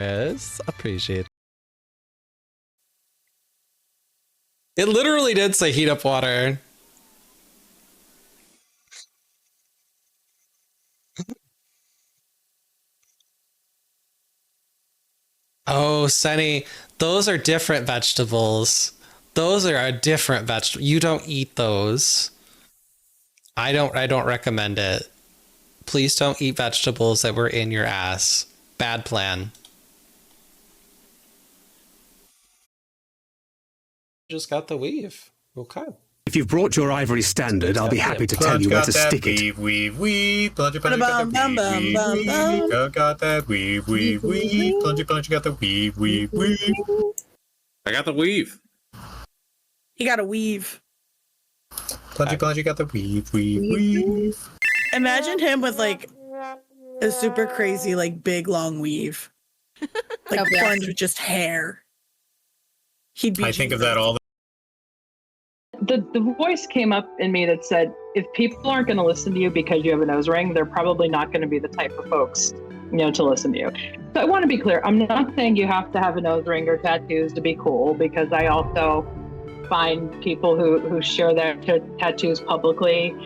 Yes, appreciate it. It literally did say heat up water. Oh, Sunny, those are different vegetables. Those are a different vegetable. You don't eat those. I don't recommend it. Please don't eat vegetables that were in your ass. Bad plan. Just got the weave. Okay. If you've brought your ivory standard, I'll be happy to tell you where to stick it. Weave. Plunger got that weave. Got that weave. Plunger got the weave. I got the weave. He got a weave. Plunger got the weave. Imagine him with like a super crazy, like big long weave. Like plunge with just hair. He'd be I think of that all the voice came up in me that said, if people aren't going to listen to you because you have a nose ring, they're probably not going to be the type of folks, to listen to you. So I want to be clear. I'm not saying you have to have a nose ring or tattoos to be cool, because I also find people who share their tattoos publicly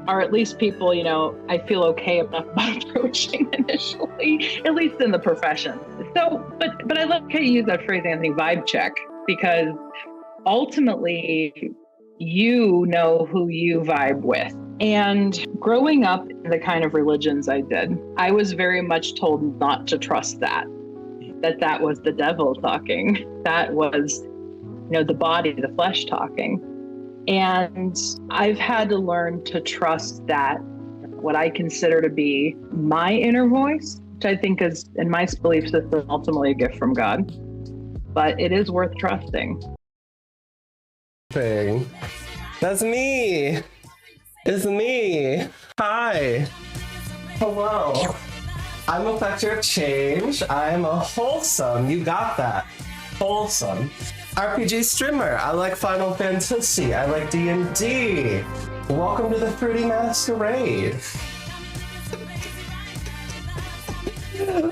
are at least people, I feel okay enough about approaching initially, at least in the profession. So, but I like how you use that phrase, Anthony, vibe check, because ultimately, you know who you vibe with. And growing up in the kind of religions I did, I was very much told not to trust that was the devil talking. That was, the body, the flesh talking. And I've had to learn to trust that what I consider to be my inner voice, which I think is, in my belief system, ultimately a gift from God. But it is worth trusting. That's me. It's me. Hi. Hello. I'm a factor of change. I'm a wholesome. You got that. Wholesome. RPG streamer. I like Final Fantasy. I like D&D. Welcome to the Fruity Masquerade.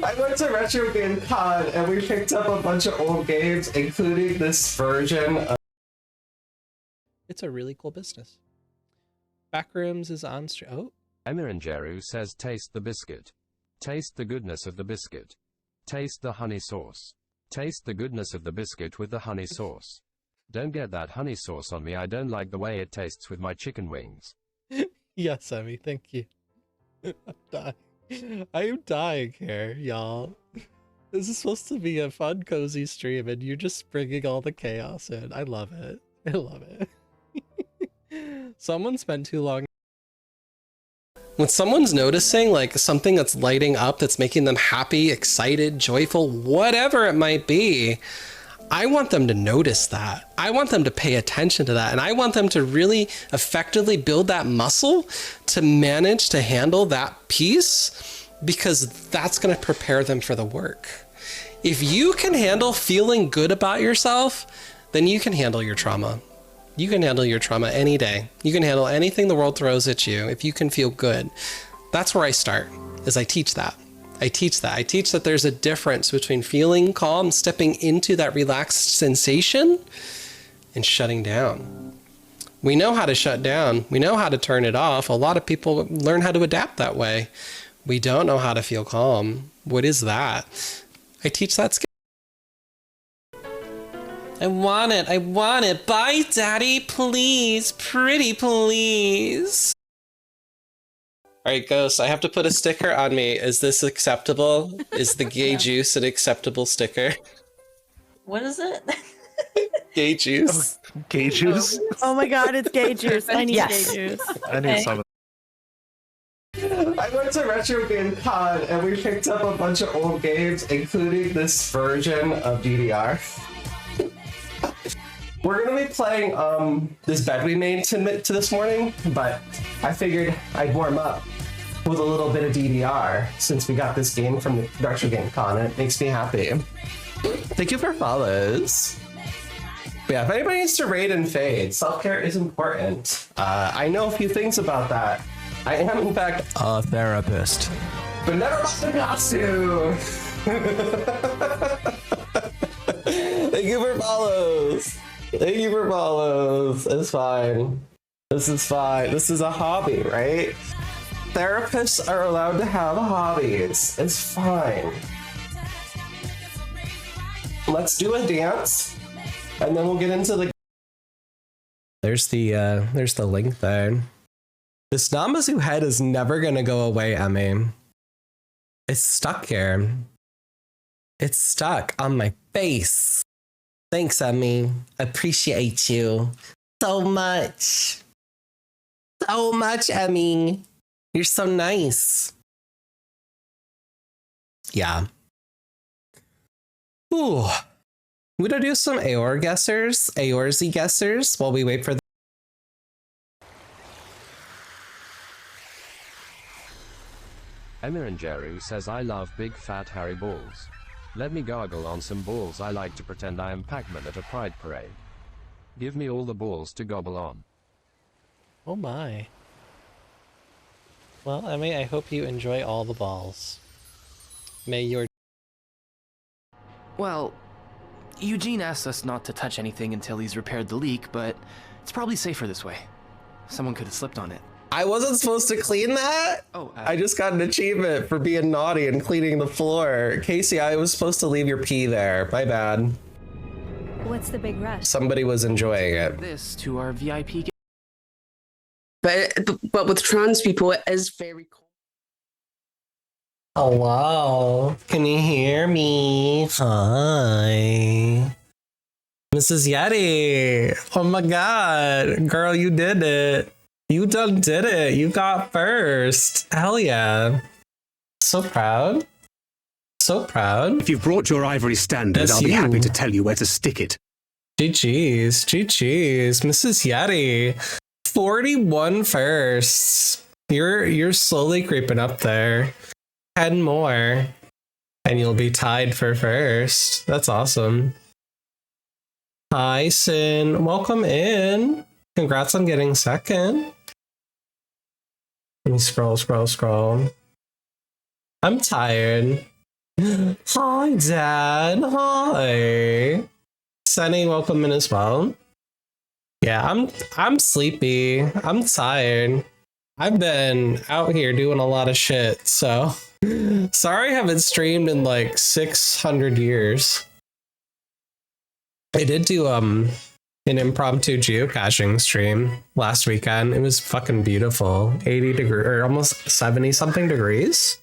I went to Retro Game Con and we picked up a bunch of old games, including this version of... It's a really cool business. Backrooms is on stream. Oh. Emiranjeru says taste the biscuit. Taste the goodness of the biscuit. Taste the honey sauce. Taste the goodness of the biscuit with the honey sauce. Don't get that honey sauce on me. I don't like the way it tastes with my chicken wings. Yes, Emmy, thank you. I'm dying. I am dying here, y'all. This is supposed to be a fun, cozy stream, and you're just bringing all the chaos in. I love it. I love it. Someone spent too long. When someone's noticing like something that's lighting up, that's making them happy, excited, joyful, whatever it might be, I want them to notice that. I want them to pay attention to that. And I want them to really effectively build that muscle to manage to handle that piece, because that's going to prepare them for the work. If you can handle feeling good about yourself, then you can handle your trauma. You can handle your trauma any day. You can handle anything the world throws at you if you can feel good. That's where I start, is I teach that. I teach that there's a difference between feeling calm, stepping into that relaxed sensation, and shutting down. We know how to shut down. We know how to turn it off. A lot of people learn how to adapt that way. We don't know how to feel calm. What is that? I teach that skill. I want it. Bye, Daddy, please. Pretty, please. All right, Ghost, I have to put a sticker on me. Is this acceptable? Is the gay juice an acceptable sticker? What is it? Gay juice. Oh, gay juice? Oh my god, it's gay juice. I need gay juice. I need some of I went to Retro Game Con and we picked up a bunch of old games, including this version of DDR. We're gonna be playing this bed we made to this morning, but I figured I'd warm up with a little bit of DDR since we got this game from the Retro Game Con, and it makes me happy. Thank you for follows. But yeah, if anybody needs to raid and fade, self-care is important. I know a few things about that. I am, in fact, a therapist. But never mind the costume! Thank you for follows. Thank you for follows. It's fine. This is fine. This is a hobby, right? Therapists are allowed to have hobbies. It's fine. Let's do a dance, and then we'll get into the. There's the link there. This Namazu head is never gonna go away, Emmy. It's stuck here. It's stuck on my face. Thanks, Emmy. Appreciate you so much. So much, Emmy. You're so nice. Yeah. Ooh. We gonna do some Aor guessers, Aorzy guessers while we wait for the. Emma and Jeru says I love big fat hairy balls. Let me gargle on some balls. I like to pretend I am Pac-Man at a pride parade. Give me all the balls to gobble on. Oh my. Well, Emmy, I hope you enjoy all the balls. May your. Well, Eugene asked us not to touch anything until he's repaired the leak, but it's probably safer this way. Someone could have slipped on it. I wasn't supposed to clean that? Oh, I just got an achievement for being naughty and cleaning the floor. Casey, I was supposed to leave your pee there. My bad. What's the big rush? Somebody was enjoying it. This to our VIP. But with trans people, it is very cool. Hello. Can you hear me? Hi. Mrs. Yeti. Oh my god. Girl, you did it. You done did it. You got first. Hell yeah. So proud. So proud. If you've brought your ivory standard, That's I'll be you. happy to tell you where to stick it. GG's. GG's. Mrs. Yeti. 41 firsts. You're slowly creeping up there. 10 more. And you'll be tied for first. That's awesome. Hi, Sin. Welcome in. Congrats on getting second. Let me scroll. I'm tired. Hi, Dad. Hi. Sunny, welcome in as well. Yeah, I'm sleepy. I'm tired. I've been out here doing a lot of shit, so sorry I haven't streamed in like 600 years. I did do an impromptu geocaching stream last weekend. It was fucking beautiful. 80 degree or almost 70 something degrees.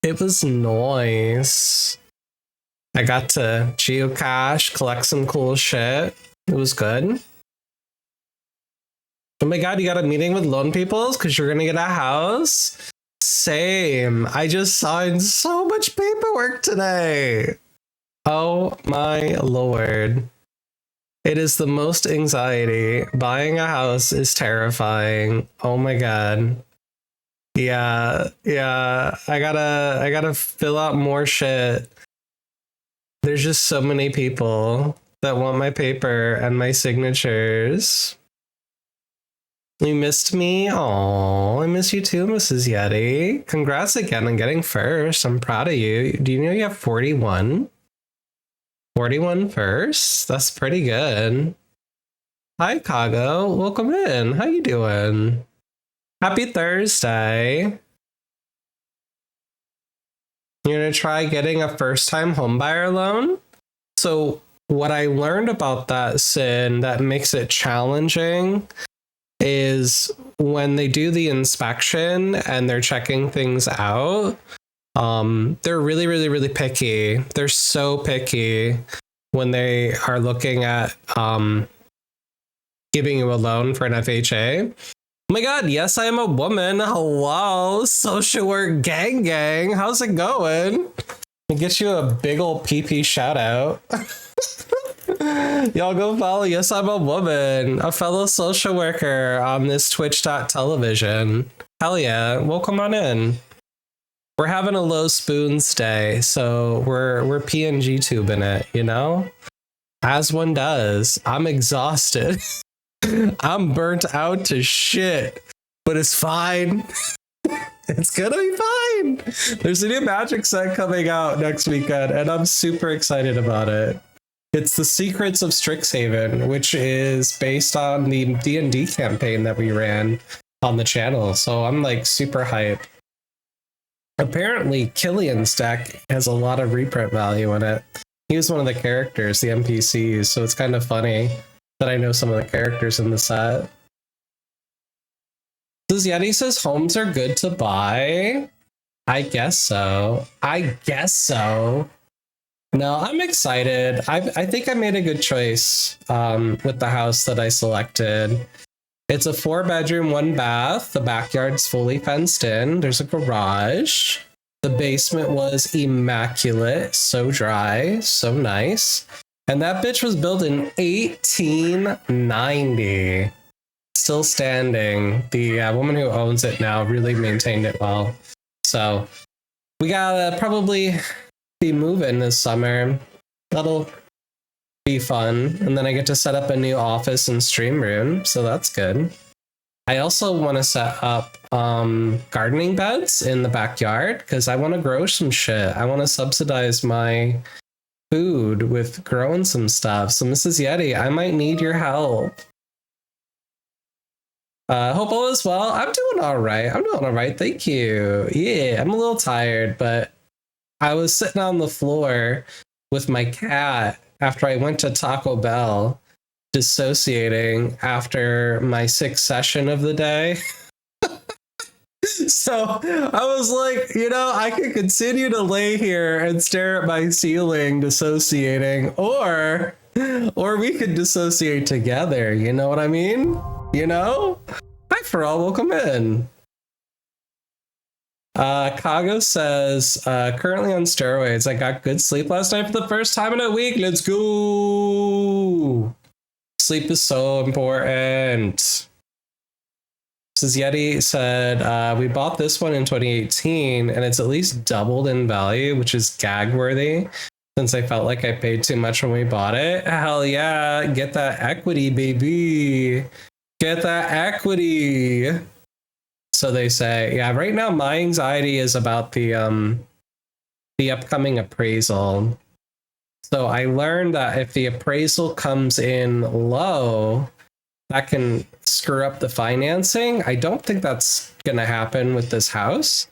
It was nice. I got to geocache, collect some cool shit. It was good. Oh my god, you got a meeting with Lone Peoples because you're gonna get a house? Same. I just signed so much paperwork today. Oh my lord. It is the most anxiety. Buying a house is terrifying. Oh my god. Yeah. I gotta fill out more shit. There's just so many people that want my paper and my signatures. You missed me? Oh, I miss you too, Mrs. Yeti. Congrats again on getting first. I'm proud of you. Do you know you have 41? 41 first? That's pretty good. Hi, Kago. Welcome in. How you doing? Happy Thursday. You're gonna try getting a first-time homebuyer loan? So what I learned about that, Sin, that makes it challenging is when they do the inspection and they're checking things out, they're really picky. They're so picky when they are looking at giving you a loan for an FHA. Oh my god, yes, I am a woman. Hello, social work gang. How's it going? I'll get you a big ol' PP shout out. Y'all go follow Yes, I'm a Woman, a fellow social worker on this Twitch.television. Hell yeah, welcome on in. We're having a low spoons day, so we're PNG tubing it, you know? As one does. I'm exhausted. I'm burnt out to shit, but it's fine. It's gonna be insane. There's a new Magic set coming out next weekend, and I'm super excited about it. It's The Secrets of Strixhaven, which is based on the D&D campaign that we ran on the channel. So I'm like super hyped. Apparently, Killian's deck has a lot of reprint value in it. He was one of the characters, the NPCs, so it's kind of funny that I know some of the characters in the set. Does Yeti says homes are good to buy? I guess so. I guess so. No, I'm excited. I think I made a good choice with the house that I selected. It's a 4-bedroom, 1-bath. The backyard's fully fenced in. There's a garage. The basement was immaculate. So dry. So nice. And that bitch was built in 1890. Still standing. The woman who owns it now really maintained it well. So we gotta probably be moving this summer. That'll be fun. And then I get to set up a new office and stream room, so that's good. I also want to set up gardening beds in the backyard because I want to grow some shit. I want to subsidize my food with growing some stuff. So Mrs. Yeti, I might need your help. Hope all is well. I'm doing all right. Thank you. Yeah, I'm a little tired, but I was sitting on the floor with my cat after I went to Taco Bell, dissociating after my 6th session of the day. So I was like, I could continue to lay here and stare at my ceiling, dissociating, or we could dissociate together. You know what I mean? Hi, Pharrell, welcome in. Kago says, currently on steroids. I got good sleep last night for the first time in a week. Let's go. Sleep is so important. Mrs. Yeti said, we bought this one in 2018 and it's at least doubled in value, which is gag worthy since I felt like I paid too much when we bought it. Hell yeah. Get that equity, baby. Get that equity. So they say, yeah, right now my anxiety is about the upcoming appraisal. So I learned that if the appraisal comes in low, that can screw up the financing. I don't think that's going to happen with this house.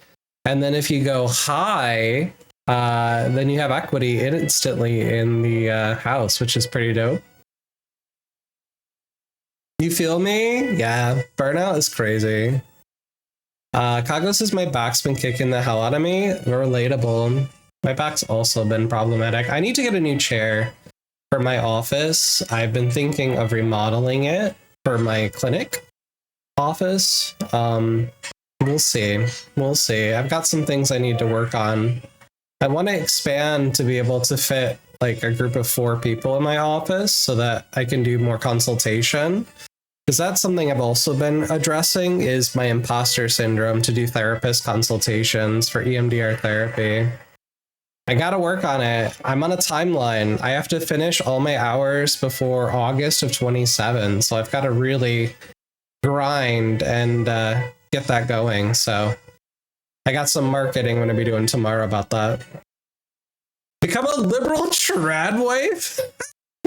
And then if you go high, then you have equity instantly in the house, which is pretty dope. You feel me? Yeah, burnout is crazy. Kago says my back's been kicking the hell out of me. Relatable. My back's also been problematic. I need to get a new chair for my office. I've been thinking of remodeling it for my clinic office. We'll see. I've got some things I need to work on. I want to expand to be able to fit like a group of 4 people in my office so that I can do more consultation. Because that's something I've also been addressing is my imposter syndrome to do therapist consultations for EMDR therapy. I gotta work on it. I'm on a timeline. I have to finish all my hours before August of 27. So I've got to really grind and get that going. So I got some marketing I'm going to be doing tomorrow about that. Become a liberal trad wife?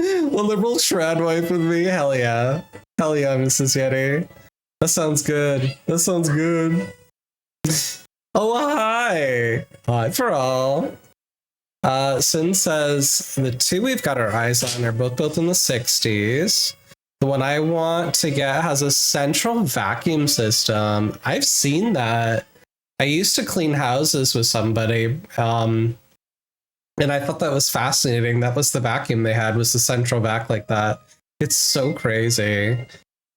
A liberal trad wife with me? Hell yeah. Hell yeah, Mrs. Yeti. That sounds good. Oh, hi. Hi for all. Sin says the 2 we've got our eyes on are both built in the 60s. The one I want to get has a central vacuum system. I've seen that. I used to clean houses with somebody, and I thought that was fascinating. That was the vacuum they had, was the central vac like that. It's so crazy.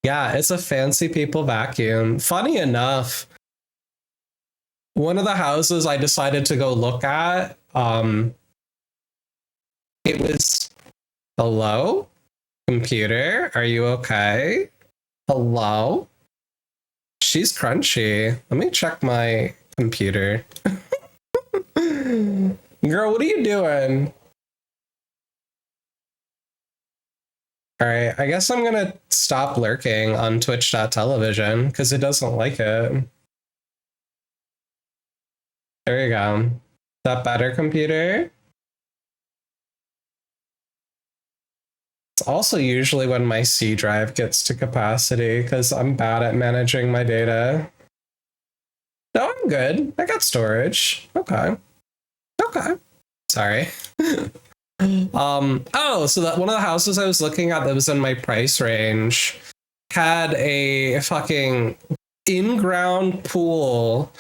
Yeah, it's a fancy people vacuum. Funny enough, one of the houses I decided to go look at, it was, hello? Computer, are you okay? Hello? She's crunchy. Let me check my computer. Girl, what are you doing? All right, I guess I'm gonna stop lurking on twitch.television because it doesn't like it. There you go. Is that better, computer? It's also usually when my C drive gets to capacity because I'm bad at managing my data. No, I'm good. I got storage. Okay. Okay. Sorry. So that one of the houses I was looking at that was in my price range had a fucking in-ground pool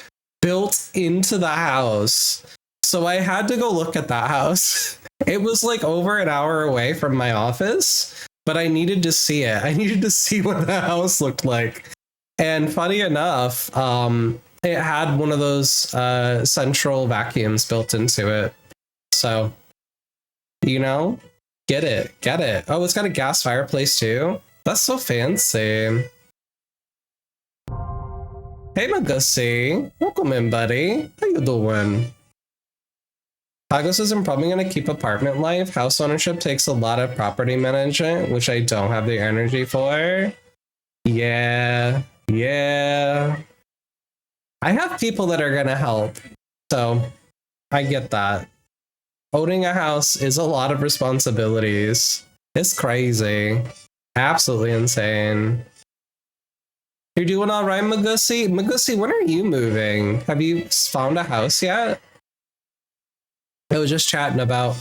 built into the house. So I had to go look at that house. It was like over an hour away from my office, but I needed to see it. I needed to see what the house looked like. And funny enough, it had one of those central vacuums built into it. So, you know, get it. Oh, it's got a gas fireplace too. That's so fancy. Hey, Magussi. Welcome in, buddy. How you doing? Pagos says I'm probably going to keep apartment life. House ownership takes a lot of property management, which I don't have the energy for. Yeah. I have people that are going to help. So I get that. Owning a house is a lot of responsibilities. It's crazy. Absolutely insane. You're doing all right, Magussi? Magussi, when are you moving? Have you found a house yet? I was just chatting about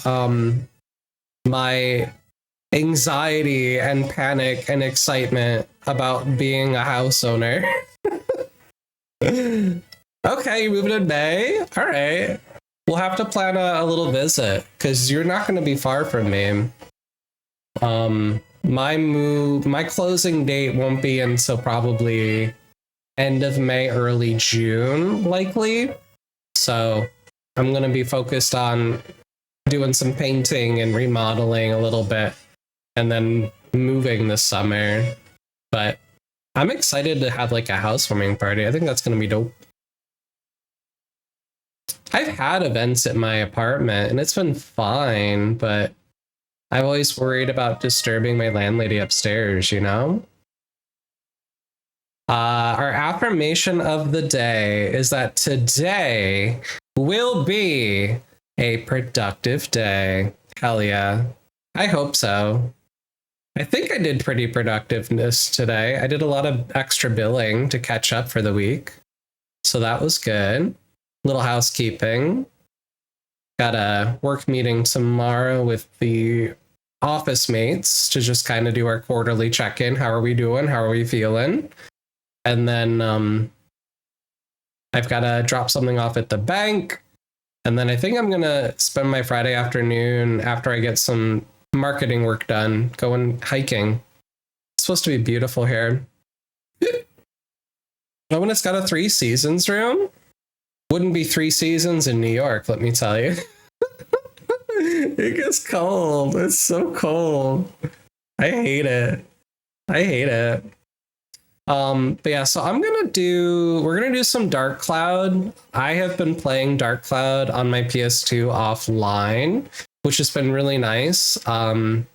my anxiety and panic and excitement about being a house owner. Okay, you're moving in May? All right. We'll have to plan a little visit because you're not going to be far from me. My closing date won't be until probably end of May, early June, likely. So I'm going to be focused on doing some painting and remodeling a little bit and then moving this summer. But I'm excited to have like a housewarming party. I think that's going to be dope. I've had events at my apartment and it's been fine, but I've always worried about disturbing my landlady upstairs, you know? Our affirmation of the day is that today will be a productive day. Hell yeah. I hope so. I think I did pretty productiveness today. I did a lot of extra billing to catch up for the week. So that was good. Little housekeeping. Got a work meeting tomorrow with the office mates to just kind of do our quarterly check-in. How are we doing? How are we feeling? And then I've got to drop something off at the bank. And then I think I'm going to spend my Friday afternoon after I get some marketing work done going hiking. It's supposed to be beautiful here. Oh, and it's got a 3 seasons room. Wouldn't be 3 seasons in New York, let me tell you. It gets cold. It's so cold. I hate it. But yeah, so we're gonna do some Dark Cloud. I have been playing Dark Cloud on my PS2 offline, which has been really nice. I've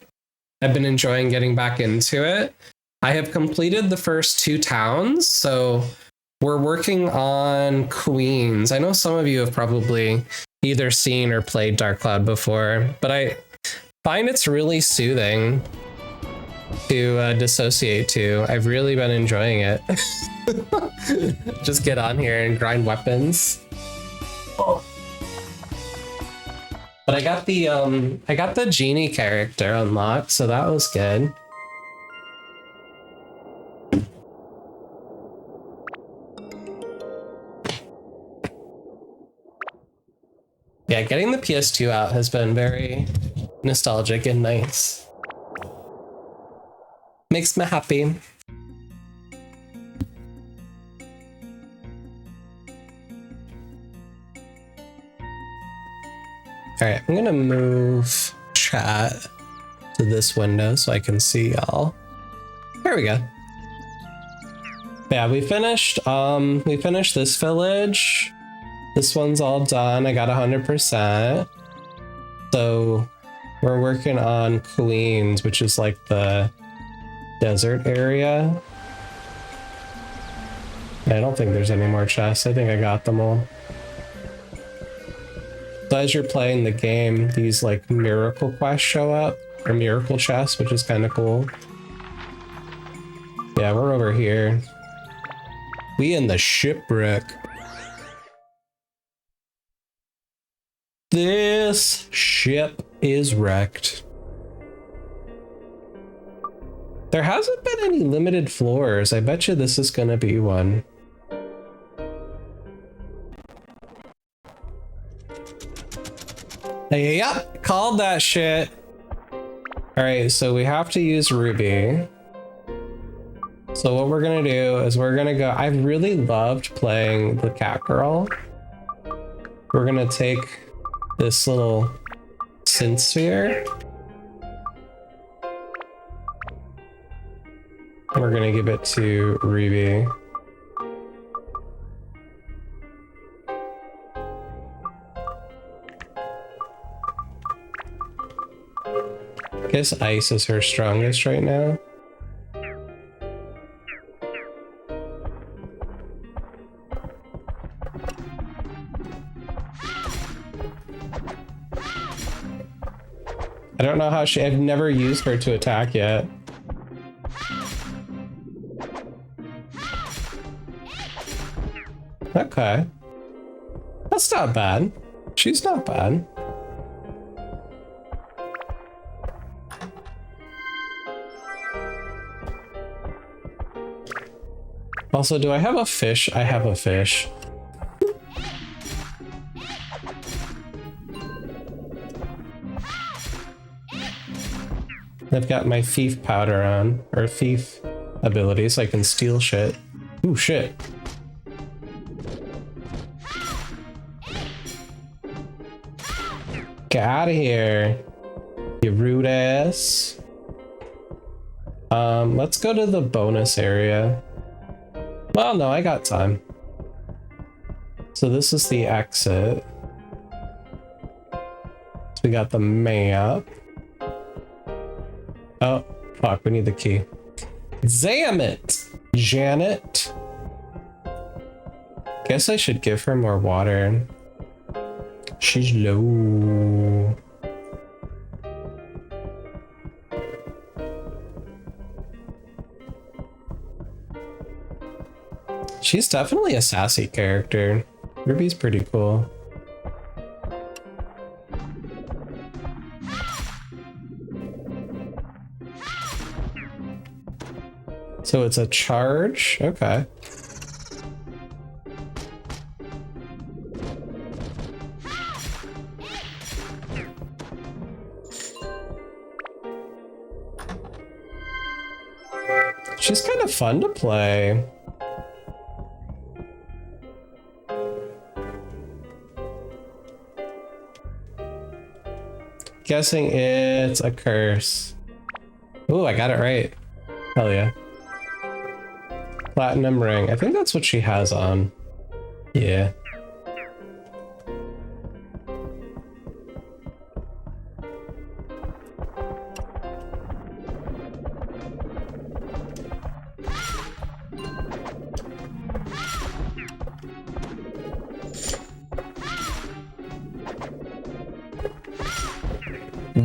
been enjoying getting back into it. I have completed the first 2 towns, so we're working on Queens. I know some of you have probably either seen or played Dark Cloud before, but I find it's really soothing to dissociate to. I've really been enjoying it. Just get on here and grind weapons. Oh. But I got the genie character unlocked, so that was good. Yeah, getting the PS2 out has been very nostalgic and nice. Makes me happy. Alright, I'm gonna move chat to this window so I can see y'all. There we go. Yeah, we finished this village. This one's all done. I got 100%. So we're working on Queens, which is like the desert area. I don't think there's any more chests. I think I got them all. So as you're playing the game, these like miracle quests show up, or miracle chests, which is kind of cool. Yeah, we're over here. We in the shipwreck. This ship is wrecked. There hasn't been any limited floors. I bet you this is gonna be one. Yep, called that shit. All right, so we have to use Ruby. So what we're gonna do is we're gonna go, I really loved playing the cat girl. We're gonna take this little synth sphere. We're gonna give it to Ruby. I guess ice is her strongest right now. I don't know how I've never used her to attack yet. Okay. That's not bad. She's not bad. Also, do I have a fish? I have a fish. I've got my thief powder on, or thief ability, so I can steal shit. Ooh, shit. Get out of here, you rude ass. Let's go to the bonus area. Well, no, I got time. So this is the exit. So we got the map. Oh, fuck, we need the key. Damn it! Janet. Guess I should give her more water. She's low. She's definitely a sassy character. Ruby's pretty cool. So it's a charge? Okay. She's kind of fun to play. Guessing it's a curse. Ooh, I got it right. Hell yeah. Platinum ring. I think that's what she has on. Yeah.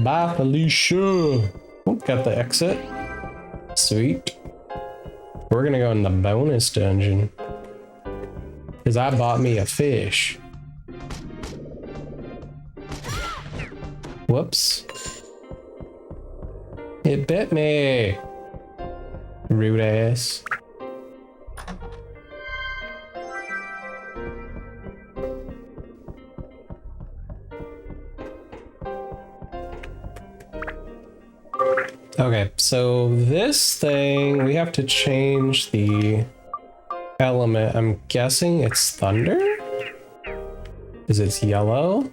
Bye, Felicia. Got the exit. Sweet. We're gonna go in the bonus dungeon. Because I bought me a fish. Whoops. It bit me. Rude ass. Okay, so this thing, we have to change the element. I'm guessing it's thunder? Because it's yellow?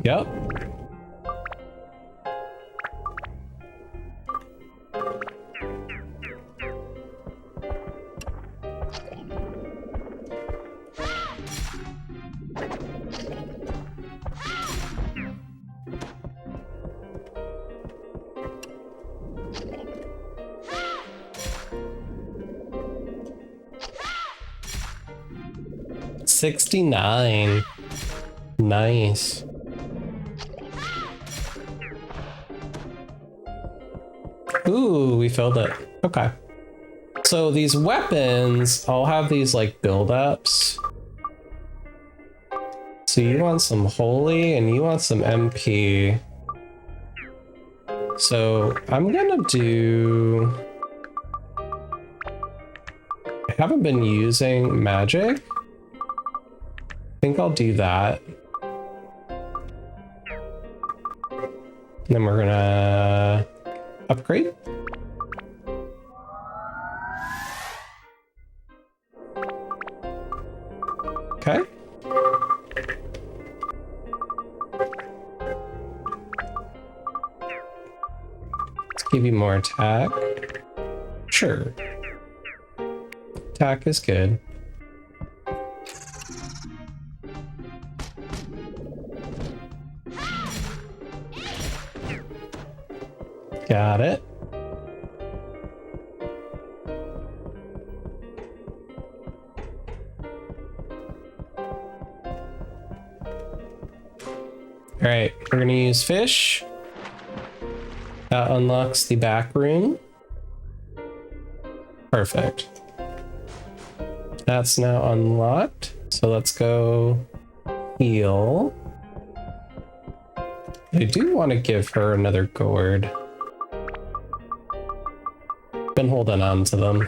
Yep. 69. Nice. Ooh, we filled it. Okay. So these weapons all have these like build-ups. So you want some holy and you want some MP. So I'm gonna do... I haven't been using magic. I think I'll do that. And then we're gonna upgrade. Okay. Let's give you more attack. Sure. Attack is good. Got it. All right, we're gonna use fish. That unlocks the back room. Perfect. That's now unlocked. So let's go heal. I do want to give her another gourd. Been holding on to them.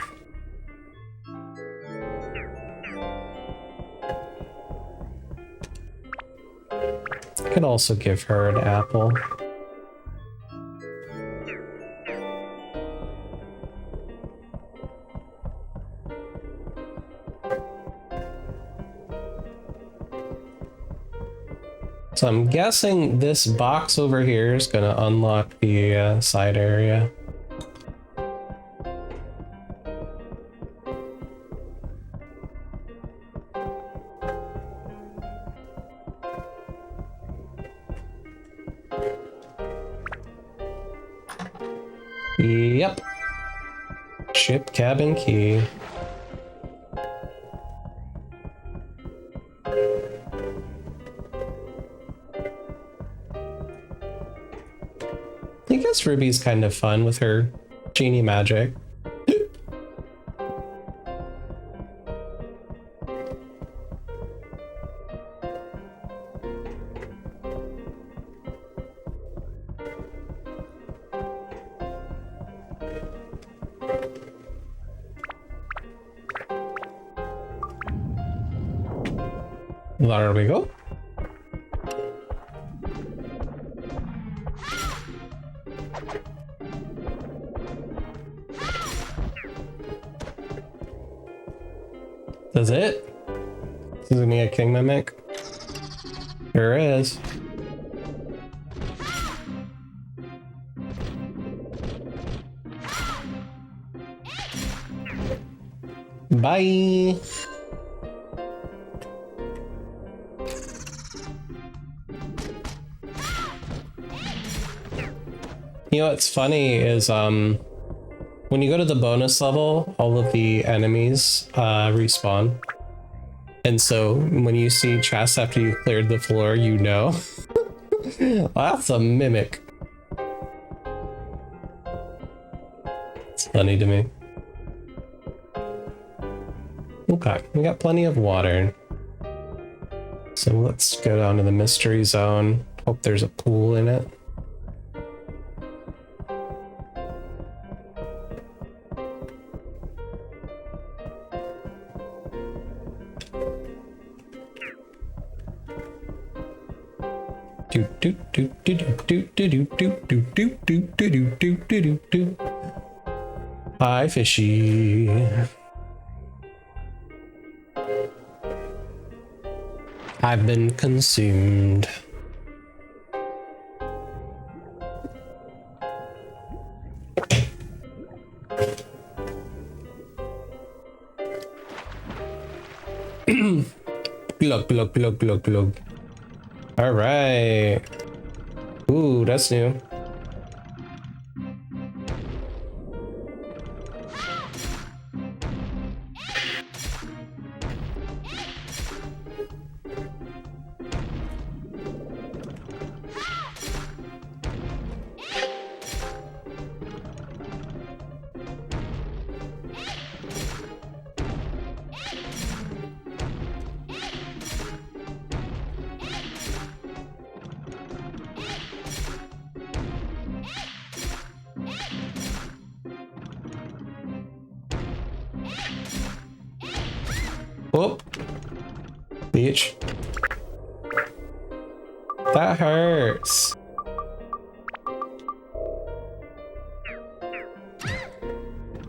Could also give her an apple. So I'm guessing this box over here is going to unlock the side area. Yep. Ship cabin key. I guess Ruby's kind of fun with her genie magic. There we go. That's it? This is gonna be a king mimic. There is. Bye. You know what's funny is when you go to the bonus level, all of the enemies respawn. And so when you see chests after you've cleared the floor, you know. Well, that's a mimic. It's funny to me. Okay, we got plenty of water. So let's go down to the mystery zone. Hope there's a pool in it. Hi, fishy. I've been consumed. Glug, glug, glug, glug, glug. All right. Ooh, that's new. Whoop. Beach. That hurts.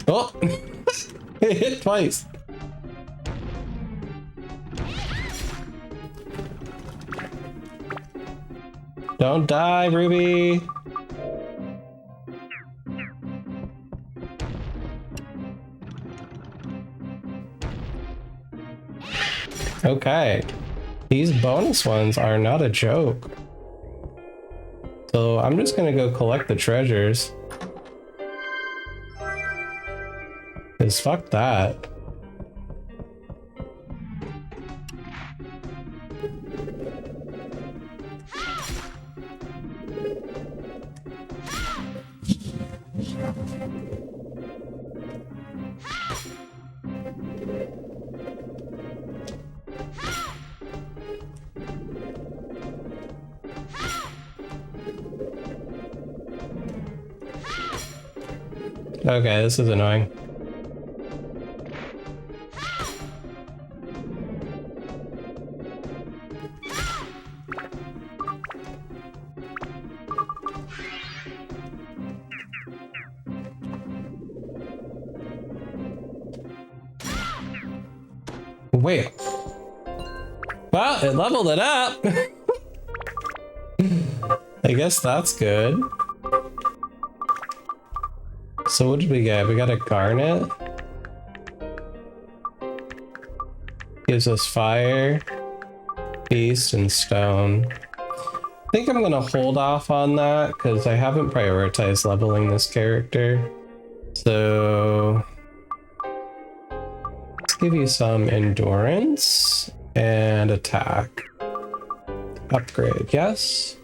Oh! It hit twice. Don't die, Ruby. Okay. These bonus ones are not a joke. So I'm just gonna go collect the treasures. 'Cause fuck that. Okay, this is annoying. Wait. Well, it leveled it up. I guess that's good. So what did we get? We got a garnet. Gives us fire, beast, and stone. I think I'm gonna hold off on that because I haven't prioritized leveling this character. So let's give you some endurance and attack. Upgrade, yes.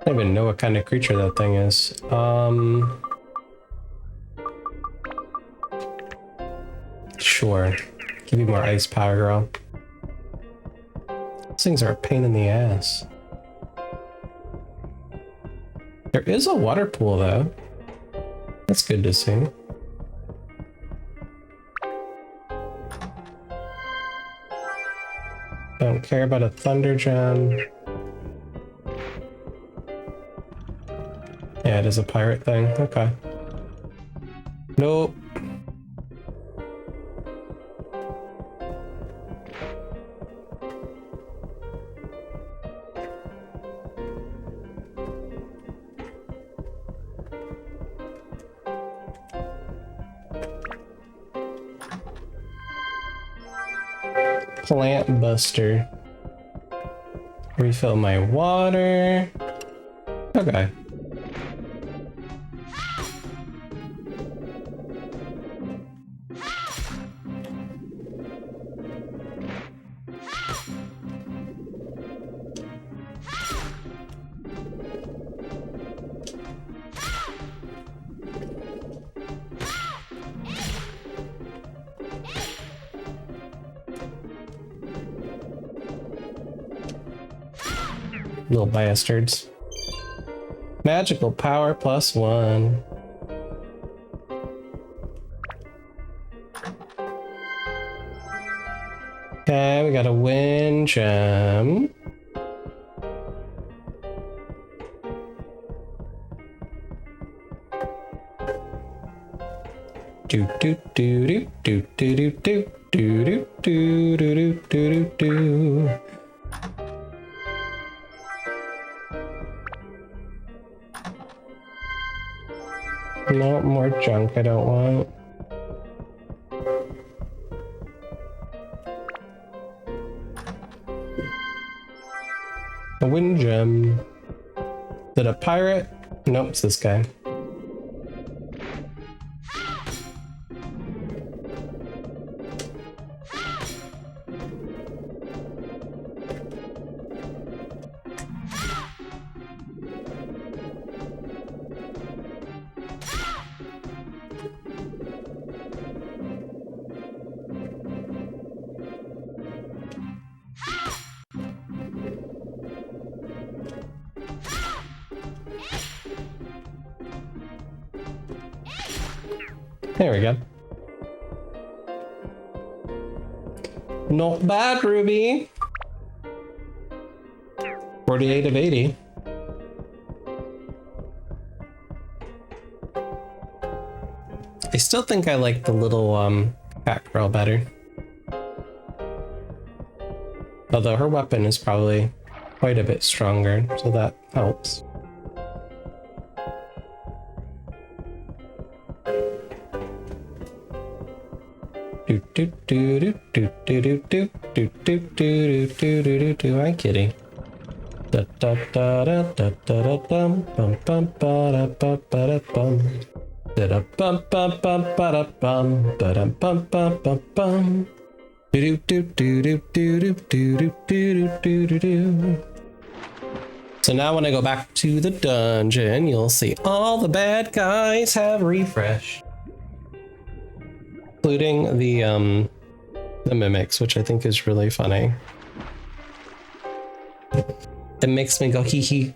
I don't even know what kind of creature that thing is. Sure. Give me more ice power, girl. These things are a pain in the ass. There is a water pool though. That's good to see. Don't care about a thunder gem. Yeah, it is a pirate thing. Okay. Nope. Plant buster. Refill my water. Okay. Little bastards. Magical power +1. Okay, we got a wind gem. Do do do do do do do do do do do do do do. No more junk I don't want. A wind gem. Is it a pirate? Nope, it's this guy. There we go. Not bad, Ruby. 48 of 80. I still think I like the little cat girl better. Although her weapon is probably quite a bit stronger, so that helps. Do do do do do do do do do do do do do do. Hi, kitty. Da da da da da da da dum bum bum ba da ba ba da bum. Da da bum bum bum ba da bum ba da bum bum bum bum. Do do do do do do do do do do do. So now when I go back to the dungeon, you'll see all the bad guys have refreshed. Including the mimics, which I think is really funny. It makes me go hee hee.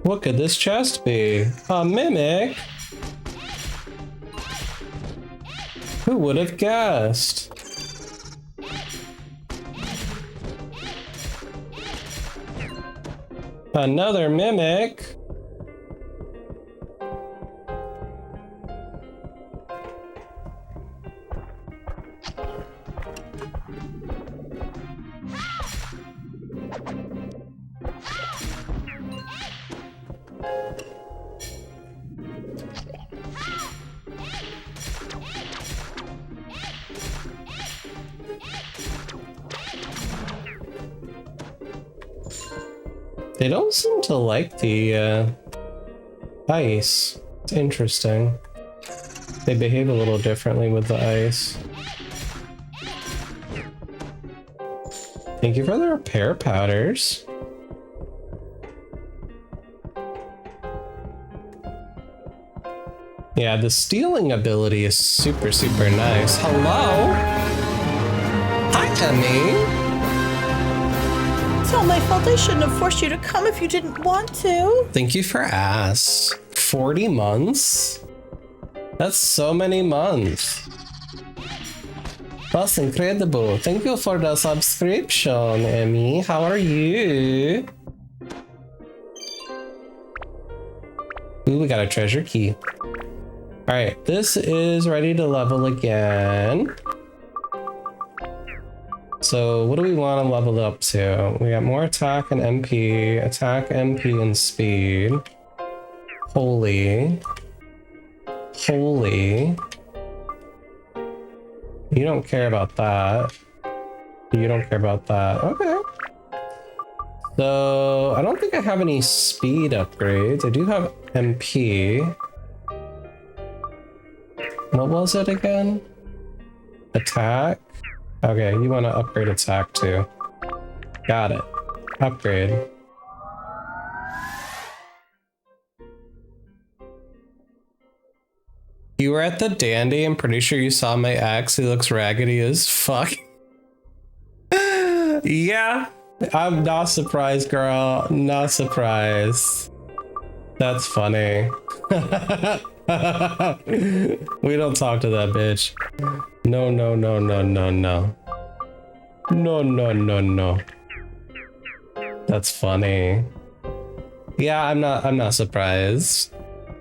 What could this chest be? A mimic? Who would have guessed? Another mimic? They don't seem to like the ice. It's interesting. They behave a little differently with the ice. Thank you for the repair powders. Yeah, the stealing ability is super, super nice. Hello? Hi, Emmy. It's all my fault. I shouldn't have forced you to come if you didn't want to. Thank you for ass. 40 months? That's so many months. That's incredible. Thank you for the subscription, Emmy. How are you? Ooh, we got a treasure key. Alright, this is ready to level again. So what do we want to level up to? We got more attack and MP, and speed. Holy. You don't care about that. You don't care about that. Okay. So I don't think I have any speed upgrades. I do have MP. What was it again? Attack? Okay, you want to upgrade attack too. Got it. Upgrade. You were at the dandy. I'm pretty sure you saw my ex. He looks raggedy as fuck. Yeah, I'm not surprised, girl. Not surprised. That's funny. We don't talk to that bitch. No, no, no, no, no, no. No, no, no, no. That's funny. Yeah, I'm not surprised.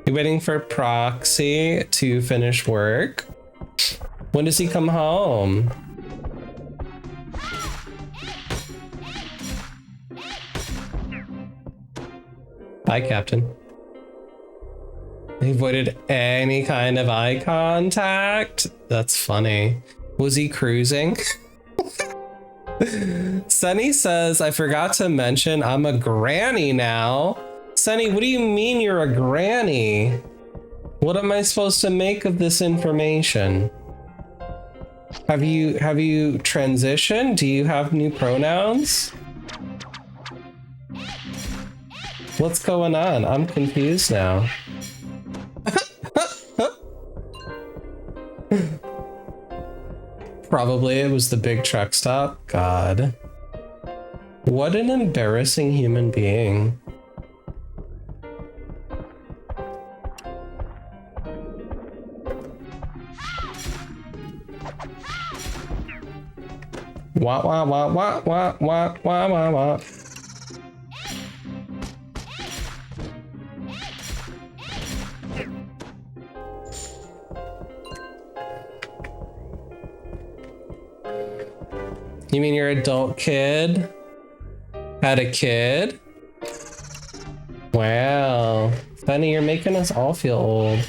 You waiting for Proxy to finish work? When does he come home? Bye, Captain. He avoided any kind of eye contact? That's funny. Was he cruising? Sunny says, I forgot to mention I'm a granny now. Sunny, what do you mean you're a granny? What am I supposed to make of this information? Have you transitioned? Do you have new pronouns? What's going on? I'm confused now. Probably it was the big truck stop. God. What an embarrassing human being. Wah wah wah wah wah wah wah wah wah. You mean your adult kid had a kid? Wow. Funny, you're making us all feel old.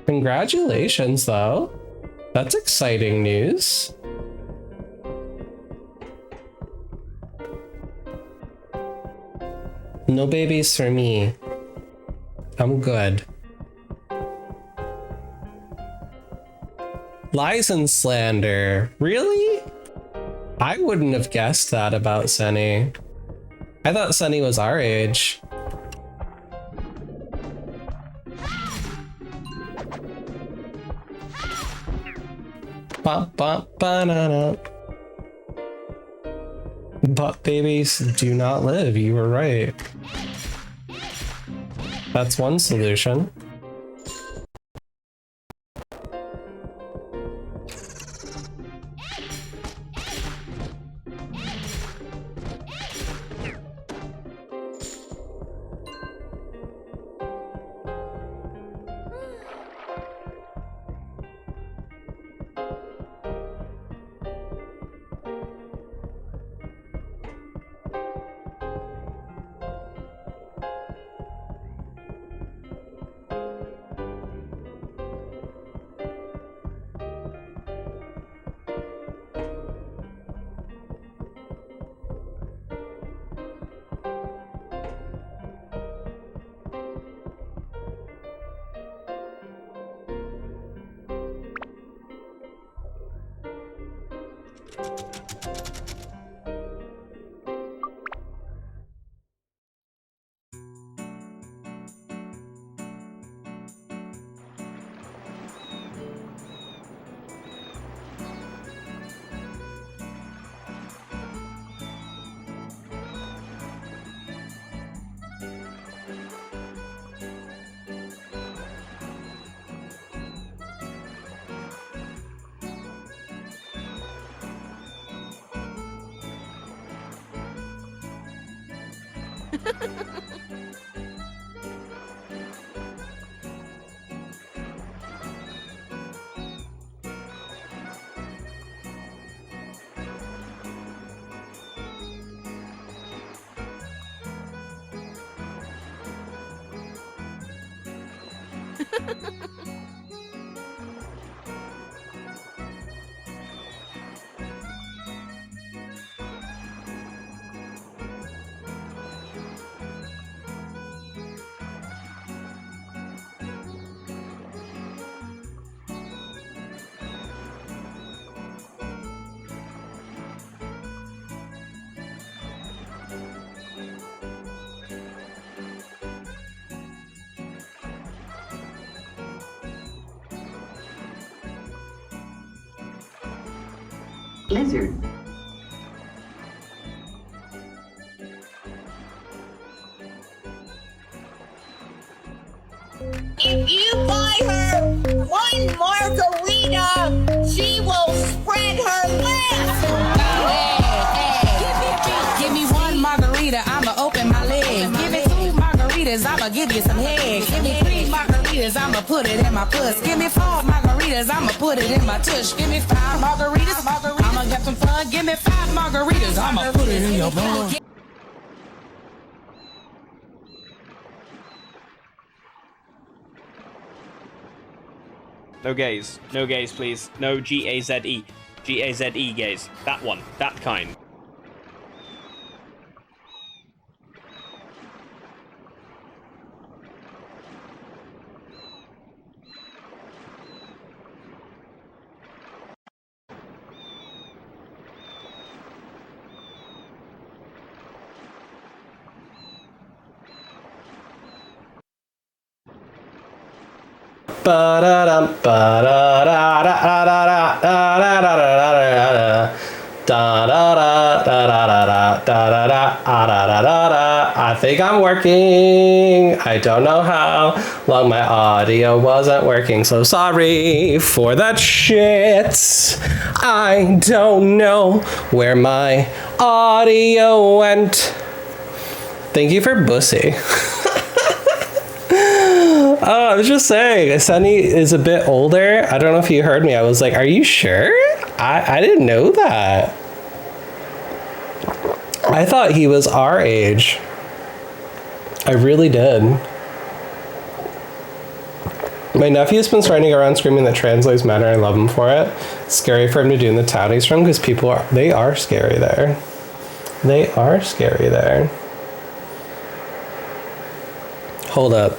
Congratulations, though. That's exciting news. No babies for me. I'm good. Lies and slander. Really? I wouldn't have guessed that about Sunny. I thought Sunny was our age. Bop bop banana. But babies do not live, you were right. That's one solution. Lizard. If you buy her one margarita, she will spread her legs. Hey, give me one margarita, I'ma open my leg. Give me two margaritas, I'ma give you some head. Give me three margaritas, I'ma put it in my puss. Give me four margaritas, I'ma put it in my tush. Give me five margaritas, I'ma have some fun. Give me five margaritas, I'ma put it in your bun. No gays. No gays, please. No G-A-Z-E. G-A-Z-E gays. That one. That kind. Ba-da-dum, ba-da-da-da-da-da-da-da-da-da-da-da. Da-da-da-da-da-da-da-da-da-da-da-da. I think I'm working. I don't know how long my audio wasn't working, so sorry for that shit. I don't know where my audio went. Thank you for Bussy. Oh, I was just saying, Sunny is a bit older. I don't know if you heard me. I was like, are you sure? I didn't know that. I thought he was our age. I really did. My nephew's been running around screaming that trans lives matter. I love him for it. It's scary for him to do in the town he's from because they are scary there. They are scary there. Hold up.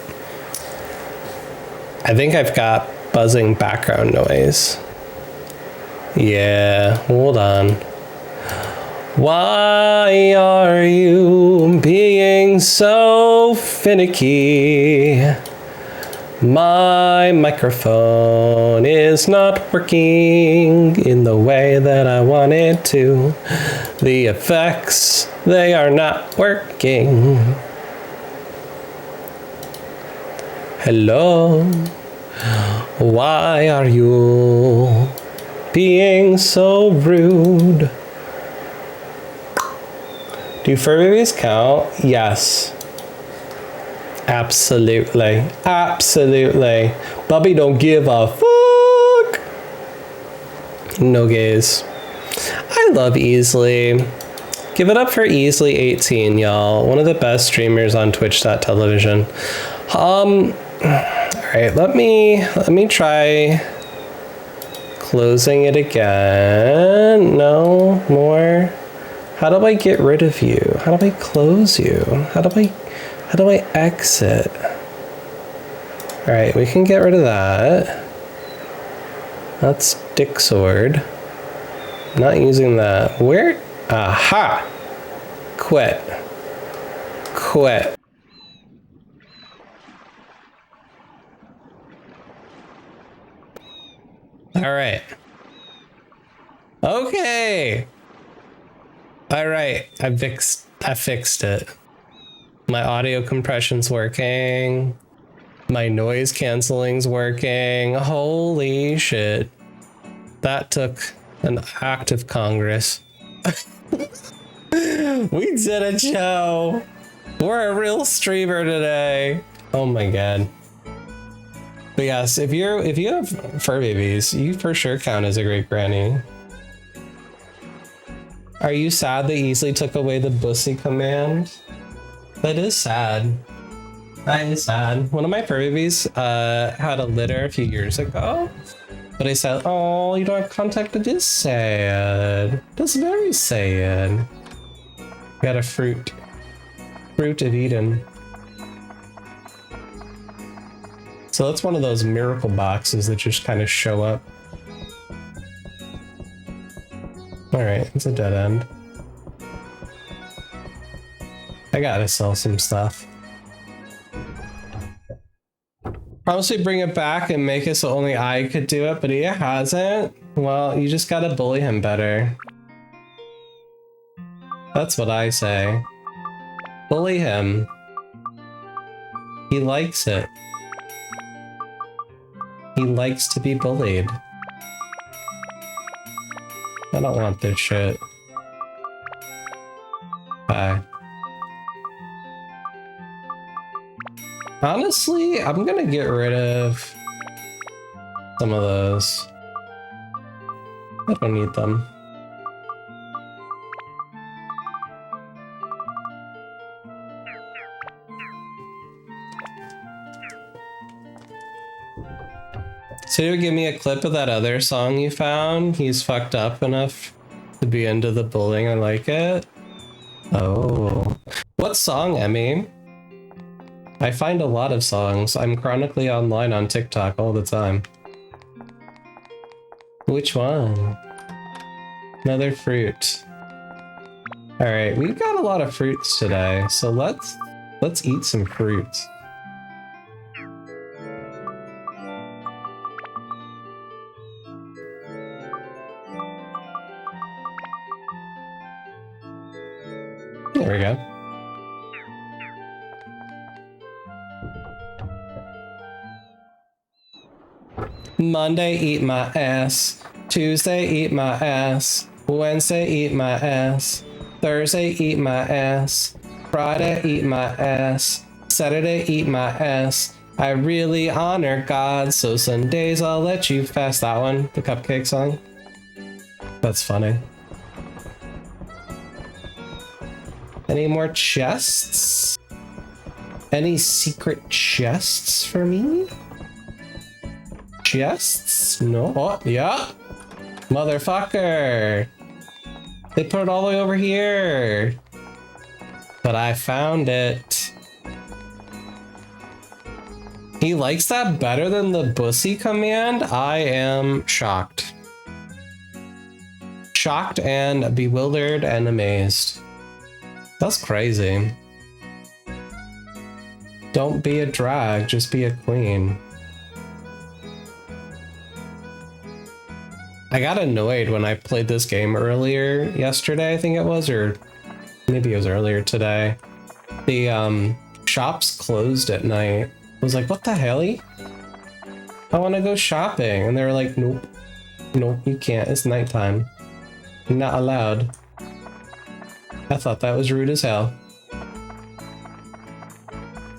I think I've got buzzing background noise. Yeah, hold on. Why are you being so finicky? My microphone is not working in the way that I want it to. The effects, they are not working. Hello, why are you being so rude? Do fur babies count? Yes. Absolutely. Absolutely. Bubby don't give a fuck. No gays. I love Easly. Give it up for Easly18, y'all. One of the best streamers on Twitch.television. Alright, let me try closing it again. No more. How do I get rid of you? How do I close you? How do I exit? Alright, we can get rid of that. That's Dick Sword. Not using that. Where? Aha! Quit. Quit. Alright. Okay. Alright, I fixed it. My audio compression's working. My noise canceling's working. Holy shit. That took an act of Congress. We did it, Joe. We're a real streamer today. Oh my god. But yes, if you have fur babies, you for sure count as a great granny. Are you sad they easily took away the bussy command? That is sad. That is sad. One of my fur babies had a litter a few years ago, but I said, "Oh, you don't have contact." It is sad. That's very sad. Got a fruit of Eden. So that's one of those miracle boxes that just kind of show up. Alright, it's a dead end. I gotta sell some stuff. Promise we bring it back and make it so only I could do it, but he hasn't. Well, you just gotta bully him better. That's what I say. Bully him. He likes it. He likes to be bullied. I don't want this shit. Bye. Honestly, I'm gonna get rid of some of those. I don't need them. So you give me a clip of that other song you found? He's fucked up enough to be into the bullying. I like it. Oh. What song, Emmy? I find a lot of songs. I'm chronically online on TikTok all the time. Which one? Another fruit. Alright, we've got a lot of fruits today, so let's eat some fruit. There we go. Monday, eat my ass. Tuesday, eat my ass. Wednesday, eat my ass. Thursday, eat my ass. Friday, eat my ass. Saturday, eat my ass. I really honor God, so Sundays I'll let you fast. That one, the cupcake song. That's funny. Any more chests? Any secret chests for me? Chests? No. Oh, yeah. Motherfucker. They put it all the way over here. But I found it. He likes that better than the bussy command? I am shocked. Shocked and bewildered and amazed. That's crazy. Don't be a drag, just be a queen. I got annoyed when I played this game earlier yesterday, I think it was, or maybe it was earlier today. The shops closed at night. I was like, what the hell? I want to go shopping. And they were like, nope. Nope, you can't. It's nighttime. You're not allowed. I thought that was rude as hell.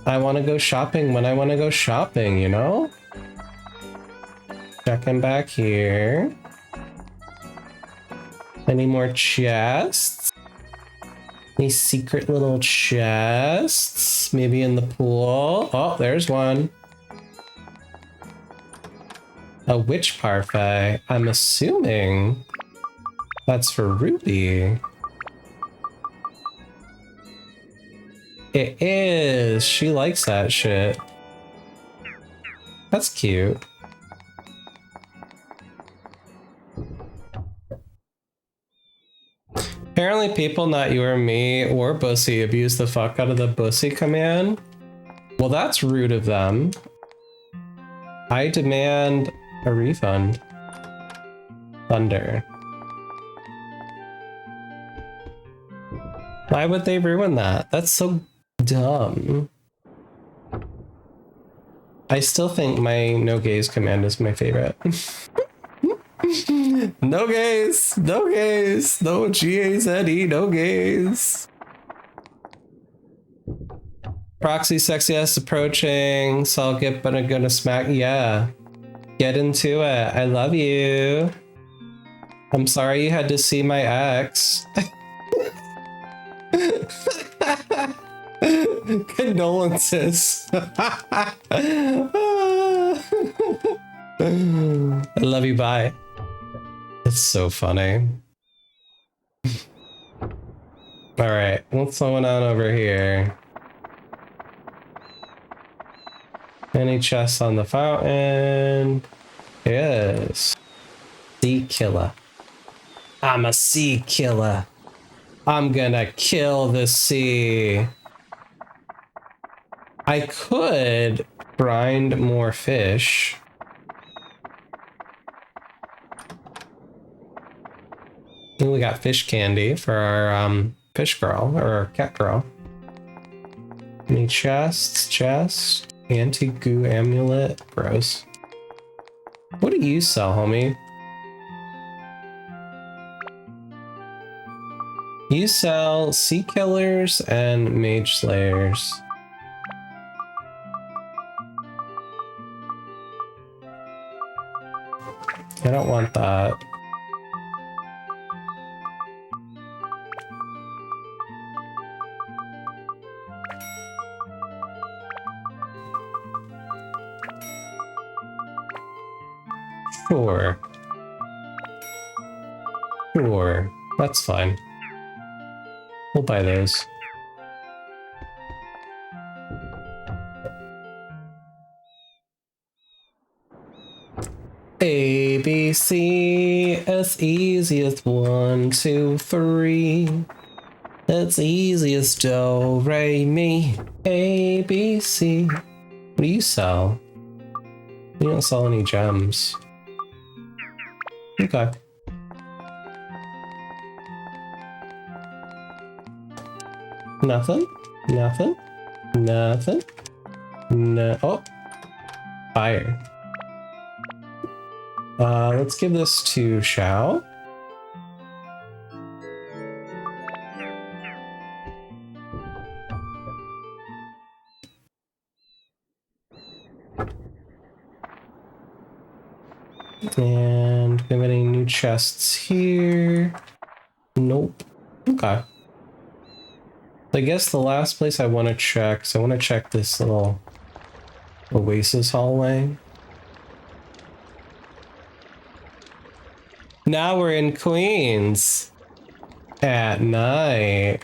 I want to go shopping when I want to go shopping, you know? Checking back here. Any more chests? Any secret little chests? Maybe in the pool? Oh, there's one. A witch parfait. I'm assuming that's for Ruby. It is. She likes that shit. That's cute. Apparently people not you or me or Bussy abuse the fuck out of the Bussy command. Well, that's rude of them. I demand a refund. Thunder. Why would they ruin that? That's so dumb. I still think my no gaze command is my favorite. No gaze, no gaze, no G-A-Z-E, no gaze. Proxy sexy ass approaching, so I'll get but I'm gonna smack. Yeah, get into it. I love you. I'm sorry you had to see my ex. Condolences. I love you, bye. It's so funny. Alright, what's going on over here? Any chests on the fountain? Yes. Sea killer. I'm a sea killer. I'm gonna kill the sea. I could grind more fish. Ooh, we got fish candy for our fish girl or our cat girl. Any chests? Chest? Anti-goo amulet? Gross. What do you sell, homie? You sell sea killers and mage slayers. I don't want that. Sure. Sure. That's fine. We'll buy those. A, B, C, as easy as 1, 2, 3. That's easy as do, re, mi. A, B, C. What do you sell? You don't sell any gems. Okay. Nothing. Nothing. Nothing. No. Oh. Fire. Let's give this to Xiao. And do we have any new chests here? Nope. Okay. I guess the last place I want to check, so I want to check this little Oasis hallway. Now we're in Queens at night.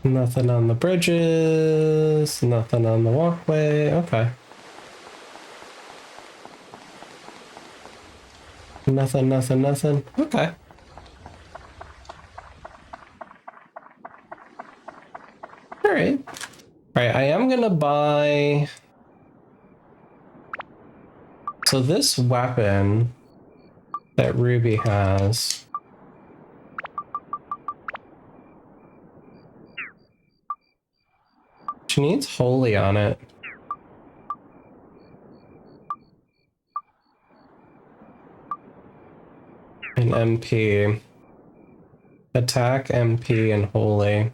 Nothing on the bridges, nothing on the walkway. Okay. Nothing, nothing, nothing. Okay. Alright. Alright, I am gonna buy... So this weapon that Ruby has... She needs holy on it. And MP. Attack, MP, and holy.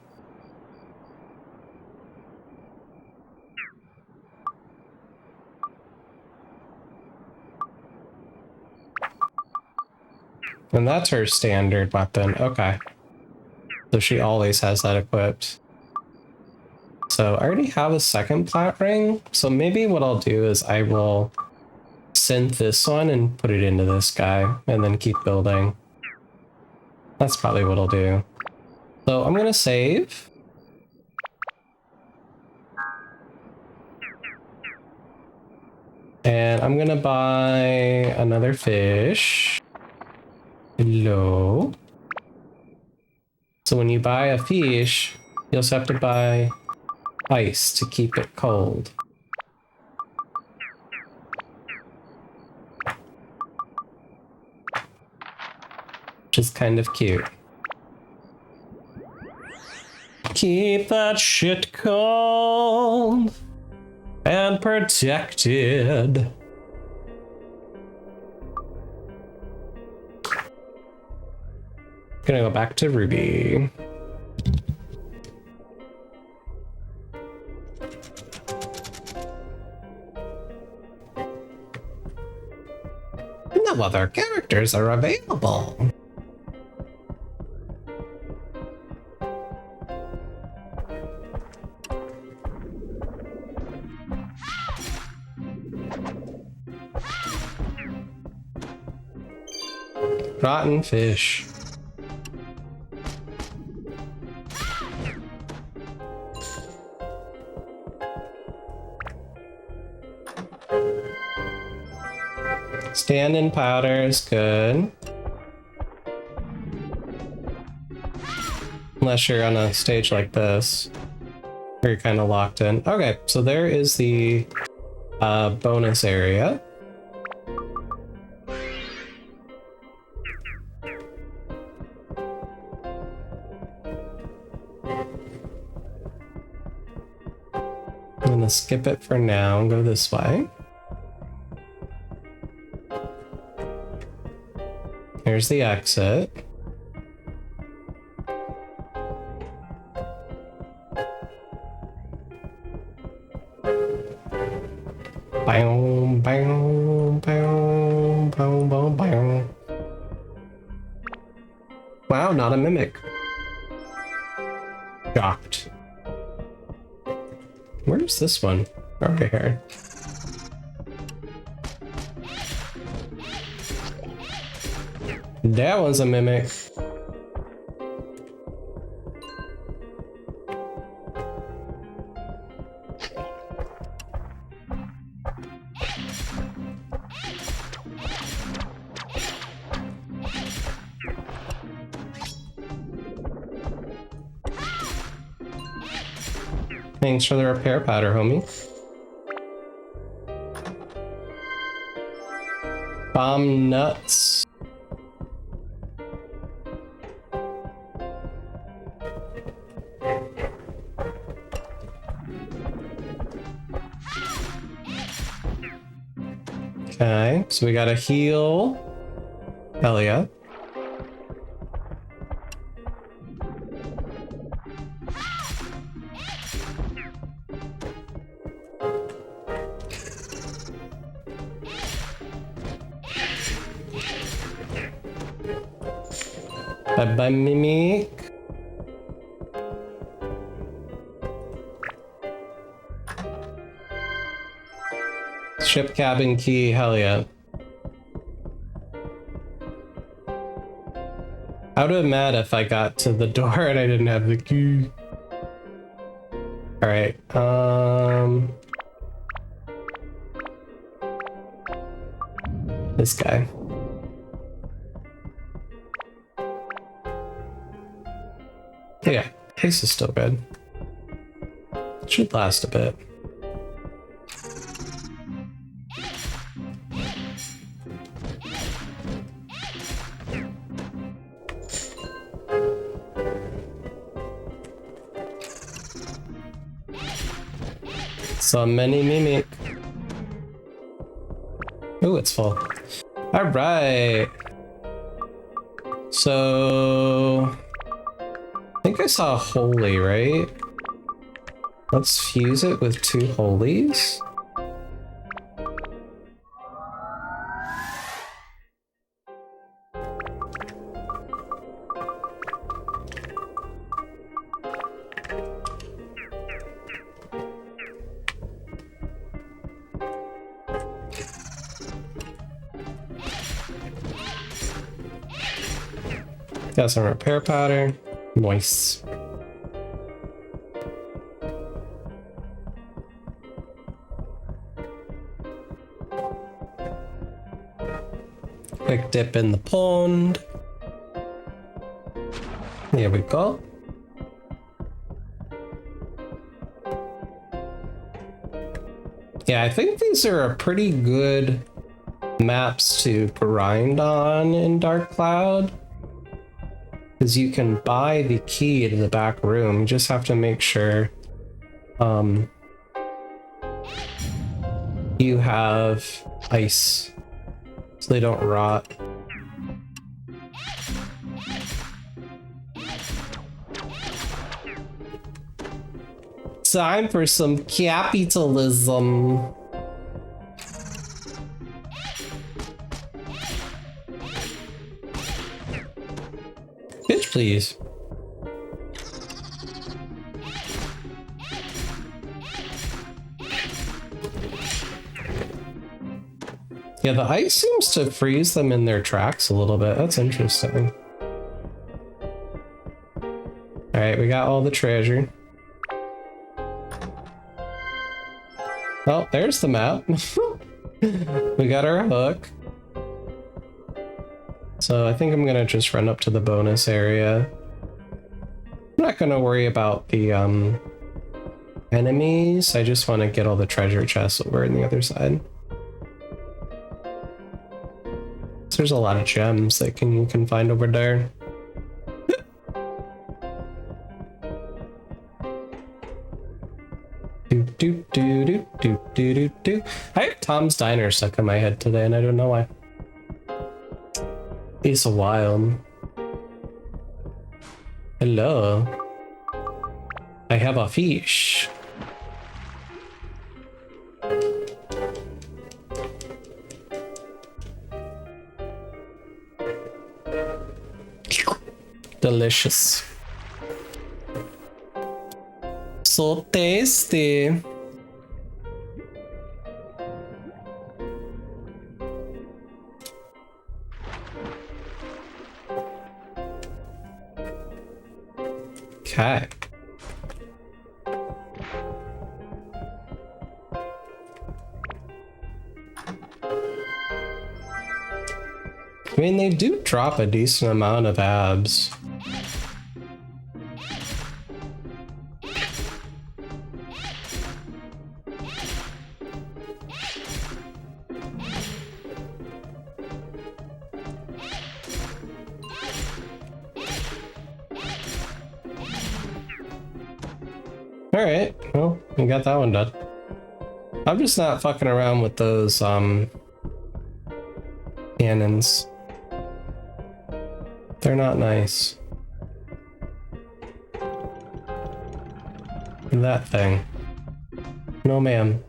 And that's her standard weapon. Okay. So she always has that equipped. So I already have a second plat ring. So maybe what I'll do is I will synth this one and put it into this guy and then keep building. That's probably what I'll do. So I'm gonna save. And I'm gonna buy another fish. Hello. So when you buy a fish, you also have to buy ice to keep it cold. Which is kind of cute. Keep that shit cold and protected. Gonna go back to Ruby. No other characters are available. Rotten fish. Stand in powder is good. Unless you're on a stage like this, where you're kind of locked in. Okay, so there is the bonus area. I'm gonna skip it for now and go this way. Here's the exit. Bow, bow, bow, bow, bow, bow. Wow, not a mimic. Shocked. Where's this one? Over here. That one's a mimic. Thanks for the repair powder, homie. Bomb nuts. Okay, so we got a heal. Hell yeah. Bye-bye, Mimic. Ship cabin key, hell yeah. I would have been mad if I got to the door and I didn't have the key. Alright, this guy. Yeah, pace is still good. Should last a bit. So many Mimic. Oh, it's full. All right. So I think I saw a holy, right? Let's fuse it with 2 holies. Got some repair powder. Nice. Quick dip in the pond. There we go. Yeah, I think these are a pretty good maps to grind on in Dark Cloud. Because you can buy the key to the back room. You just have to make sure you have ice so they don't rot. Time for some capitalism. Bitch, please. Yeah, the ice seems to freeze them in their tracks a little bit. That's interesting. Alright, we got all the treasure. Oh, there's the map. We got our hook. So I think I'm gonna just run up to the bonus area. I'm not gonna worry about the enemies. I just want to get all the treasure chests over on the other side. So there's a lot of gems that you can find over there. Do. I have Tom's Diner stuck in my head today, and I don't know why. It's wild. Hello. I have a fish. Delicious. So tasty. Okay. I mean, they do drop a decent amount of abs. Alright, well, we got that one done. I'm just not fucking around with those, cannons. They're not nice. That thing. No, ma'am.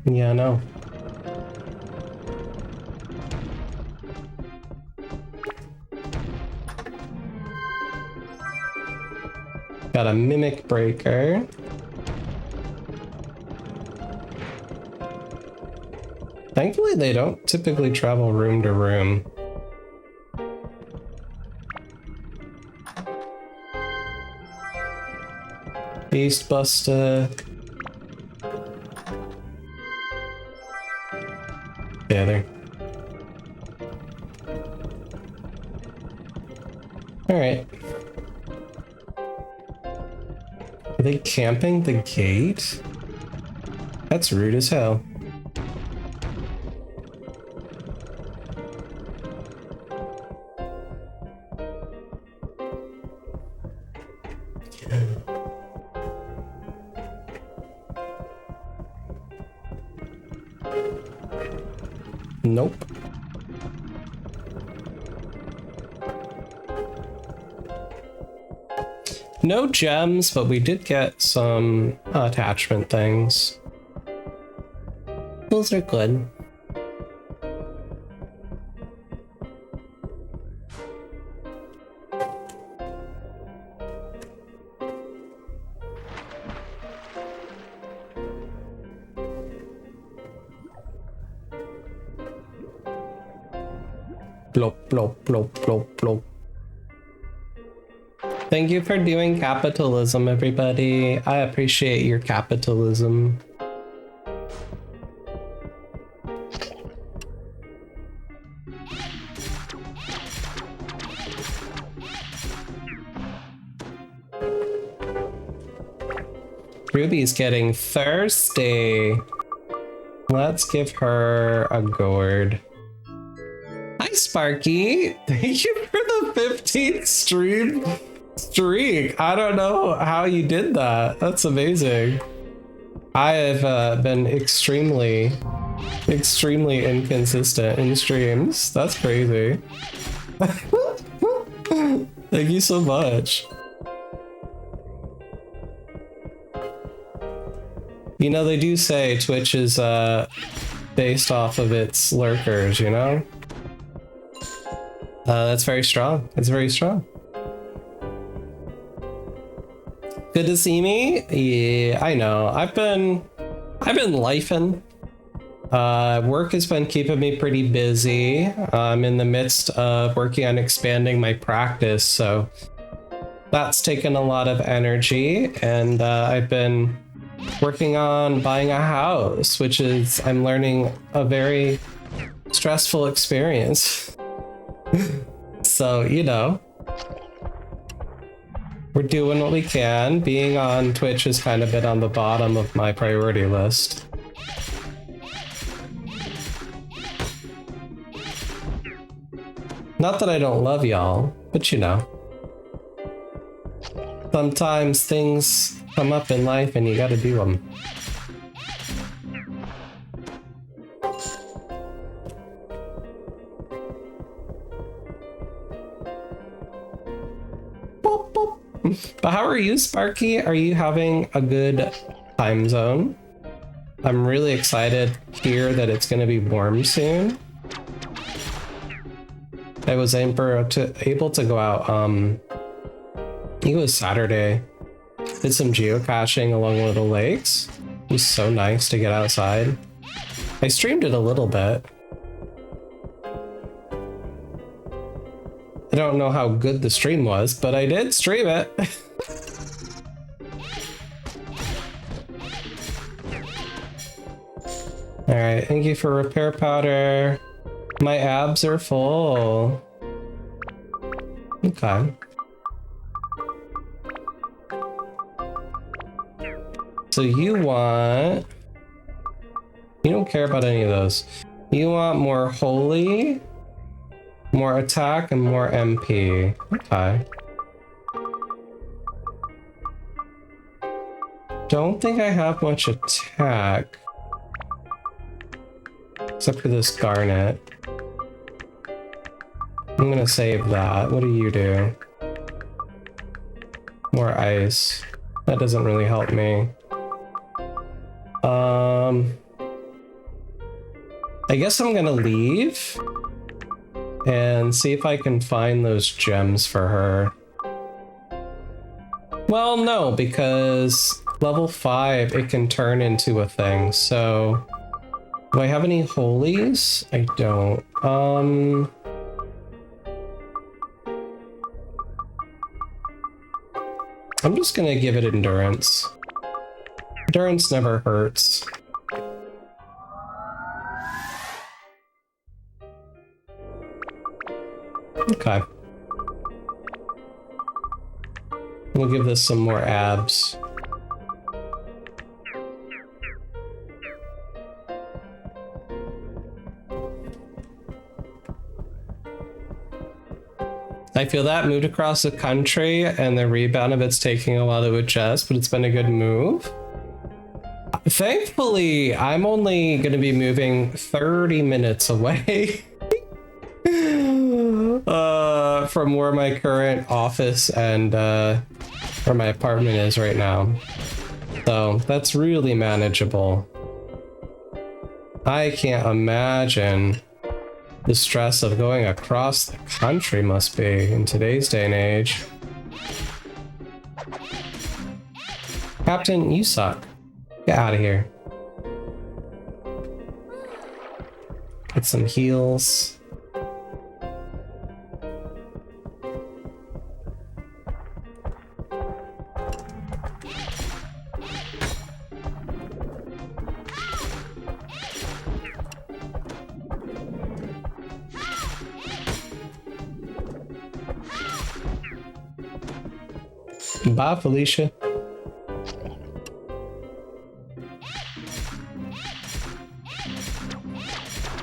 Yeah, no. Got a mimic breaker. Thankfully, they don't typically travel room to room. Beast Buster. Yeah, there. Alright. Are they camping the gate? That's rude as hell. Nope. No gems, but we did get some attachment things. Those are good. Plop, plop, plop, plop, plop. Thank you for doing capitalism, everybody. I appreciate your capitalism. Ruby's getting thirsty. Let's give her a gourd. Hi, Sparky. Thank you for the 15th streak. I don't know how you did that. That's amazing. I have been extremely inconsistent in streams. That's crazy. Thank you so much. You know, they do say Twitch is based off of its lurkers, you know? That's very strong. It's very strong. Good to see me? Yeah, I know. I've been lifing. Work has been keeping me pretty busy. I'm in the midst of working on expanding my practice, so that's taken a lot of energy, and I've been working on buying a house, which is, I'm learning, a very stressful experience. So, you know, we're doing what we can. Being on Twitch has kind of been on the bottom of my priority list. Not that I don't love y'all, but you know, sometimes things come up in life and you gotta do them. But how are you, Sparky? Are you having a good time zone? I'm really excited here that it's going to be warm soon. I was able to go out, I think it was Saturday. Did some geocaching along one of the lakes. It was so nice to get outside. I streamed it a little bit. I don't know how good the stream was, but I did stream it. Alright, thank you for repair powder. My abs are full. Okay. So you want... You don't care about any of those. You want more holy, more attack, and more MP. Okay. Don't think I have much attack. Except for this garnet. I'm gonna save that. What do you do? More ice. That doesn't really help me. I guess I'm gonna leave and see if I can find those gems for her. Well, no, because level 5, it can turn into a thing, so... Do I have any holies? I don't. I'm just gonna give it endurance. Endurance never hurts. Okay. We'll give this some more abs. I feel that moved across the country and the rebound of it's taking a while to adjust, but it's been a good move. Thankfully, I'm only going to be moving 30 minutes away from where my current office and where my apartment is right now. So that's really manageable. I can't imagine the stress of going across the country must be in today's day and age. Captain, you suck. Get out of here. Get some heals. Bye, Felicia.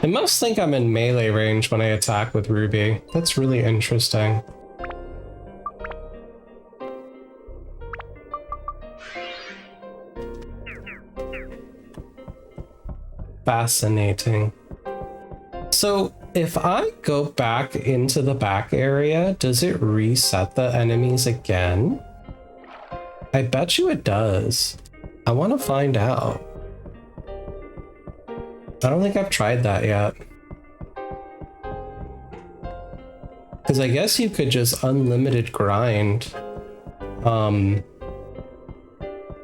I must think I'm in melee range when I attack with Ruby. That's really interesting. Fascinating. So, if I go back into the back area, does it reset the enemies again? I bet you it does. I want to find out. I don't think I've tried that yet. Because I guess you could just unlimited grind the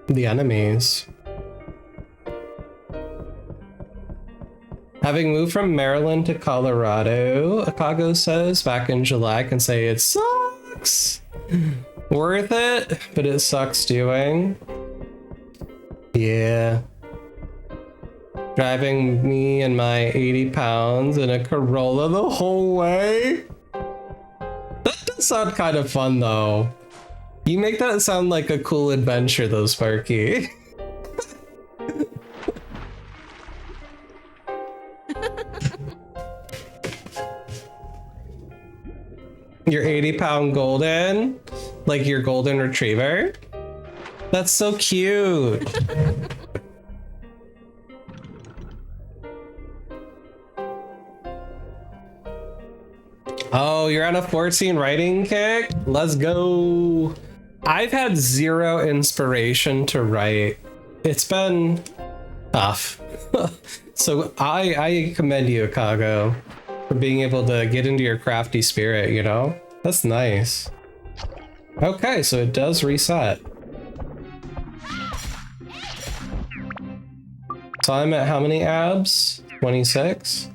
enemies. Having moved from Maryland to Colorado, Akago says, back in July, I can say it sucks. Worth it, but it sucks doing. Yeah. Driving me and my 80 pounds in a Corolla the whole way? That does sound kind of fun, though. You make that sound like a cool adventure, though, Sparky. Your 80-pound golden? Like your golden retriever? That's so cute. Oh, you're on a 14 writing kick? Let's go. I've had zero inspiration to write. It's been tough. So I commend you, Akago, for being able to get into your crafty spirit, you know? That's nice. Okay, so it does reset. So I'm at how many abs? 26?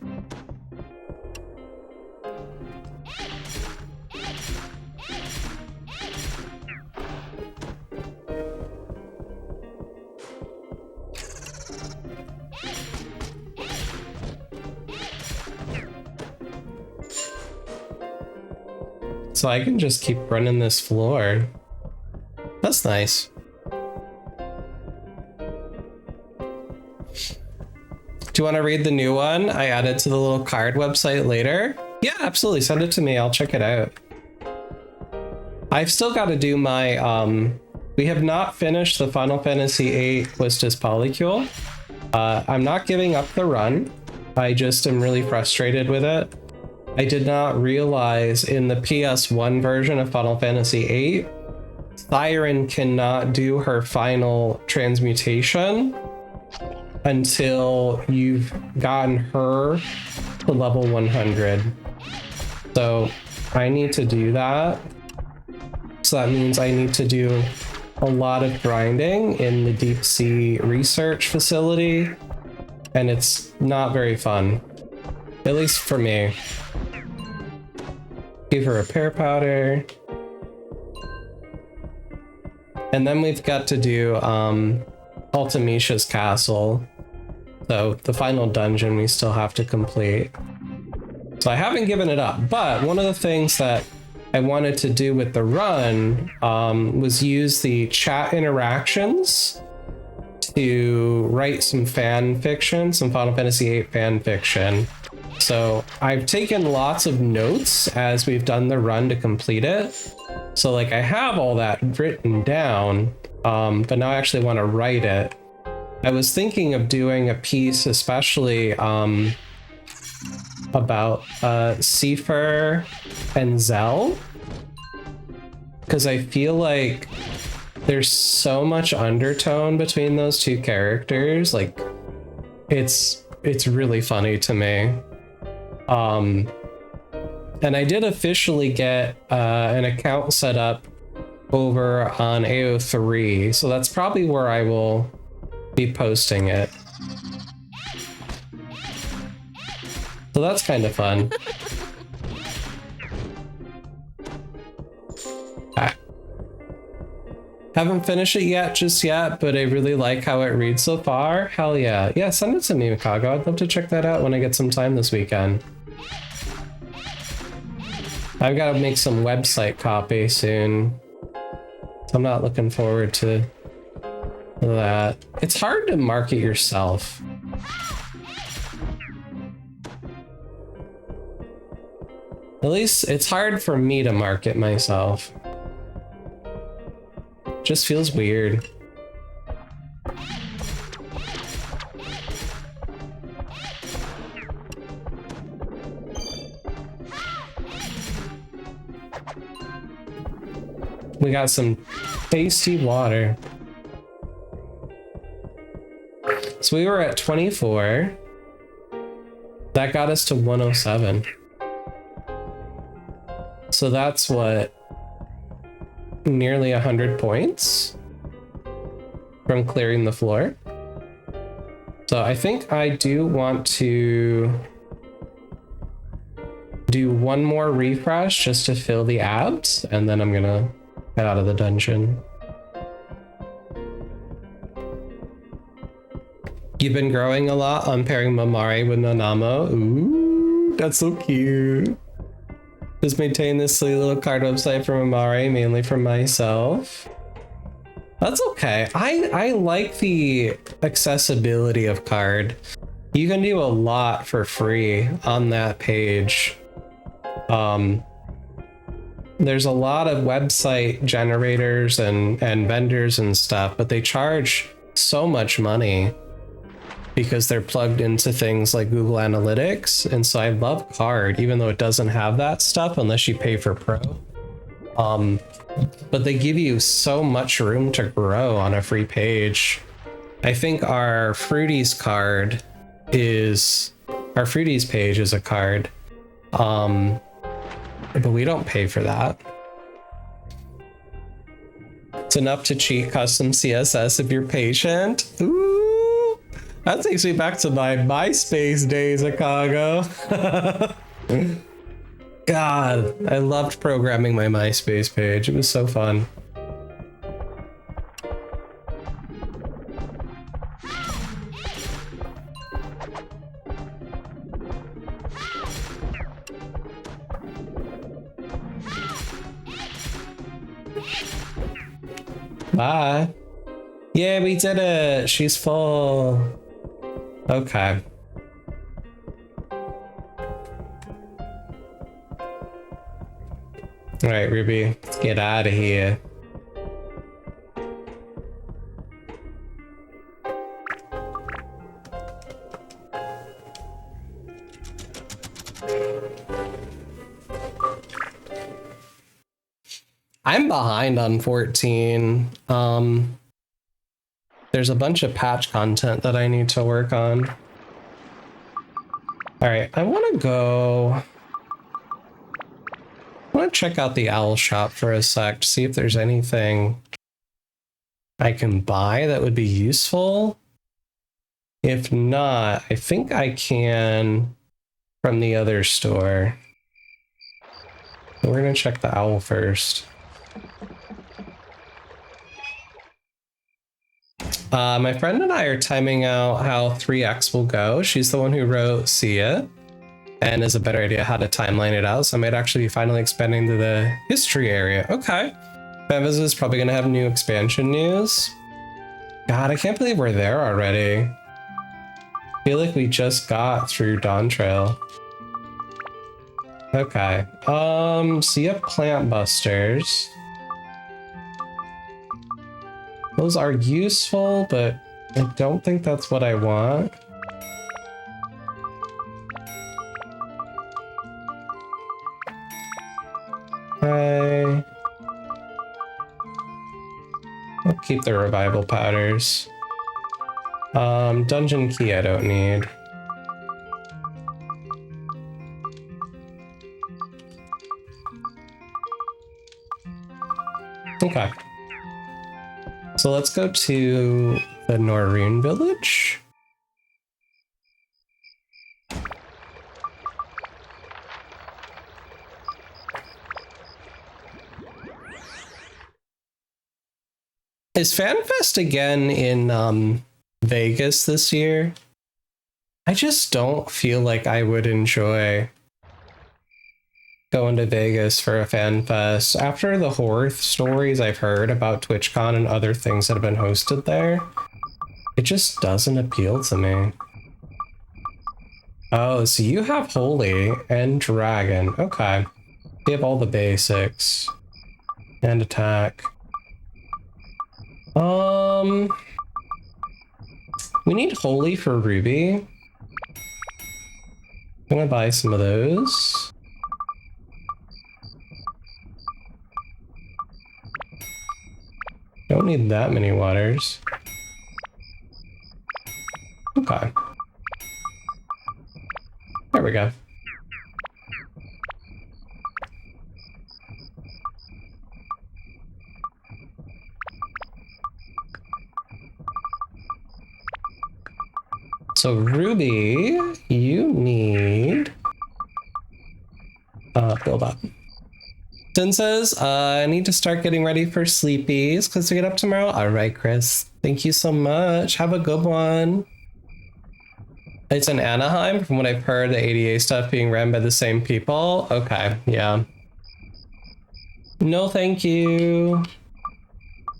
so I can just keep running this floor. That's nice. Do you want to read the new one I added to the little card website later? Yeah, absolutely. Send it to me. I'll check it out. I've still got to do my, we have not finished the Final Fantasy VIII Quistis Polycule. I'm not giving up the run. I just am really frustrated with it. I did not realize in the PS1 version of Final Fantasy VIII, Siren cannot do her final transmutation until you've gotten her to level 100. So I need to do that. So that means I need to do a lot of grinding in the deep sea research facility, and it's not very fun, at least for me. Give her a repair powder. And then we've got to do Ultimisha's castle. So the final dungeon we still have to complete. So I haven't given it up, but one of the things that I wanted to do with the run was use the chat interactions to write some fan fiction, some Final Fantasy VIII fan fiction. So I've taken lots of notes as we've done the run to complete it. So like I have all that written down, but now I actually want to write it. I was thinking of doing a piece especially about Seifer and Zell, because I feel like there's so much undertone between those two characters. Like it's really funny to me. And I did officially get an account set up over on AO3, so that's probably where I will be posting it. So that's kind of fun. Haven't finished it yet, just yet, but I really like how it reads so far. Hell yeah. Yeah, send it to me, Mikago. I'd love to check that out when I get some time this weekend. I've got to make some website copy soon. So I'm not looking forward to that. It's hard to market yourself. At least it's hard for me to market myself. Just feels weird. We got some tasty water. So we were at 24. That got us to 107. So that's what? Nearly 100 points from clearing the floor. So I think I do want to do one more refresh just to fill the abs, and then I'm gonna head out of the dungeon. You've been growing a lot on pairing Mamari with Nanamo. Ooh, that's so cute. Just maintain this silly little card website for Mamari, mainly for myself. That's okay. I like the accessibility of card. You can do a lot for free on that page. There's a lot of website generators and vendors and stuff, but they charge so much money because they're plugged into things like Google Analytics. And so I love card, even though it doesn't have that stuff unless you pay for Pro. But they give you so much room to grow on a free page. I think our Fruities card is, our Fruities page is a card. But we don't pay for that. It's enough to cheat custom CSS if you're patient. Ooh. That takes me back to my MySpace days, Akago. God, I loved programming my MySpace page. It was so fun. Bye. Yeah, we did it. She's full. Okay. All right, Ruby, let's get out of here. I'm behind on 14. There's a bunch of patch content that I need to work on. All right, I want to go. I want to check out the owl shop for a sec to see if there's anything I can buy that would be useful. If not, I think I can from the other store. So we're gonna check the owl first. My friend and I are timing out how 3X will go. She's the one who wrote Sia and has a better idea how to timeline it out. So I might actually be finally expanding to the history area. Okay. Memphis is probably going to have new expansion news. God, I can't believe we're there already. I feel like we just got through Dawn Trail. Okay. Sia Plant Busters. Those are useful, but I don't think that's what I want. Okay. I'll keep the revival powders. Dungeon key I don't need. Okay. So let's go to the Noreen village. Is FanFest again in Vegas this year? I just don't feel like I would enjoy going to Vegas for a fan fest. After the horror stories I've heard about TwitchCon and other things that have been hosted there, it just doesn't appeal to me. Oh, so you have Holy and Dragon. Okay. You have all the basics. And attack. We need Holy for Ruby. I'm gonna buy some of those. Don't need that many waters. Okay. There we go. So Ruby, you need build up. Sin says, I need to start getting ready for sleepies because we get up tomorrow. All right, Chris. Thank you so much. Have a good one. It's in Anaheim, from what I've heard, the ADA stuff being ran by the same people. Okay, yeah. No, thank you.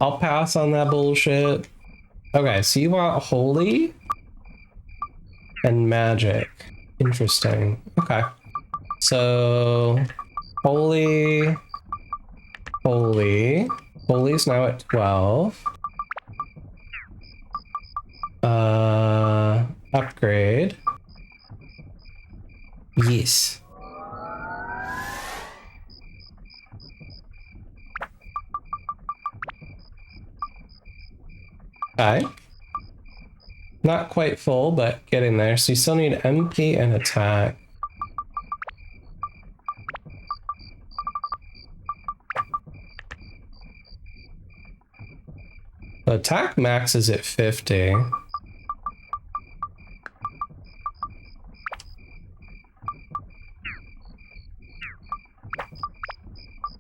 I'll pass on that bullshit. Okay, so you want Holy and Magic. Interesting. Okay. So Holy. Holy's now at 12. Upgrade. Yes. Okay. Not quite full, but getting there. So you still need MP and attack. The attack max is at 50. I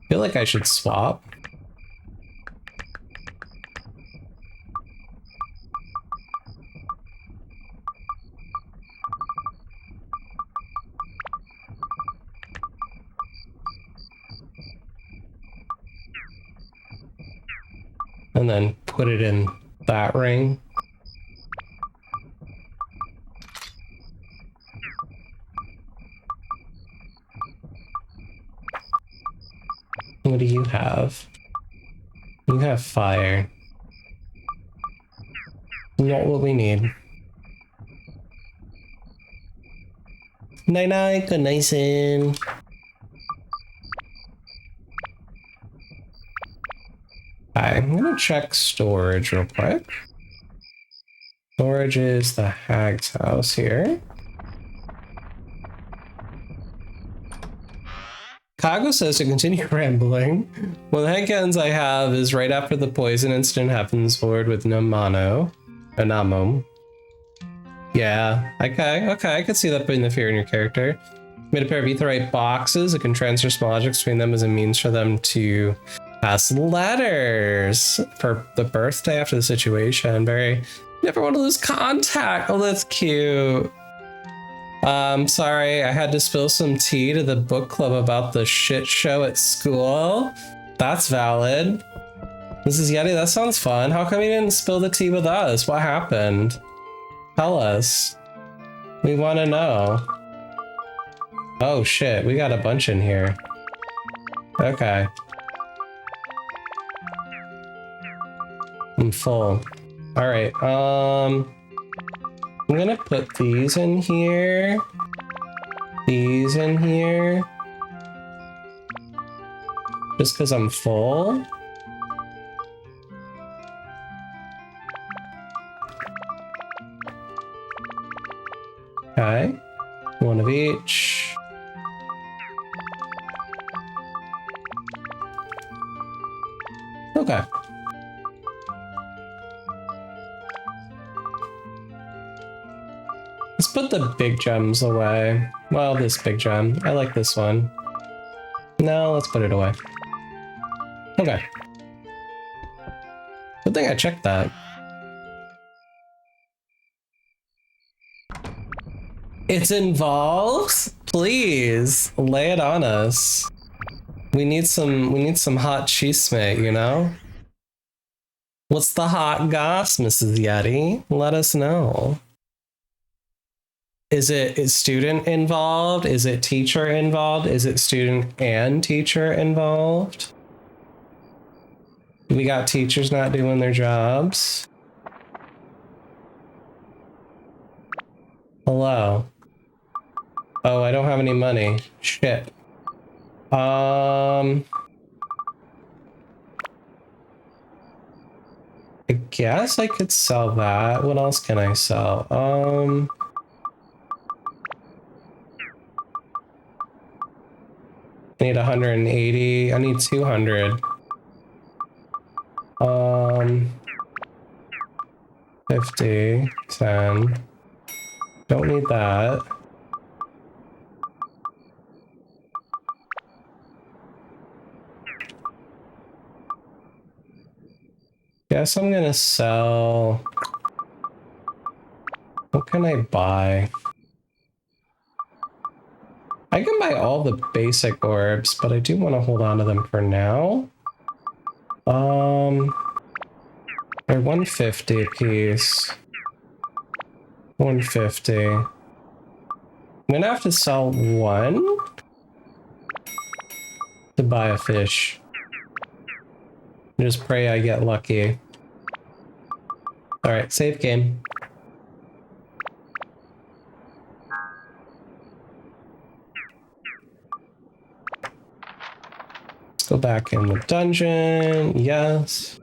feel like I should swap. And then put it in that ring. What do you have? You have fire. Not what we need. Night night, good night, in. I'm gonna check storage real quick. Storage is the hag's house here. Kago says to continue rambling. One of the headcanons I have is right after the poison incident happens forward with Namamo. Yeah, okay, I could see that putting the fear in your character. Made a pair of etherite boxes. It can transfer small objects between them as a means for them to pass letters for the birthday after the situation. Very, never want to lose contact. Oh, that's cute. Sorry, I had to spill some tea to the book club about the shit show at school. That's valid. Mrs. Yeti, that sounds fun. How come you didn't spill the tea with us? What happened? Tell us. We want to know. Oh shit, we got a bunch in here. Okay. I'm full. Alright, I'm gonna put these in here. These in here. Just because I'm full. Okay. One of each. Okay. Let's put the big gems away. Well, this big gem. I like this one. No, let's put it away. Okay. Good thing I checked that. It's involved? Please, lay it on us. We need some hot chisme, you know? What's the hot goss, Mrs. Yeti? Let us know. Is student involved? Is it teacher involved? Is it student and teacher involved? We got teachers not doing their jobs. Hello. Oh, I don't have any money. Shit. I guess I could sell that. What else can I sell? I need 180. I need 200. 50, 10. Don't need that. Guess I'm gonna sell. What can I buy? I can buy all the basic orbs, but I do want to hold on to them for now. They're 150 a piece. 150. I'm gonna have to sell one to buy a fish. Just pray I get lucky. Alright, save game. Let's go back in the dungeon. Yes.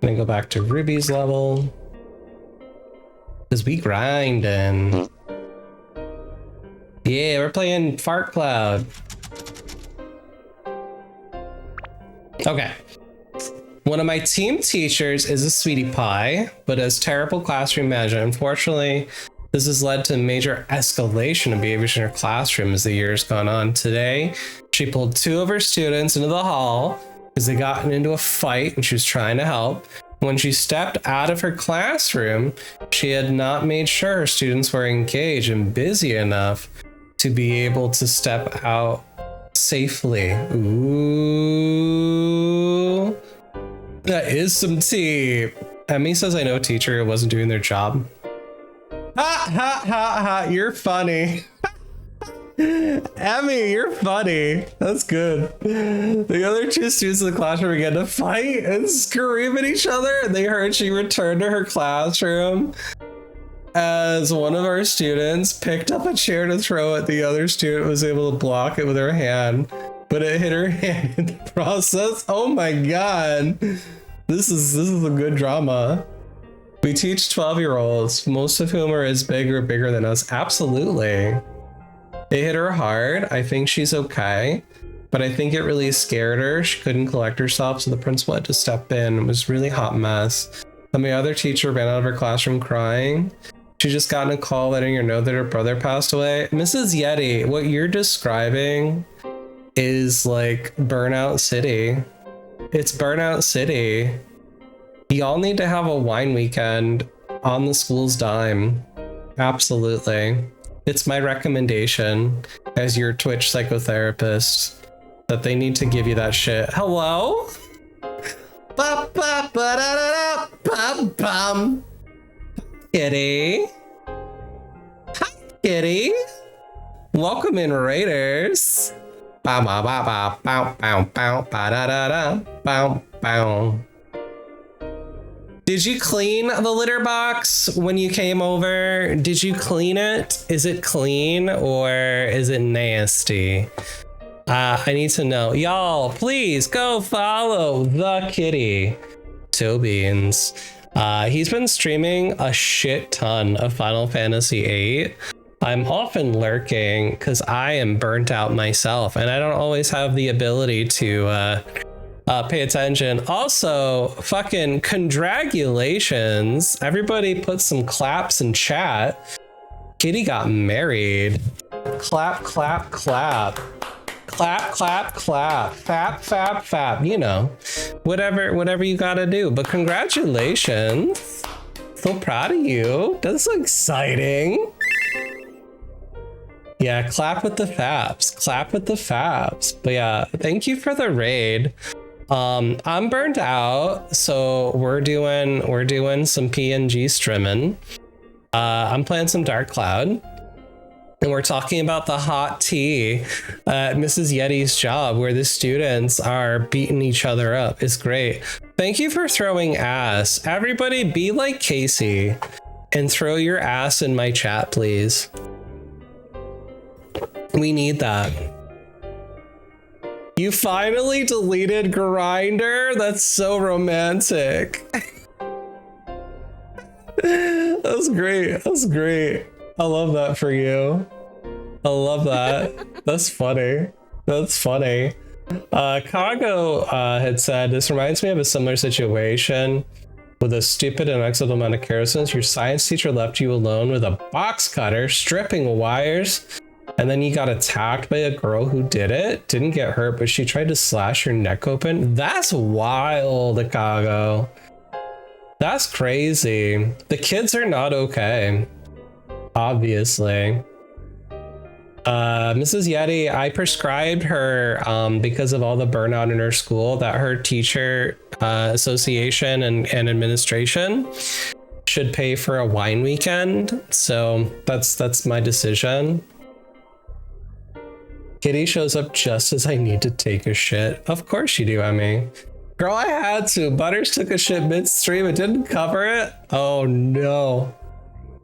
Gonna go back to Ruby's level. Cause we grindin'. Yeah, we're playing Fart Cloud. Okay. One of my team teachers is a sweetie pie, but has terrible classroom management. Unfortunately, this has led to major escalation of behaviors in her classroom as the years gone on. Today, she pulled 2 of her students into the hall because they got into a fight and she was trying to help. When she stepped out of her classroom, she had not made sure her students were engaged and busy enough to be able to step out safely. Ooh, that is some tea. Emmy says, I know a teacher who wasn't doing their job. Ha ha ha ha, you're funny. Emmy, you're funny. That's good. The other two students in the classroom began to fight and scream at each other, and they heard she returned to her classroom as one of our students picked up a chair to throw at the other student, was able to block it with her hand, but it hit her hand in the process. Oh my god. This is a good drama. We teach 12-year-olds, most of whom are as big or bigger than us. Absolutely. It hit her hard. I think she's okay, but I think it really scared her. She couldn't collect herself, so the principal had to step in. It was a really hot mess. And my other teacher ran out of her classroom crying. She just got a call letting her know that her brother passed away. Mrs. Yeti, what you're describing is like Burnout City. It's Burnout City. Y'all need to have a wine weekend on the school's dime. Absolutely. It's my recommendation as your Twitch psychotherapist that they need to give you that shit. Hello? Kitty. Hi, Kitty. Welcome in, Raiders. Bow, bow, bow, bow, bow, bow, bow, bow, da, da, da, bow, bow. Did you clean the litter box when you came over? Did you clean it? Is it clean or is it nasty? I need to know. Y'all, please go follow the kitty, Tobeans. He's been streaming a shit ton of Final Fantasy VIII. I'm often lurking because I am burnt out myself and I don't always have the ability to pay attention. Also, fucking congratulations. Everybody put some claps in chat. Kitty got married. Clap, clap, clap. Clap, clap, clap. Fap, fap, fap. You know, whatever you gotta do. But congratulations. So proud of you. That's so exciting. Yeah, clap with the faps. Clap with the faps. But yeah, thank you for the raid. I'm burnt out, so we're doing some PNG streaming. I'm playing some Dark Cloud, and we're talking about the hot tea at Mrs. Yeti's job, where the students are beating each other up. It's great. Thank you for throwing ass. Everybody, be like Casey and throw your ass in my chat, please. We need that. You finally deleted Grindr? That's so romantic. That's great. That's great. I love that for you. I love that. That's funny. That's funny. Kago had said, this reminds me of a similar situation with a stupid and unacceptable amount of kerosene. Your science teacher left you alone with a box cutter, stripping wires. And then you got attacked by a girl who did it. Didn't get hurt, but she tried to slash your neck open. That's wild, Chicago. That's crazy. The kids are not okay. Obviously. Mrs. Yeti, I prescribed her because of all the burnout in her school that her teacher association and administration should pay for a wine weekend. So that's my decision. Kitty shows up just as I need to take a shit. Of course you do, Emmy. Girl, I had to. Butters took a shit midstream. It didn't cover it. Oh no.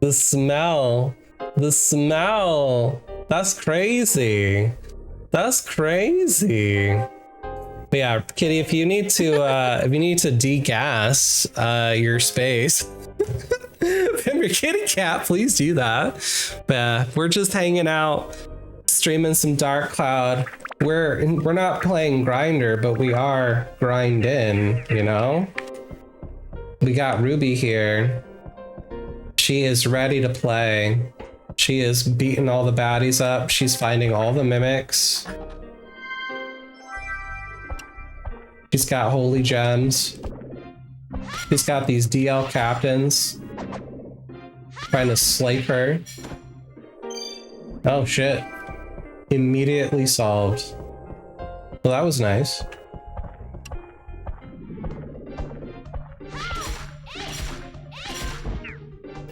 The smell. The smell. That's crazy. That's crazy. But yeah, Kitty, if you need to degas your space, your kitty cat, please do that. But we're just hanging out, streaming some Dark Cloud. We're not playing Grindr, but we are grinding, you know? We got Ruby here. She is ready to play. She is beating all the baddies up. She's finding all the mimics. She's got holy gems. She's got these DL captains trying to slice her. Oh shit. Immediately solved. Well, that was nice.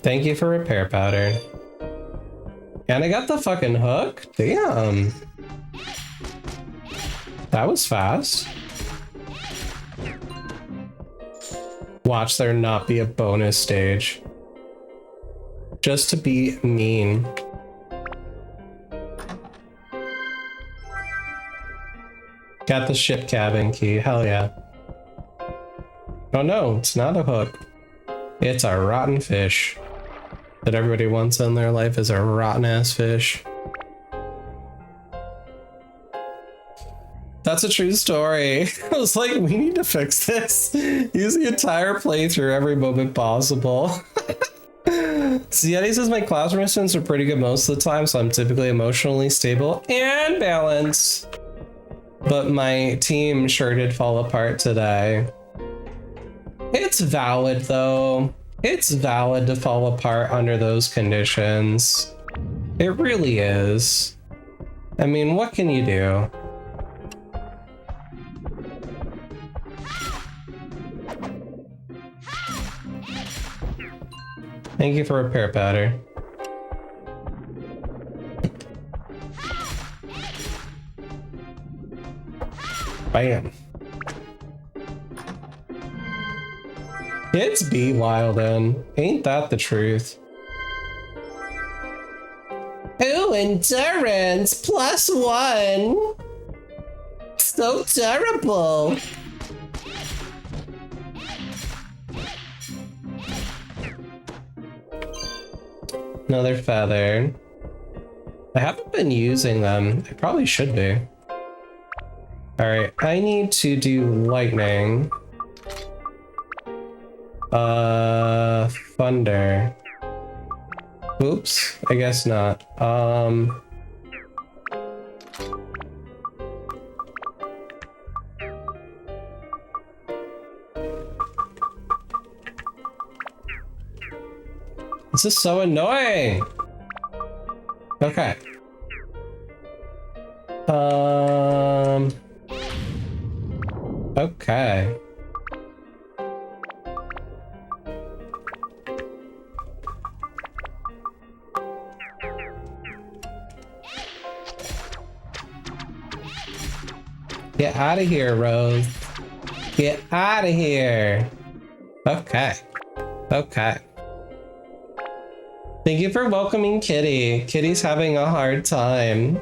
Thank you for repair powder. And I got the fucking hook? Damn. That was fast. Watch there not be a bonus stage. Just to be mean. Got the ship cabin key, hell yeah. Oh no, it's not a hook. It's a rotten fish. That everybody wants in their life is a rotten ass fish. That's a true story. I was like, we need to fix this. Use the entire playthrough every moment possible. So Yeti says my classroom students are pretty good most of the time, so I'm typically emotionally stable and balanced. But my team sure did fall apart today. It's valid though. It's valid to fall apart under those conditions. It really is. I mean, what can you do? Thank you for repair powder. Bam. It's be wildin'. Ain't that the truth? Ooh, endurance +1. So terrible. Another feather. I haven't been using them. I probably should be. Alright, I need to do lightning. Thunder. Oops, I guess not. This is so annoying. Okay. Okay. Get out of here, Rose. Get out of here. Okay. Okay. Thank you for welcoming Kitty. Kitty's having a hard time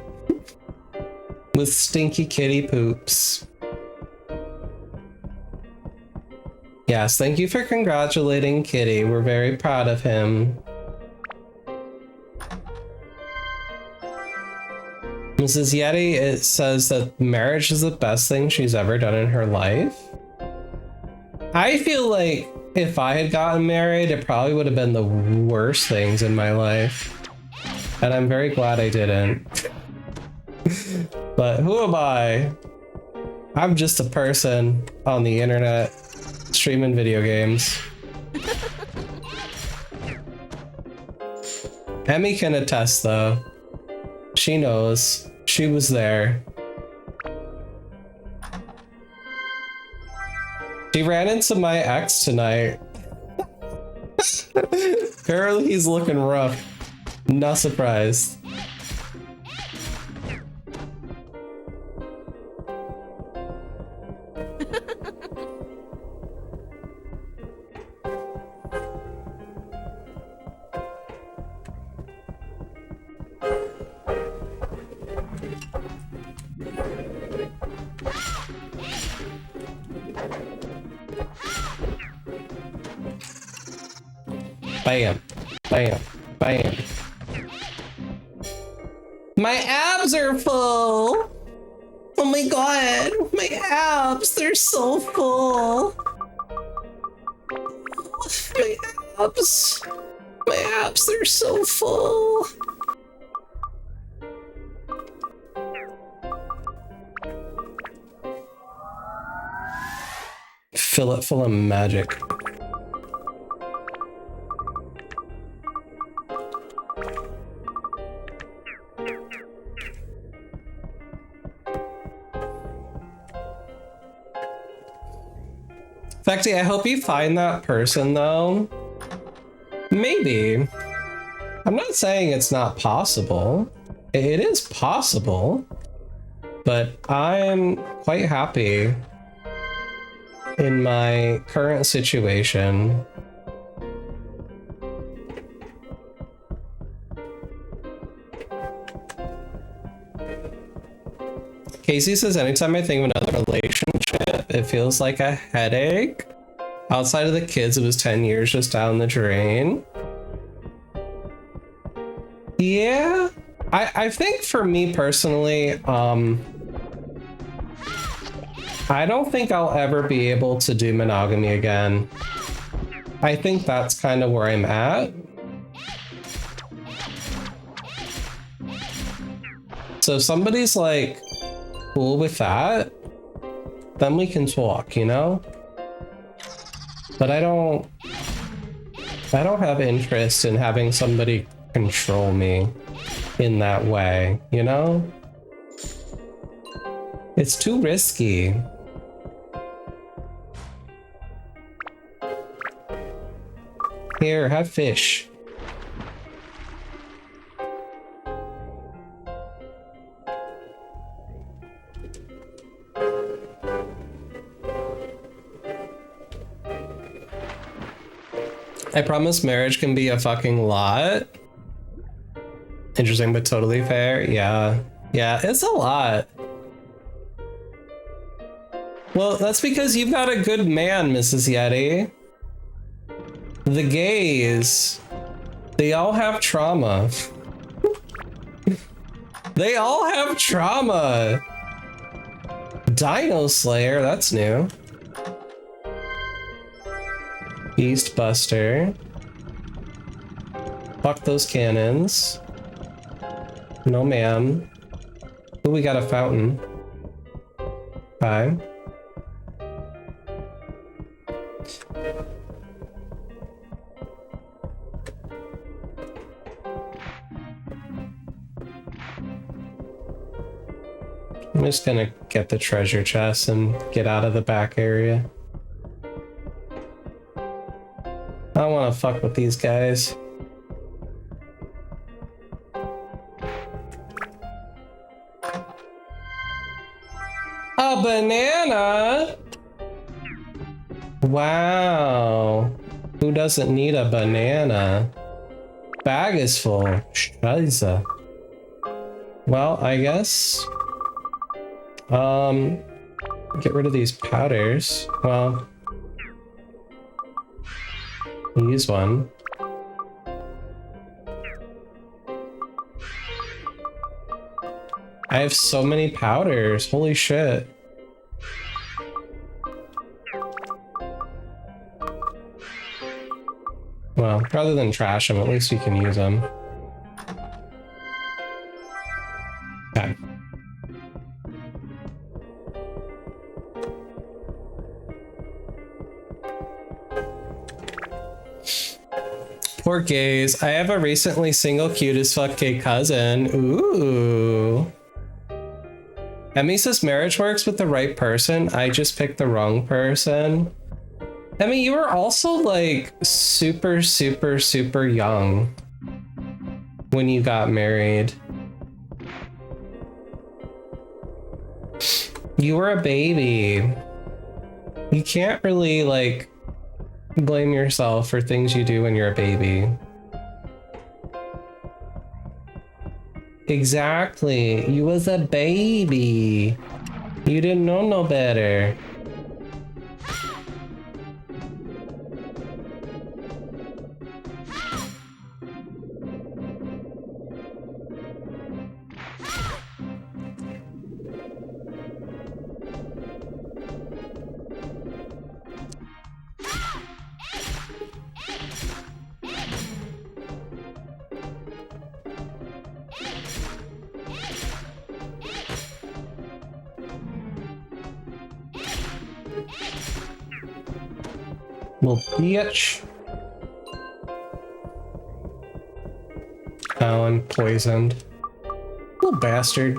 with stinky kitty poops. Yes, thank you for congratulating Kitty. We're very proud of him. Mrs. Yeti, it says that marriage is the best thing she's ever done in her life. I feel like if I had gotten married, it probably would have been the worst things in my life. And I'm very glad I didn't. But who am I? I'm just a person on the internet streaming video games. Emmy can attest though. She knows. She was there. She ran into my ex tonight. Apparently he's looking rough. Not surprised. Bam, bam, bam. My abs are full. Oh my god, my abs, they're so full. My abs, they're so full. Fill it full of magic. Fecty, I hope you find that person though. Maybe. I'm not saying it's not possible. It is possible. But I'm quite happy in my current situation. Casey says, anytime I think of another relationship, it feels like a headache. Outside of the kids, it was 10 years just down the drain. Yeah, I think for me personally, I don't think I'll ever be able to do monogamy again. I think that's kind of where I'm at. So if somebody's like cool with that, then we can talk, you know? But I don't have interest in having somebody control me in that way, you know? It's too risky. Here, have fish. I promise marriage can be a fucking lot. Interesting, but totally fair. Yeah. Yeah, it's a lot. Well, that's because you've got a good man, Mrs. Yeti. The gays, they all have trauma. They all have trauma. Dino Slayer, that's new. Beast Buster. Fuck those cannons. No ma'am. Ooh, we got a fountain. Hi. I'm just gonna get the treasure chest and get out of the back area. I don't want to fuck with these guys. A banana? Wow. Who doesn't need a banana? Bag is full. Scheiße. Well, I guess. Get rid of these powders. Well, use one. I have so many powders. Holy shit. Well, rather than trash them, at least we can use them. Okay. Poor gays. I have a recently single cute as fuck gay cousin. Ooh. Emmy says marriage works with the right person. I just picked the wrong person. Emmy, you were also like super young when you got married. You were a baby. You can't really like blame yourself for things you do when you're a baby. Exactly. You was a baby. You didn't know no better. Little bitch. Oh, I'm poisoned. Little bastard.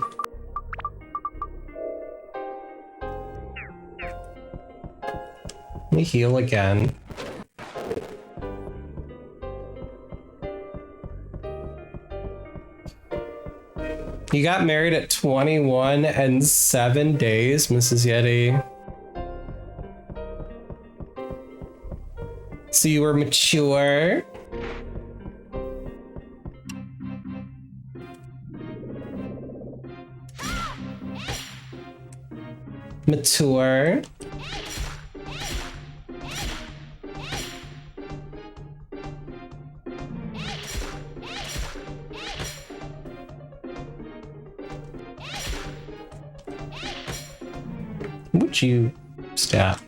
Let me heal again. You got married at 21 and 7 days, Mrs. Yeti. So you were mature. Mature. Would you stop?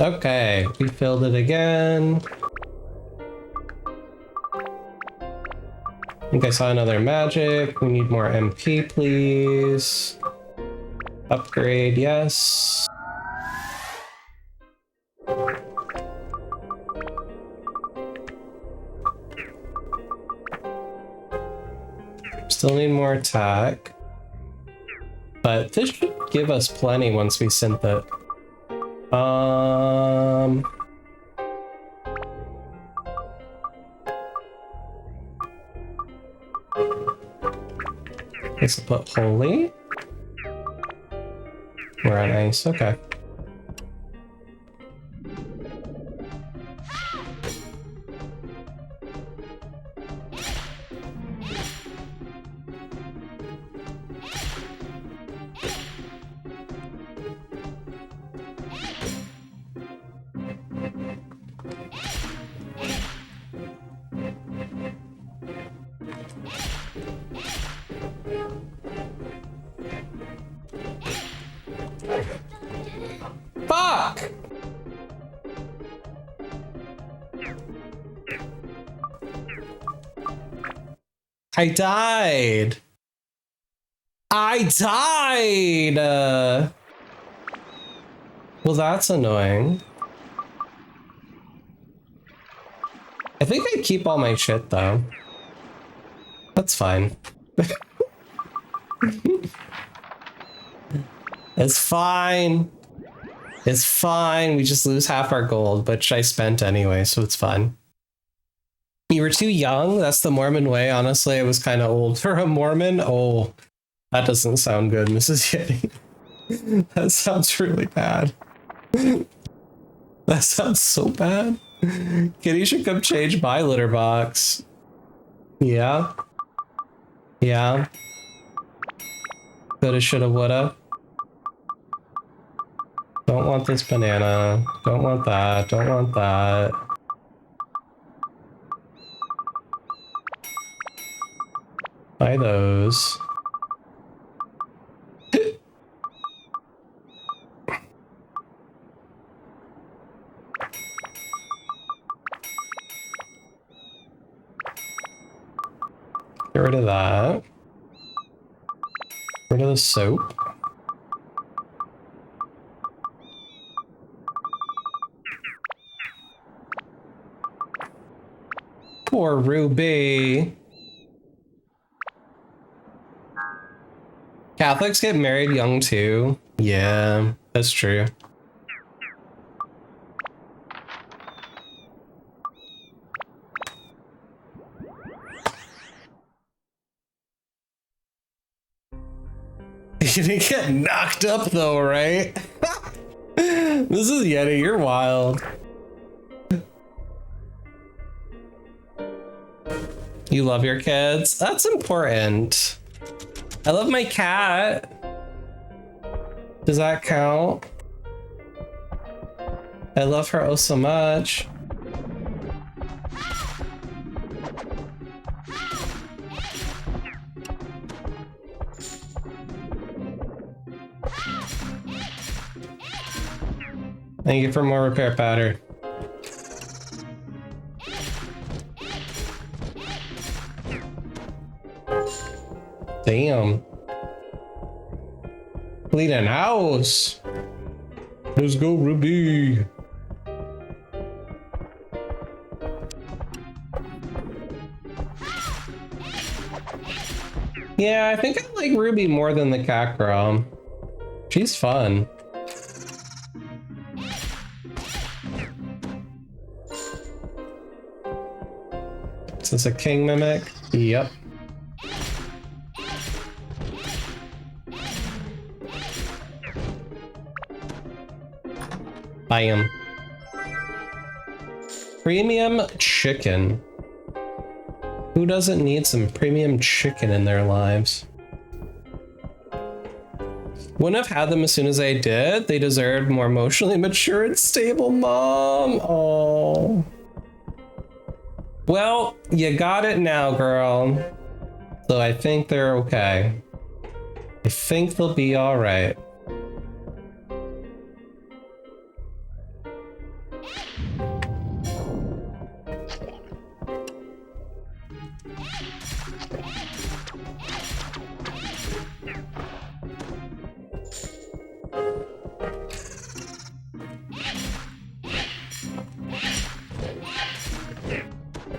Okay, we filled it again. I think I saw another magic. We need more MP, please. Upgrade, yes. Still need more attack. But this should give us plenty once we synth it. Guess I'll put holy. We're on ice, okay. Fuck! I died. I died! Well, that's annoying. I think I keep all my shit, though. That's fine. It's fine. It's fine. We just lose half our gold, which I spent anyway, so it's fine. You were too young? That's the Mormon way. Honestly, I was kind of old for a Mormon. Oh, that doesn't sound good, Mrs. Yeti. That sounds really bad. That sounds so bad. Kitty should come change my litter box. Yeah. Yeah. Coulda, shoulda, woulda. Don't want this banana. Don't want that. Don't want that. Buy those. Get rid of that. Get rid of the soap. Poor Ruby. Catholics get married young too. Yeah, that's true. You didn't get knocked up though, right? This is Yeti, you're wild. You love your kids? That's important. I love my cat. Does that count? I love her oh so much. Thank you for more repair powder. Damn. Bleeding house. Let's go, Ruby. Yeah, I think I like Ruby more than the cat girl. She's fun. Is this a king mimic? Yep. Bam. Premium chicken. Who doesn't need some premium chicken in their lives? Wouldn't have had them as soon as I did. They deserved more emotionally mature and stable mom. Oh. Well, you got it now, girl. So I think they're okay. I think they'll be all right.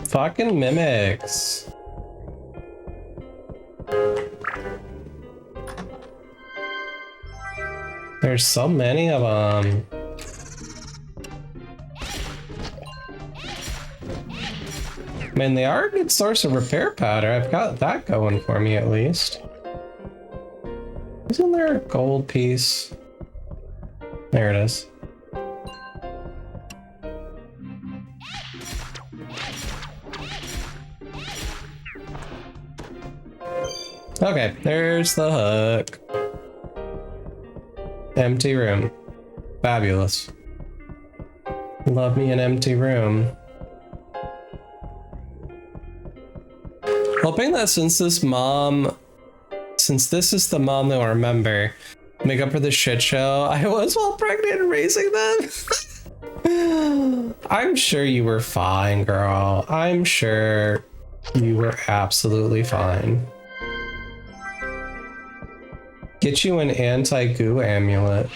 Fucking mimics. There's so many of them. Man, they are a good source of repair powder. I've got that going for me at least. Isn't there a gold piece? There it is. Okay, there's the hook. Empty room. Fabulous. Love me an empty room. Hoping that since this is the mom they'll remember, make up for the shit show I was while pregnant and raising them. I'm sure you were fine, girl. I'm sure you were absolutely fine. Get you an anti-goo amulet.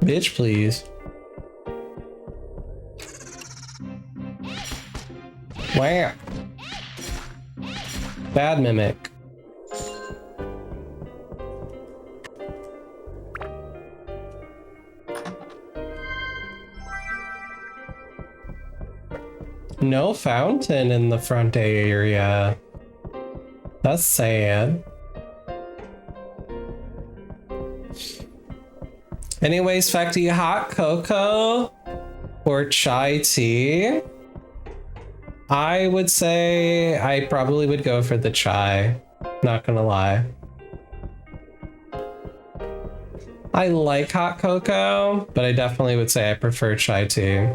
Bitch, please. Wow. Bad mimic. No fountain in the front area. That's sad. Anyways, Facty, hot cocoa or chai tea? I would say I probably would go for the chai. Not gonna lie. I like hot cocoa, but I definitely would say I prefer chai tea.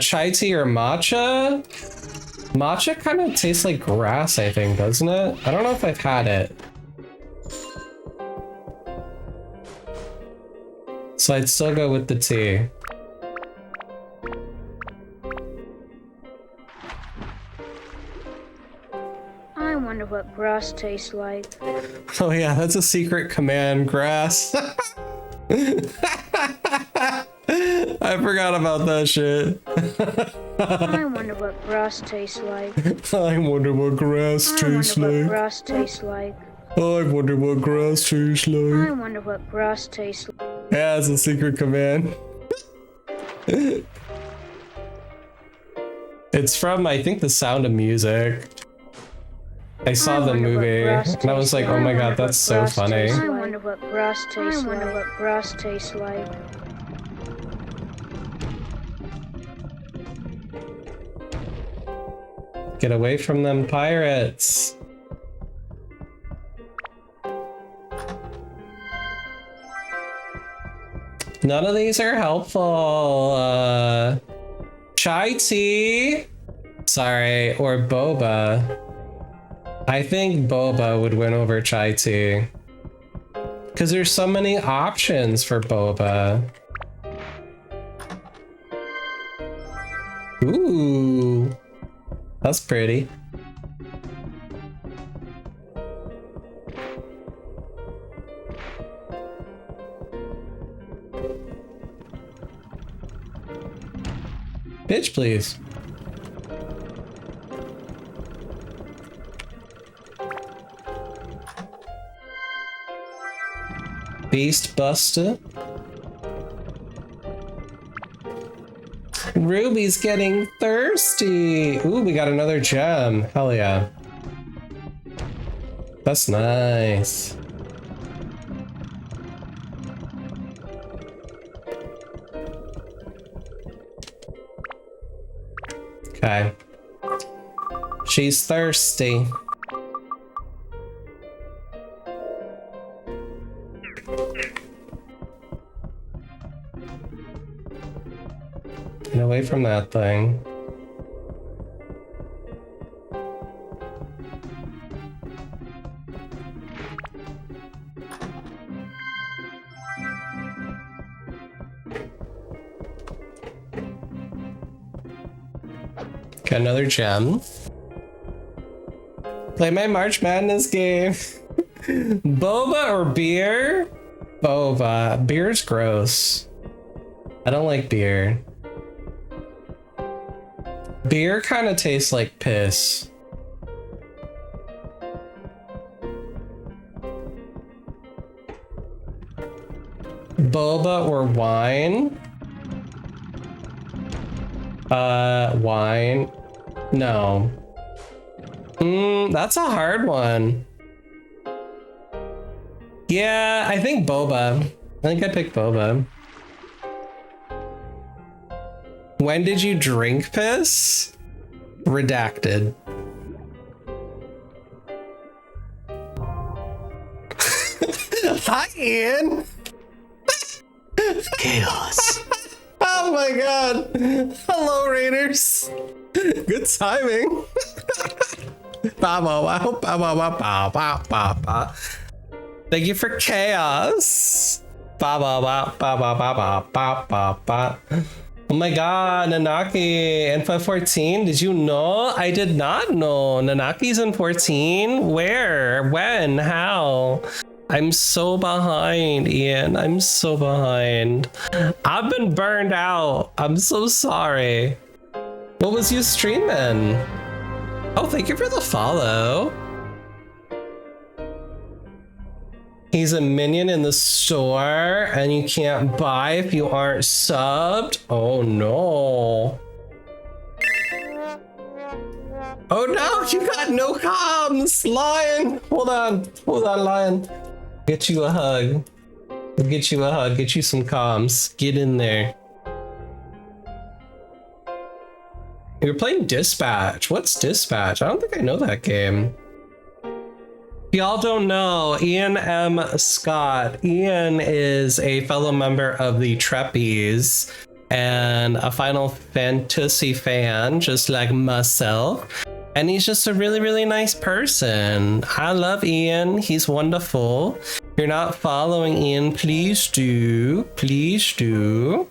Chai tea or matcha? Matcha kind of tastes like grass, I think, doesn't it? I don't know if I've had it. So I'd still go with the tea. I wonder what grass tastes like. Oh yeah, that's a secret command, grass. I forgot about that shit. I wonder what grass tastes like. I wonder what grass tastes like. What grass tastes like. I wonder what grass tastes I like. wonder what grass tastes like. Yeah, it's a secret command. It's from, I think, The Sound of Music. I saw the movie and I was like, oh my god, that's so funny. I wonder what grass tastes like. I wonder what grass tastes like. Get away from them pirates. None of these are helpful. Chai tea, sorry, or boba. I think boba would win over chai tea. Because there's so many options for boba. Ooh. That's pretty. bitch, please. Beast Buster. Ruby's getting thirsty. Ooh, we got another gem. Hell yeah. That's nice. Okay. She's thirsty. Get away from that thing. Got another gem. Play my March Madness game. Boba or beer? Boba. Beer's gross. I don't like beer. Beer kind of tastes like piss. Boba or wine? Wine. No. That's a hard one. Yeah, I think boba. I think I'd pick boba. When did you drink piss? Redacted. Hi, Ian. Chaos. Oh my god. Hello, Raiders. Good timing. Thank you for chaos. Oh my god, Nanaki in 14. Did you know? I did not know. Nanaki's in 14. Where? When? How? I'm so behind, Ian. I'm so behind. I've been burned out. I'm so sorry. What was you streaming? Oh, thank you for the follow. He's a minion in the store and you can't buy if you aren't subbed. Oh no. Oh no, you got no comms, Lion. Hold on, Lion. Get you a hug. Get you a hug. Get you some comms. Get in there. You're playing Dispatch. What's Dispatch? I don't think I know that game. Y'all don't know, Ian M. Scott. Ian is a fellow member of the Treppies and a Final Fantasy fan, just like myself. And he's just a really, really nice person. I love Ian. He's wonderful. If you're not following Ian, please do. Please do.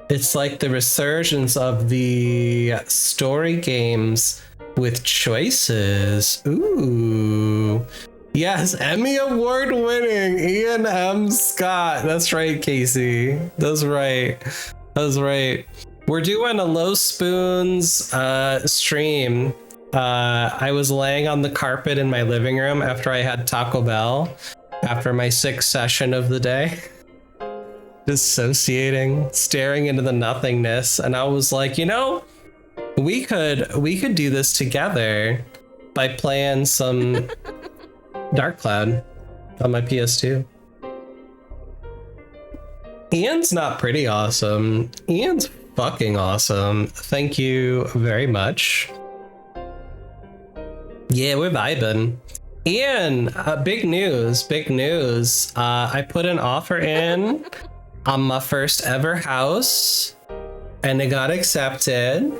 It's like the resurgence of the story games with choices. Ooh. Yes, Emmy Award winning Ian M. Scott. That's right, Casey. That's right. That's right. We're doing a Low Spoons stream. I was laying on the carpet in my living room after I had Taco Bell after my 6th session of the day. Dissociating, staring into the nothingness, and I was like, you know, we could do this together by playing some Dark Cloud on my PS2. Ian's not pretty awesome. Ian's fucking awesome. Thank you very much. Yeah, we're vibing. Ian, big news. I put an offer in on my first ever house and it got accepted.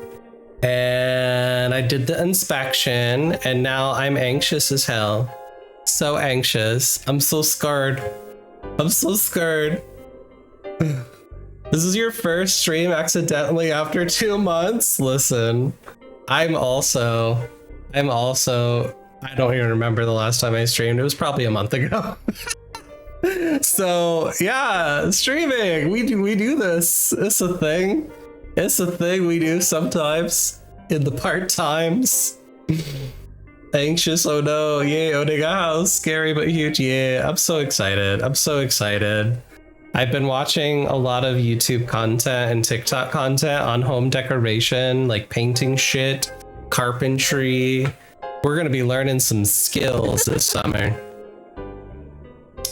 And I did the inspection and now I'm anxious as hell. So anxious. I'm so scared. This is your first stream accidentally after 2 months? Listen, I'm also, I don't even remember the last time I streamed. It was probably a month ago. So yeah, streaming, we do this. It's a thing. It's a thing we do sometimes in the part times. Anxious, oh no, yay, owning a house, scary but huge, yeah. I'm so excited. I'm so excited. I've been watching a lot of YouTube content and TikTok content on home decoration, like painting shit, carpentry. We're gonna be learning some skills this summer.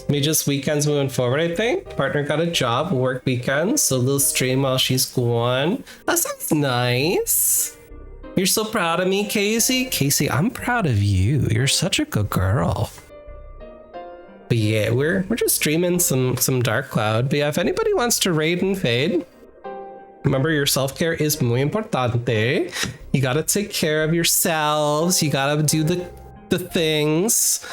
Maybe just weekends moving forward, I think. Partner got a job, we'll work weekends, so a little stream while she's gone. That sounds nice. You're so proud of me, Casey. Casey, I'm proud of you. You're such a good girl. But yeah, we're just streaming some Dark Cloud. But yeah, if anybody wants to raid and fade, remember your self-care is muy importante. You gotta take care of yourselves. You gotta do the things.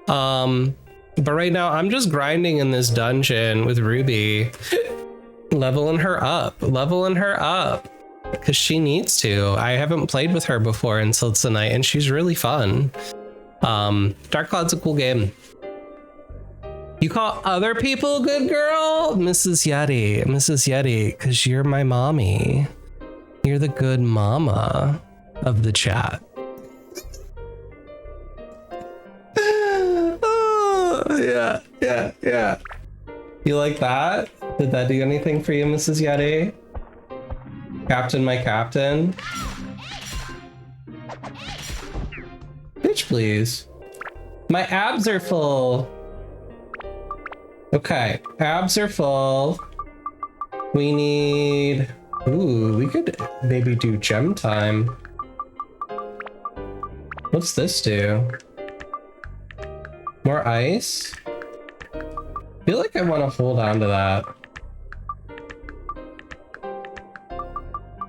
But right now I'm just grinding in this dungeon with Ruby. Leveling her up. Because she needs to. I haven't played with her before until tonight, and she's really fun. Dark Cloud's a cool game. You call other people good girl? Mrs. Yeti, because you're my mommy. You're the good mama of the chat. Oh, yeah. You like that? Did that do anything for you, Mrs. Yeti? Captain, my captain. Bitch, please. My abs are full. Okay, abs are full. We need... Ooh, we could maybe do gem time. What's this do? More ice? I feel like I want to hold on to that.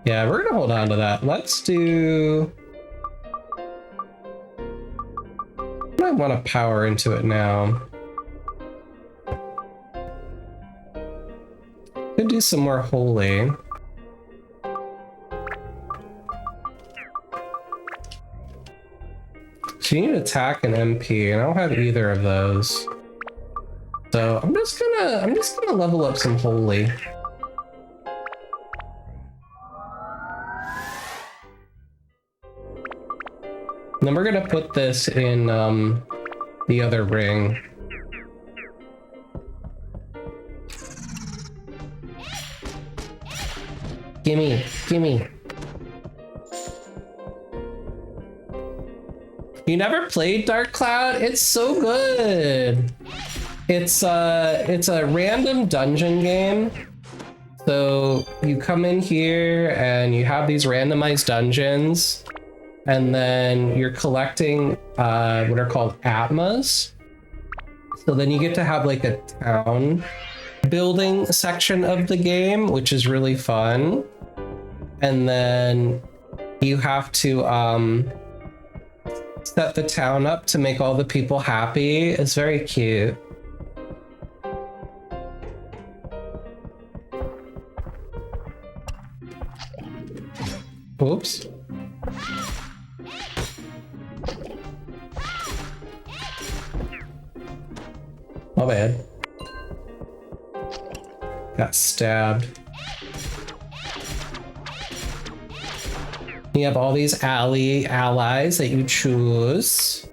Yeah, we're gonna hold on to that. Let's do... I might want to power into it now. Could do some more holy. So you need attack and MP, and I don't have either of those. So I'm just gonna level up some holy. And then we're gonna put this in the other ring. Gimme. You never played Dark Cloud? It's so good. It's a random dungeon game. So you come in here and you have these randomized dungeons, and then you're collecting what are called atmas. So then you get to have like a town building section of the game, which is really fun. And then you have to set the town up to make all the people happy. It's very cute. Oops. My bad. Got stabbed. You have all these allies that you choose.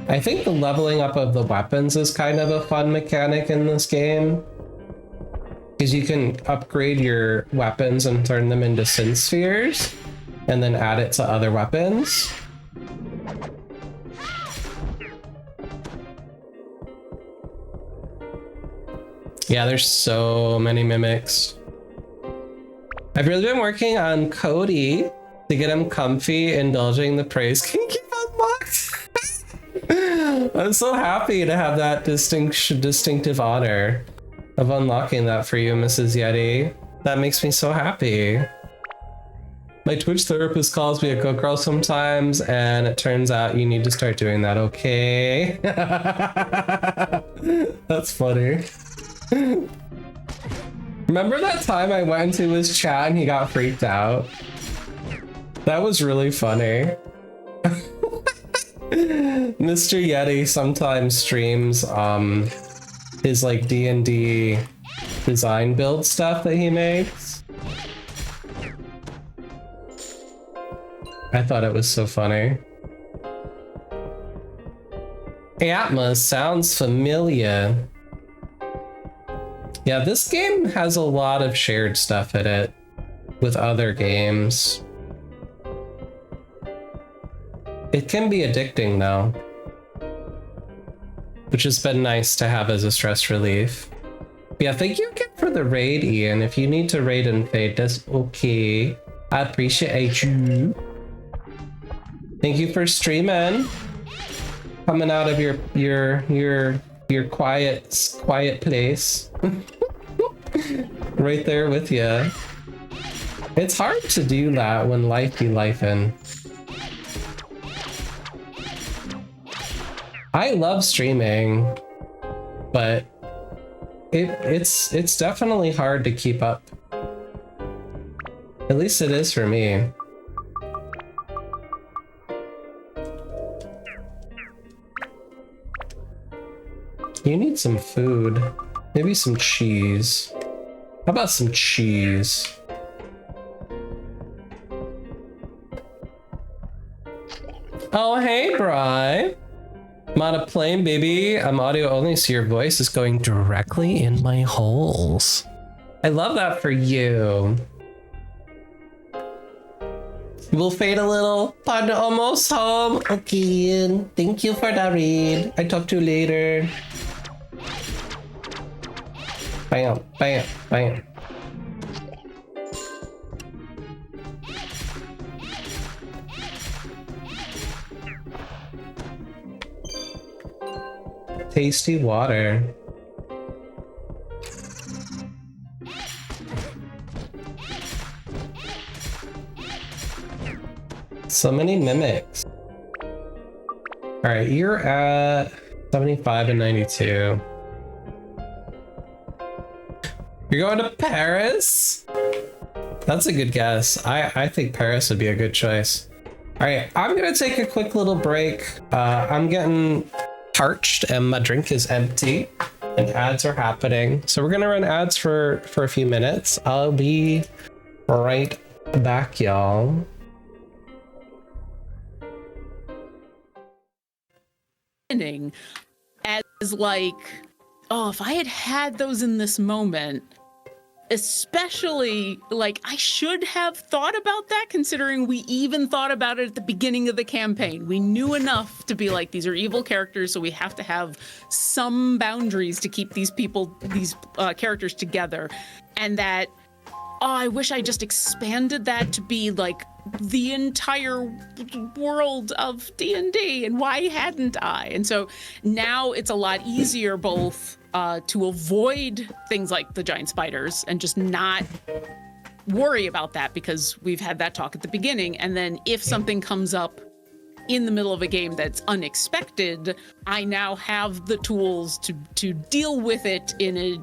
I think the leveling up of the weapons is kind of a fun mechanic in this game, because you can upgrade your weapons and turn them into sin spheres and then add it to other weapons. Yeah, there's so many mimics. I've really been working on Cody to get him comfy, indulging the praise. Can you keep unlocked? I'm so happy to have that distinctive honor of unlocking that for you, Mrs. Yeti. That makes me so happy. My Twitch therapist calls me a good girl sometimes, and it turns out you need to start doing that, okay? That's funny. Remember that time I went into his chat and he got freaked out? That was really funny. Mr. Yeti sometimes streams his like D&D design build stuff that he makes. I thought it was so funny. Atmos sounds familiar. Yeah, this game has a lot of shared stuff in it with other games. It can be addicting though, which has been nice to have as a stress relief. Yeah, thank you again for the raid, Ian. If you need to raid and fade, that's okay. I appreciate you. Thank you for streaming. Coming out of your quiet place. Right there with you. It's hard to do that when life be lifing. I love streaming, but it's definitely hard to keep up. At least it is for me. You need some food. Maybe some cheese. How about some cheese? Oh, hey, Bri. I'm on a plane, baby. I'm audio only, so your voice is going directly in my holes. I love that for you. We'll fade a little. Panda almost home. Okay, thank you for that read. I talk to you later. Bam, bam, bam. Tasty water. So many mimics. All right, you're at 75 and 92. You're going to Paris? That's a good guess. I think Paris would be a good choice. All right, I'm gonna take a quick little break. I'm getting parched and my drink is empty and ads are happening. So we're gonna run ads for a few minutes. I'll be right back, y'all. As like, oh, if I had had those in this moment, especially like I should have thought about that, considering we even thought about it at the beginning of the campaign. We knew enough to be like, these are evil characters, so we have to have some boundaries to keep these people, these characters together. And that, oh, I wish I just expanded that to be like the entire world of D&D, and why hadn't I? And so now it's a lot easier both to avoid things like the giant spiders and just not worry about that, because we've had that talk at the beginning. And then if something comes up in the middle of a game that's unexpected, I now have the tools to deal with it in a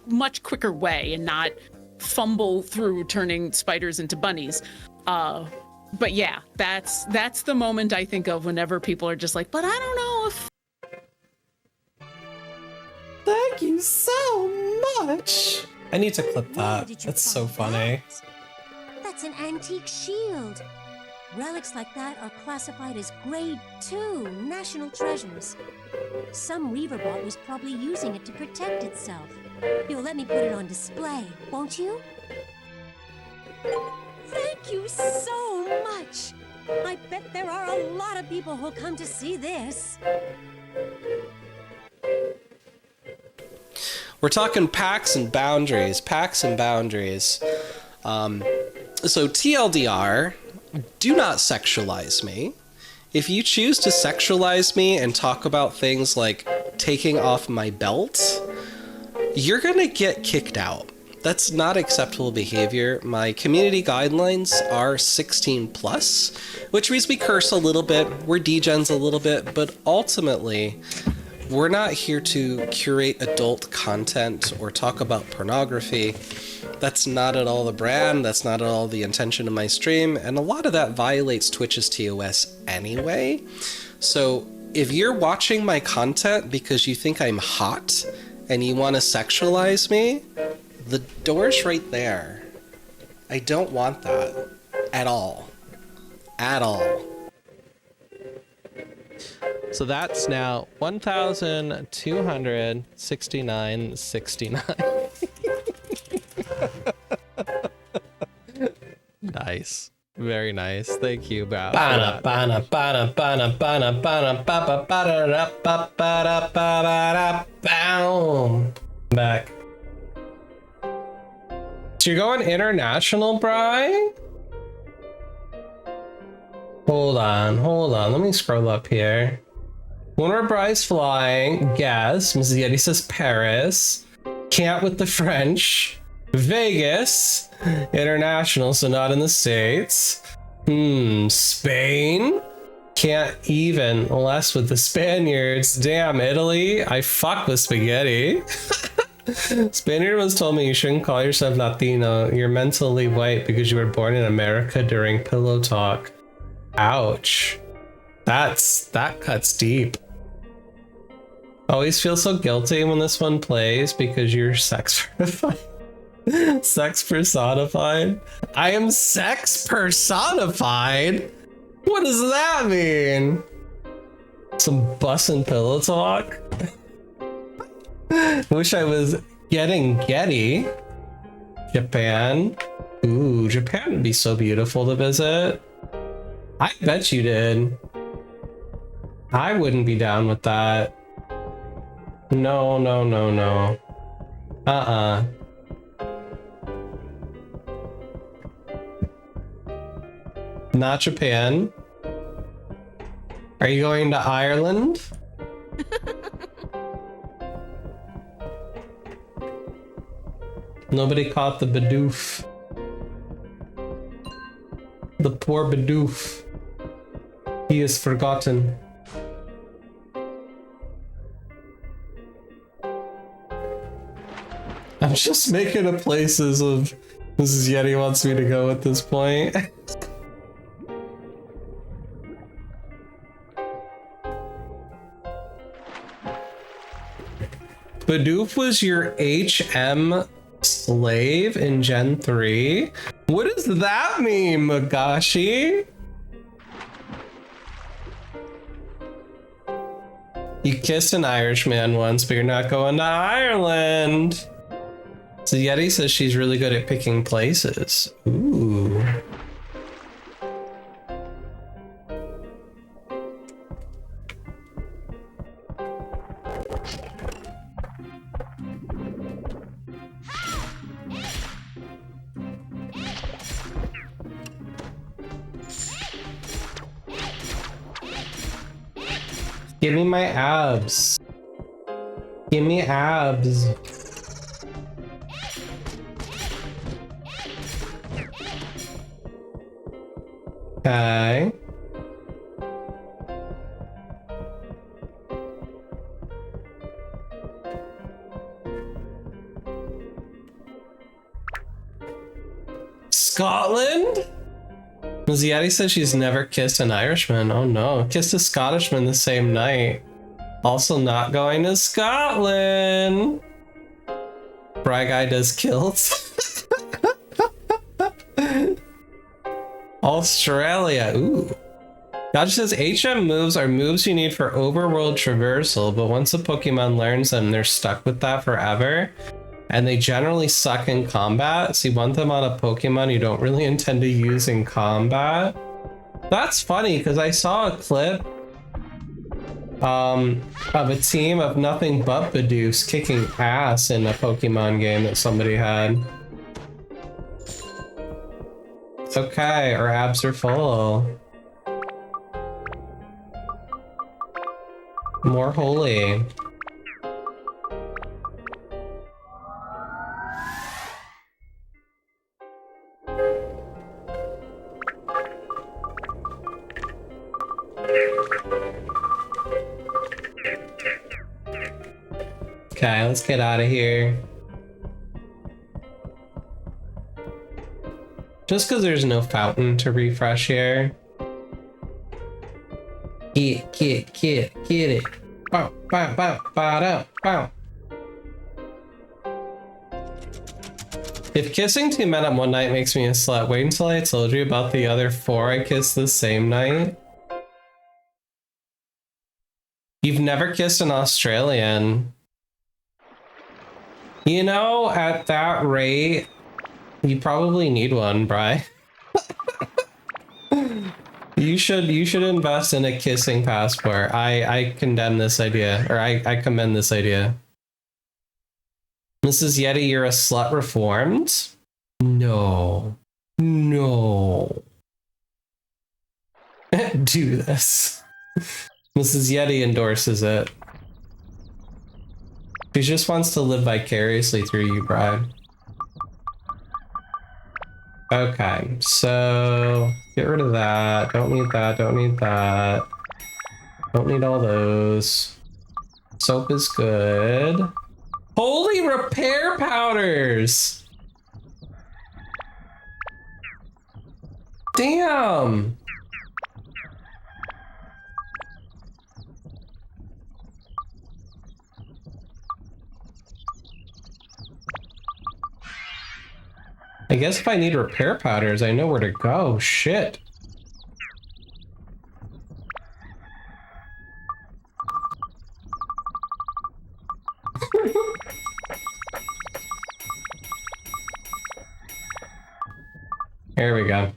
much quicker way and not fumble through turning spiders into bunnies. But yeah, that's the moment I think of whenever people are just like, but I don't know if... Thank you so much. I need to clip that. That's so funny. That's an antique shield. Relics like that are classified as Grade 2 national treasures. Some Reaverbot was probably using it to protect itself. You'll let me put it on display, won't you? Thank you so much! I bet there are a lot of people who'll come to see this. We're talking packs and boundaries. Packs and boundaries. So TLDR, do not sexualize me. If you choose to sexualize me and talk about things like taking off my belt, you're gonna get kicked out. That's not acceptable behavior. My community guidelines are 16 plus, which means we curse a little bit, we're degens a little bit, but ultimately, we're not here to curate adult content or talk about pornography. That's not at all the brand, that's not at all the intention of my stream, and a lot of that violates Twitch's TOS anyway. So if you're watching my content because you think I'm hot and you want to sexualize me, the door's right there. I don't want that at all. At all. So that's now 1,269.69. Nice. Very nice. Thank you, Bow. Back. So you're going international, Bri? Hold on. Let me scroll up here. When are Bri's flying? Guess. Mrs. Yeti says Paris. Can't with the French. Vegas. International, so not in the States. Spain. Can't even less with the Spaniards. Damn, Italy. I fuck with spaghetti. Spaniard once told me you shouldn't call yourself Latino. You're mentally white because you were born in America during Pillow Talk. Ouch. That cuts deep. Always feel so guilty when this one plays because you're sex personified. Sex personified? I am sex personified? What does that mean? Some bussin' pillow talk? Wish I was getting Getty. Japan. Ooh, Japan would be so beautiful to visit. I bet you did. I wouldn't be down with that. No. Not Japan. Are you going to Ireland? Nobody caught the Bidoof. The poor Bidoof. He is forgotten. I'm just making up places of Mrs. Yeti wants me to go at this point. Bidoof was your HM slave in Gen 3? What does that mean, Magashi? You kissed an Irishman once, but you're not going to Ireland. So Yeti says she's really good at picking places. Ooh. Give me my abs. Give me abs. Okay. Scotland? Mazietti says she's never kissed an Irishman. Oh no, kissed a Scottishman the same night. Also not going to Scotland. Bry Guy does kilts. Australia, ooh. God says HM moves are moves you need for overworld traversal, but once a Pokemon learns them, they're stuck with that forever. And they generally suck in combat, so you want them on a Pokemon you don't really intend to use in combat. That's funny, because I saw a clip of a team of nothing but Bidoofs kicking ass in a Pokemon game that somebody had. It's okay, our abs are full. More holy. Okay, let's get out of here. Just because there's no fountain to refresh here Get it. Bow, bow, bow, bow, down, bow. If kissing 2 men on one night makes me a slut, wait until I told you about the other 4 I kissed the same night. You've never kissed an Australian. You know, at that rate, you probably need one, Bri. You should invest in a kissing passport. I condemn this idea, or I commend this idea. Mrs. Yeti, you're a slut reformed? No. No. Do this. Mrs. Yeti endorses it. She just wants to live vicariously through you, Bride. Okay, so get rid of that. Don't need that, don't need that. Don't need all those. Soap is good. Holy repair powders! Damn! I guess if I need repair powders, I know where to go. Shit. Here we go.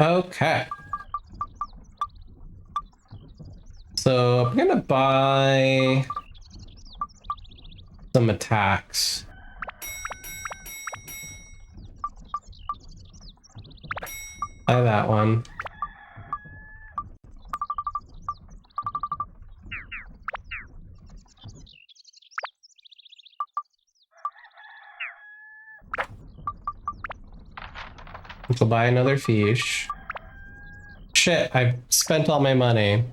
Okay. So I'm gonna buy some attacks. Buy that one. Go buy another fish. Shit, I spent all my money.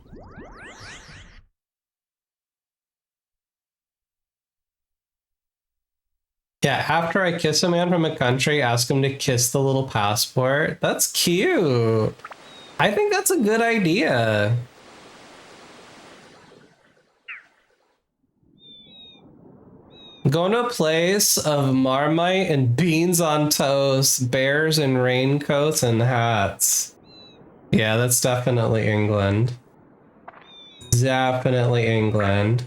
Yeah, after I kiss a man from a country, ask him to kiss the little passport. That's cute. I think that's a good idea. Going to a place of Marmite and beans on toast, bears in raincoats and hats. Yeah, that's definitely England. Definitely England.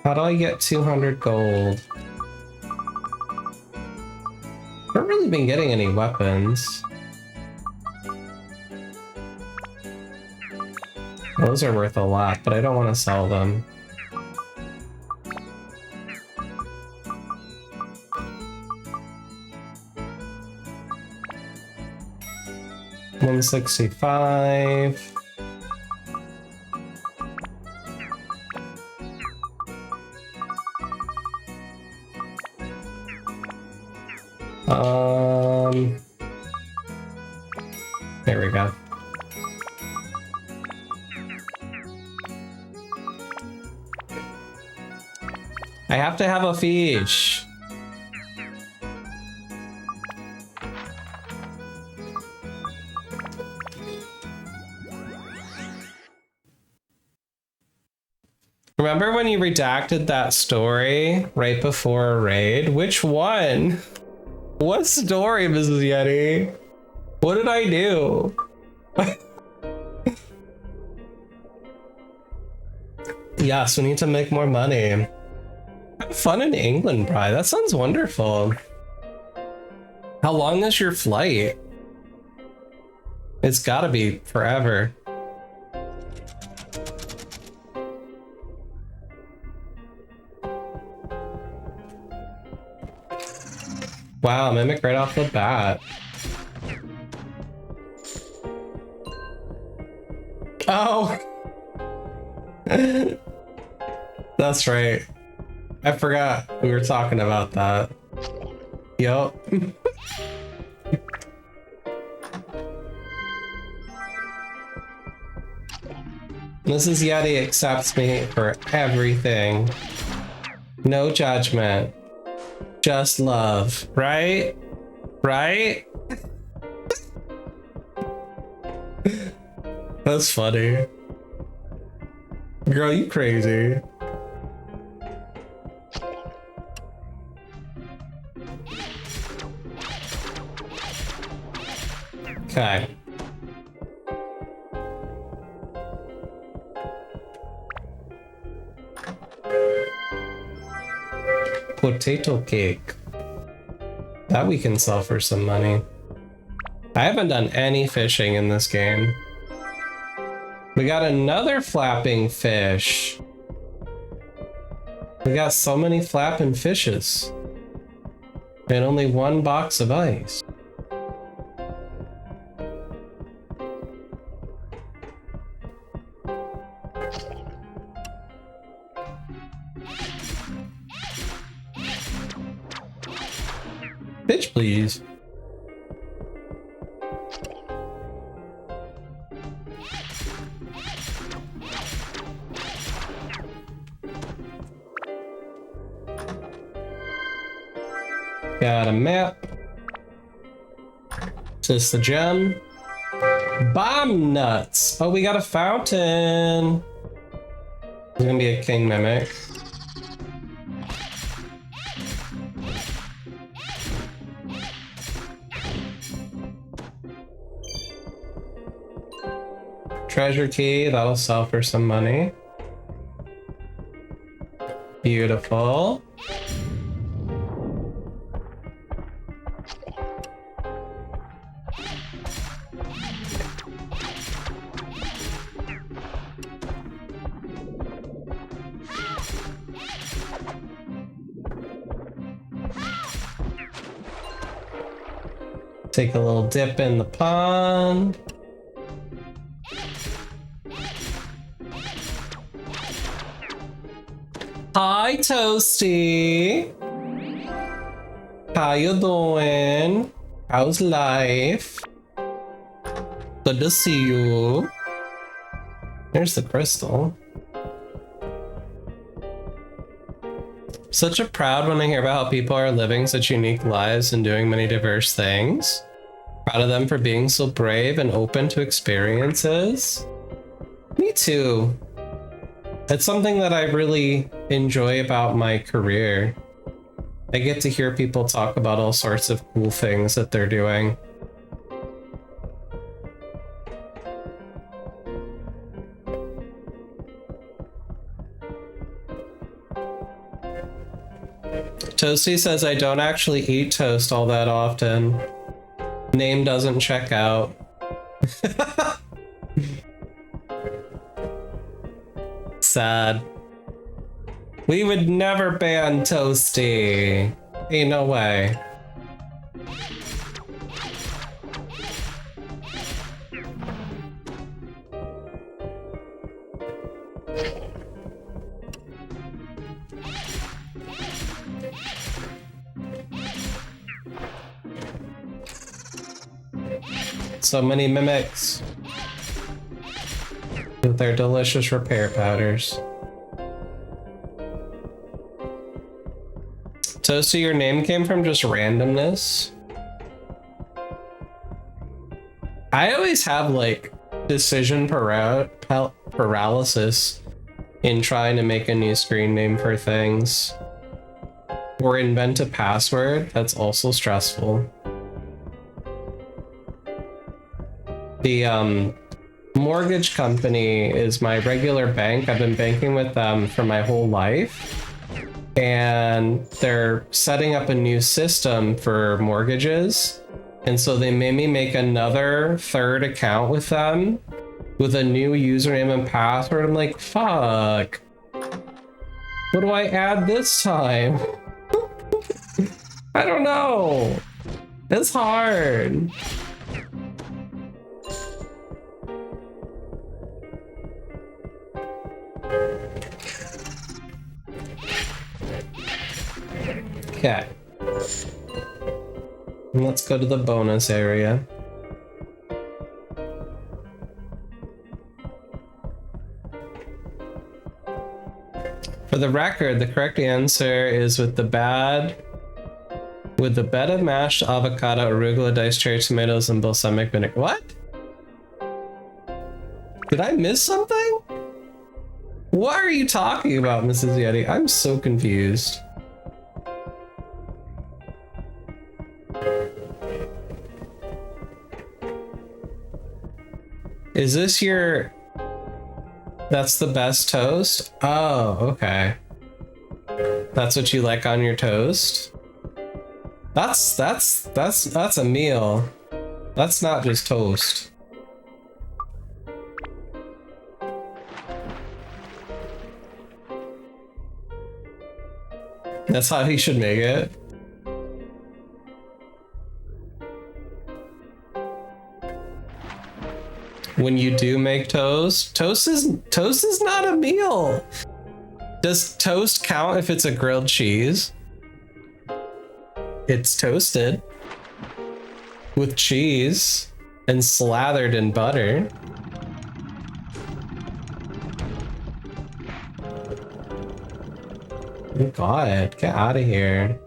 How do I get 200 gold? I haven't really been getting any weapons. Those are worth a lot, but I don't want to sell them. $165. There we go. I have to have a fish. Remember when you redacted that story right before a raid? Which one? What story, Mrs. Yeti? What did I do? Yes, we need to make more money. Have fun in England, Bri. That sounds wonderful. How long is your flight? It's gotta be forever. Wow, mimic right off the bat. Oh! That's right. I forgot we were talking about that. Yup. Mrs. Yeti accepts me for everything. No judgment. Just love, right? Right? That's funny. Girl, you crazy. Okay. Potato cake. That we can sell for some money. I haven't done any fishing in this game. We got another flapping fish. We got so many flapping fishes. And only one box of ice. Bitch, please. Got a map. Is this the gem? Bomb nuts. Oh, we got a fountain. There's gonna be a king mimic. Treasure key, that'll sell for some money. Beautiful. Take a little dip in the pond. Hi, Toasty. How you doing? How's life? Good to see you. There's the crystal. Such a proud when I hear about how people are living such unique lives and doing many diverse things. Proud of them for being so brave and open to experiences. Me too. It's something that I really enjoy about my career. I get to hear people talk about all sorts of cool things that they're doing. Toasty says I don't actually eat toast all that often. Name doesn't check out. Sad. We would never ban Toasty. Ain't no way. So many mimics with their delicious repair powders. Toasty, your name came from just randomness. I always have like decision paralysis in trying to make a new screen name for things. Or invent a password. That's also stressful. The mortgage company is my regular bank. I've been banking with them for my whole life. And they're setting up a new system for mortgages. And so they made me make another third account with them with a new username and password. I'm like, fuck. What do I add this time? I don't know. It's hard. Okay. Let's go to the bonus area. For the record, the correct answer is with the bad With the bed of mashed avocado, arugula, diced cherry tomatoes, and balsamic vinegar. What? Did I miss something? What are you talking about, Mrs. Yeti? I'm so confused. Is this your... That's the best toast? Oh, okay. That's what you like on your toast? That's a meal. That's not just toast. That's how he should make it. When you do make toast, toast is not a meal. Does toast count if it's a grilled cheese? It's toasted with cheese and slathered in butter. Oh God, get out of here.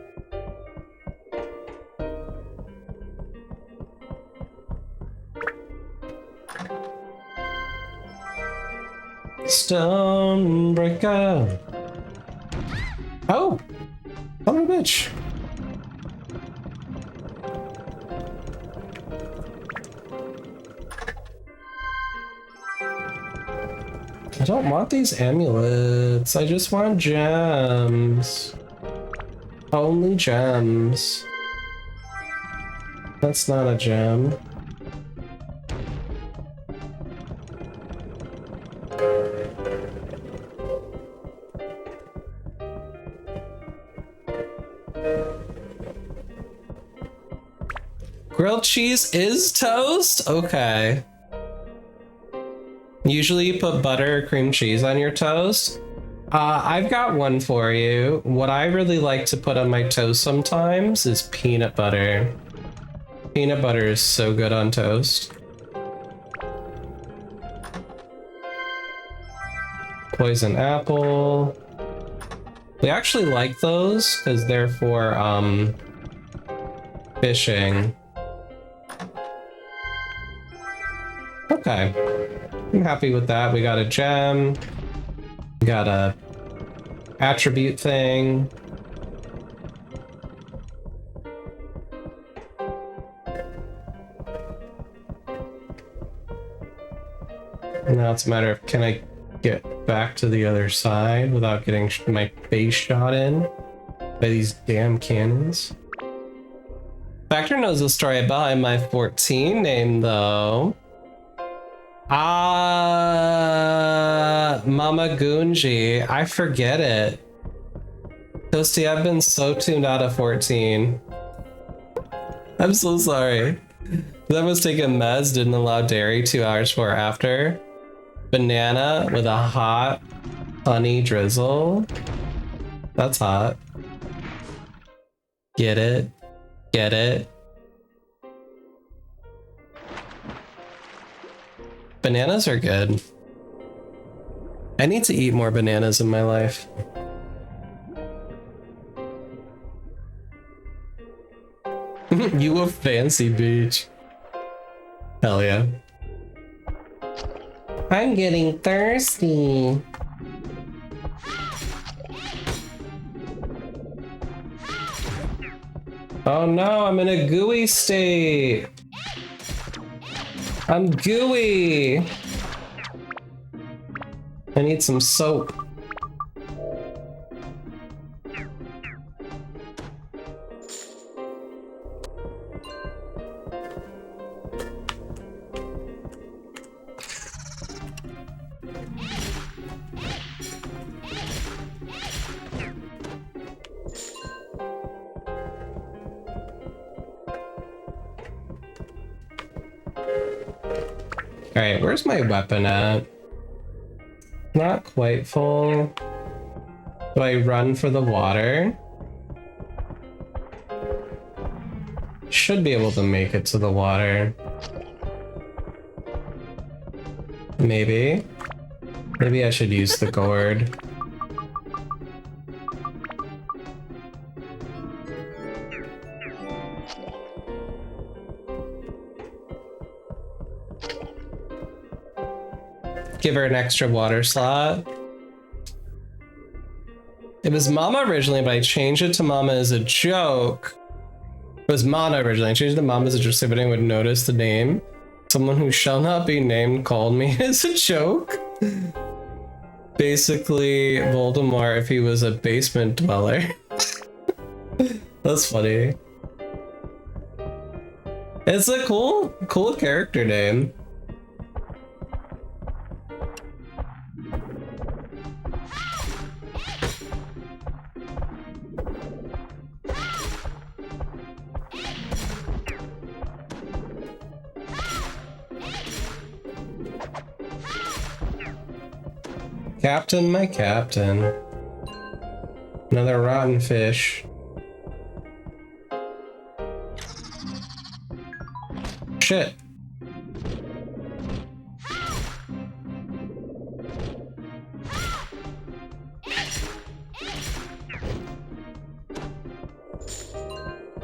Stonebreaker. Oh, son of a bitch. I don't want these amulets. I just want gems. Only gems. That's not a gem. Grilled cheese is toast? Okay. Usually you put butter or cream cheese on your toast. I've got one for you. What I really like to put on my toast sometimes is peanut butter. Peanut butter is so good on toast. Poison apple. We actually like those because they're for fishing. Okay, I'm happy with that. We got a gem. We got a attribute thing. Now it's a matter of, can I get back to the other side without getting my face shot in by these damn cannons? Factor knows the story behind my 14 name though. Mama Goonji. I forget it. Toasty, I've been so tuned out of 14. I'm so sorry. That was taking meds, didn't allow dairy 2 hours before or after. Banana with a hot honey drizzle. That's hot. Get it? Get it? Bananas are good. I need to eat more bananas in my life. You a fancy beach. Hell yeah. I'm getting thirsty. Oh no, I'm in a gooey state. I'm gooey. I need some soap. Alright, where's my weapon at? Not quite full. Do I run for the water? Should be able to make it to the water. Maybe. Maybe I should use the gourd. Give her an extra water slot. It was Mama originally, but I changed it to Mama as a joke. It was Mana originally. I changed it to Mama as a joke so everyone would notice the name. Someone who shall not be named called me as a joke. Basically, Voldemort if he was a basement dweller. That's funny. It's a cool character name. Captain, my captain. Another rotten fish. Shit.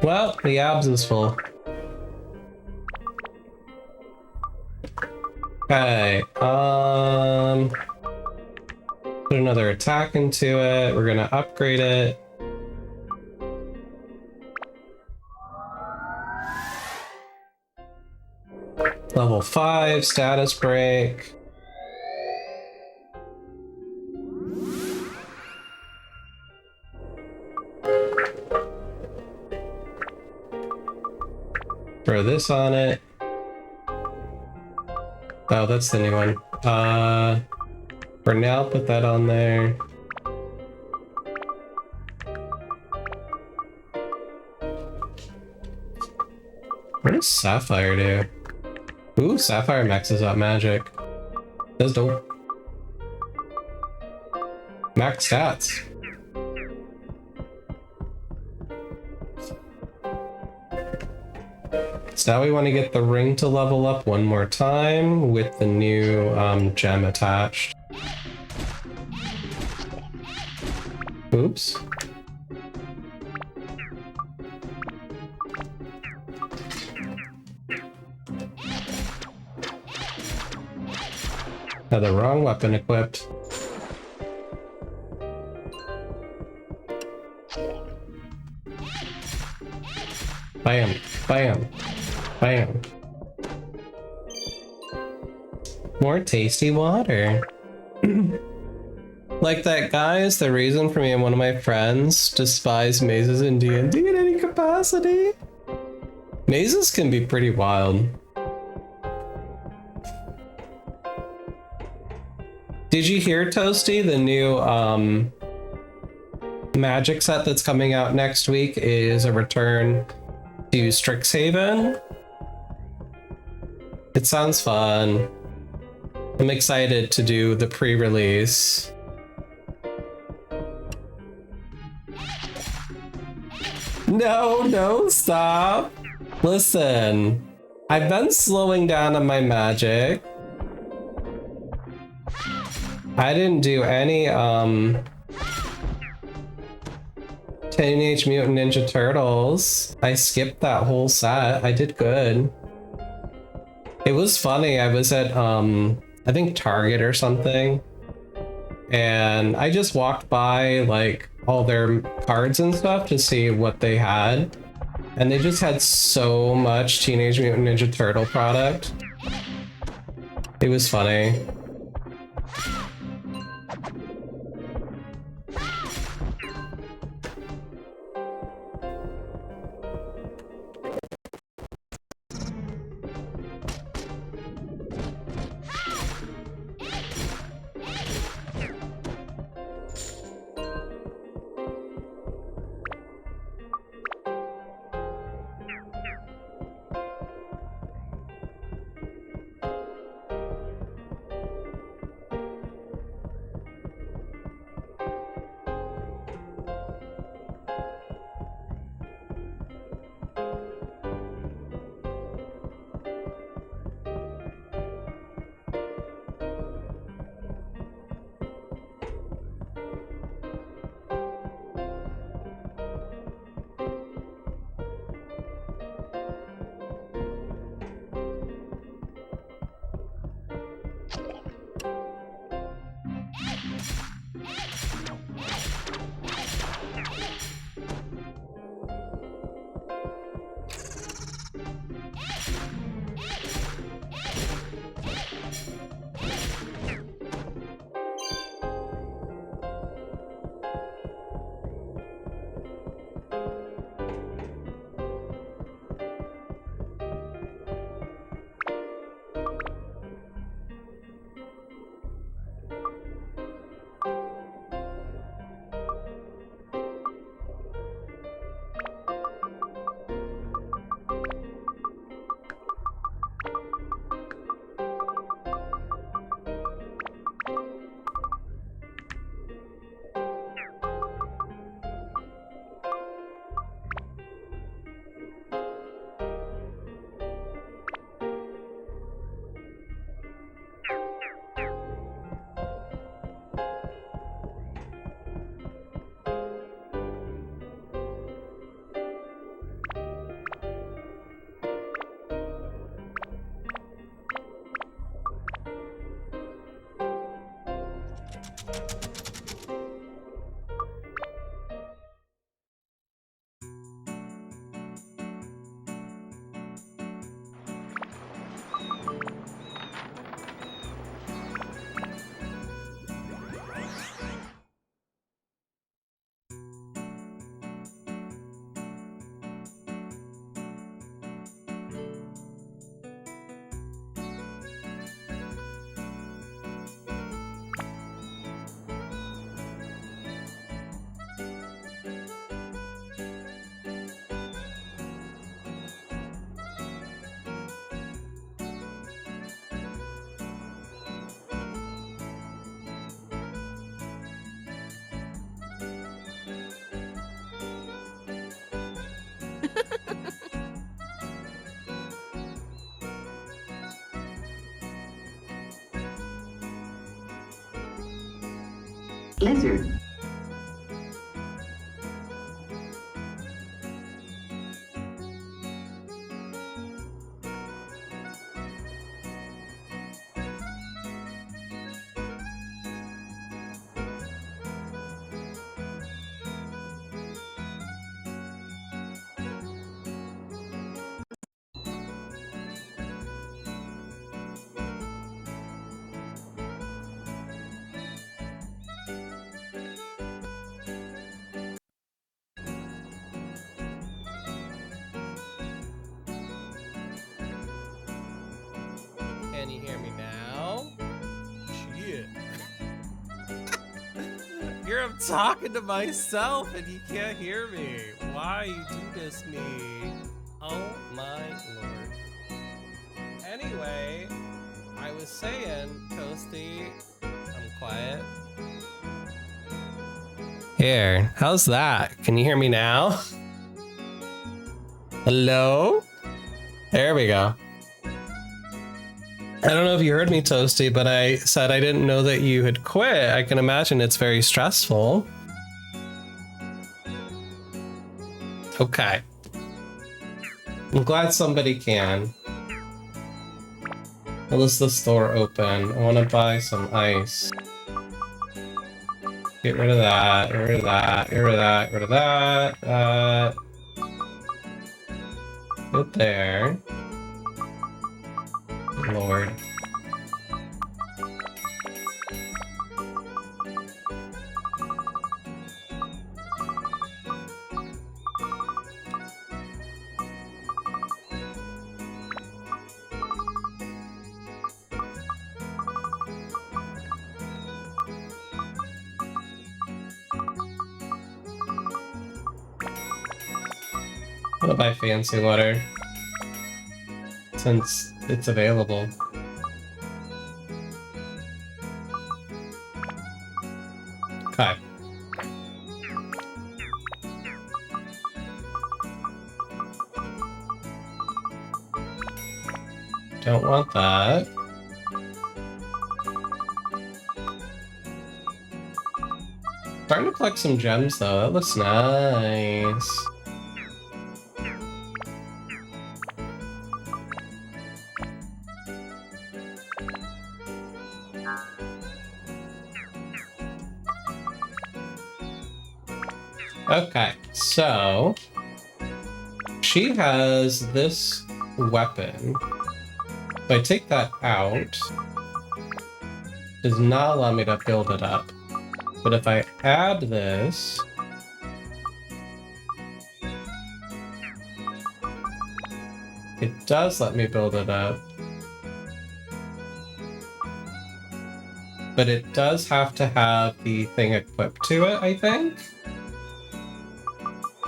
Well, the abs is full. Okay, put another attack into it. We're gonna upgrade it. Level 5, status break. Throw this on it. Oh, that's the new one. For now, put that on there. What does Sapphire do? Ooh, Sapphire maxes out magic. That's dope. Max stats. So now we want to get the ring to level up one more time with the new gem attached. Oops. Had the wrong weapon equipped. Bam, bam, bam. More tasty water. Like that guy is the reason for me and one of my friends despise mazes in D&D in any capacity. Mazes can be pretty wild. Did you hear, Toasty? The new magic set that's coming out next week is a return to Strixhaven. It sounds fun. I'm excited to do the pre-release. No, stop. Listen, I've been slowing down on my magic. I didn't do any Teenage Mutant Ninja Turtles. I skipped that whole set. I did good. It was funny. I was at I think Target or something, and I just walked by like all their cards and stuff to see what they had, and they just had so much Teenage Mutant Ninja Turtle product. It was funny. Lizard. Can you hear me now? Shit. Here I'm talking to myself and you can't hear me. Why you do this me? Oh my lord. Anyway, I was saying, Toasty, I'm quiet. Here, how's that? Can you hear me now? Hello? There we go. I don't know if you heard me, Toasty, but I said I didn't know that you had quit. I can imagine it's very stressful. Okay. I'm glad somebody can. Well, is the store open? I want to buy some ice. Get rid of that, get rid of that, get rid of that, get rid of that. Get there. Lord. I'm gonna buy fancy water since it's available. Okay. Don't want that. Starting to collect some gems though, that looks nice. Okay, so she has this weapon. If I take that out, it does not allow me to build it up. But if I add this, it does let me build it up. But it does have to have the thing equipped to it, I think.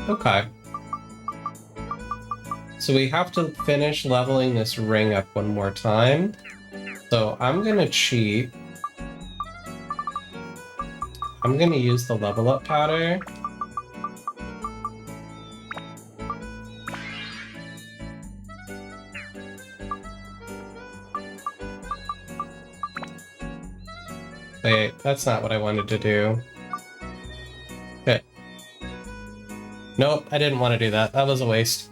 Okay. So we have to finish leveling this ring up one more time. So I'm gonna cheat. I'm gonna use the level up powder. Wait, that's not what I wanted to do. Okay. Nope, I didn't want to do that. That was a waste.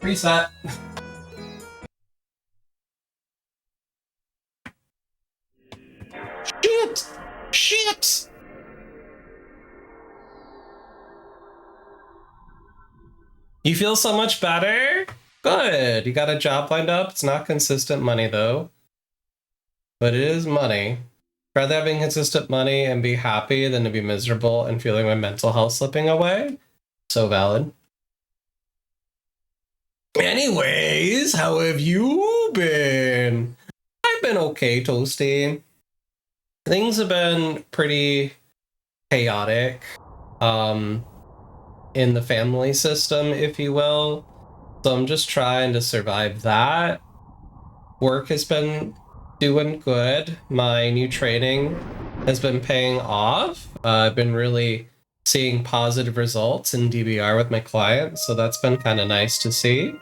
Reset. Shit! Shit! You feel so much better? Good. You got a job lined up? It's not consistent money though. But it is money. Rather having consistent money and be happy than to be miserable and feeling my mental health slipping away. So valid. Anyways, how have you been? I've been okay, Toasty. Things have been pretty chaotic in the family system, if you will. So I'm just trying to survive that. Work has been doing good. My new training has been paying off. I've been really seeing positive results in DBR with my clients, so that's been kind of nice to see.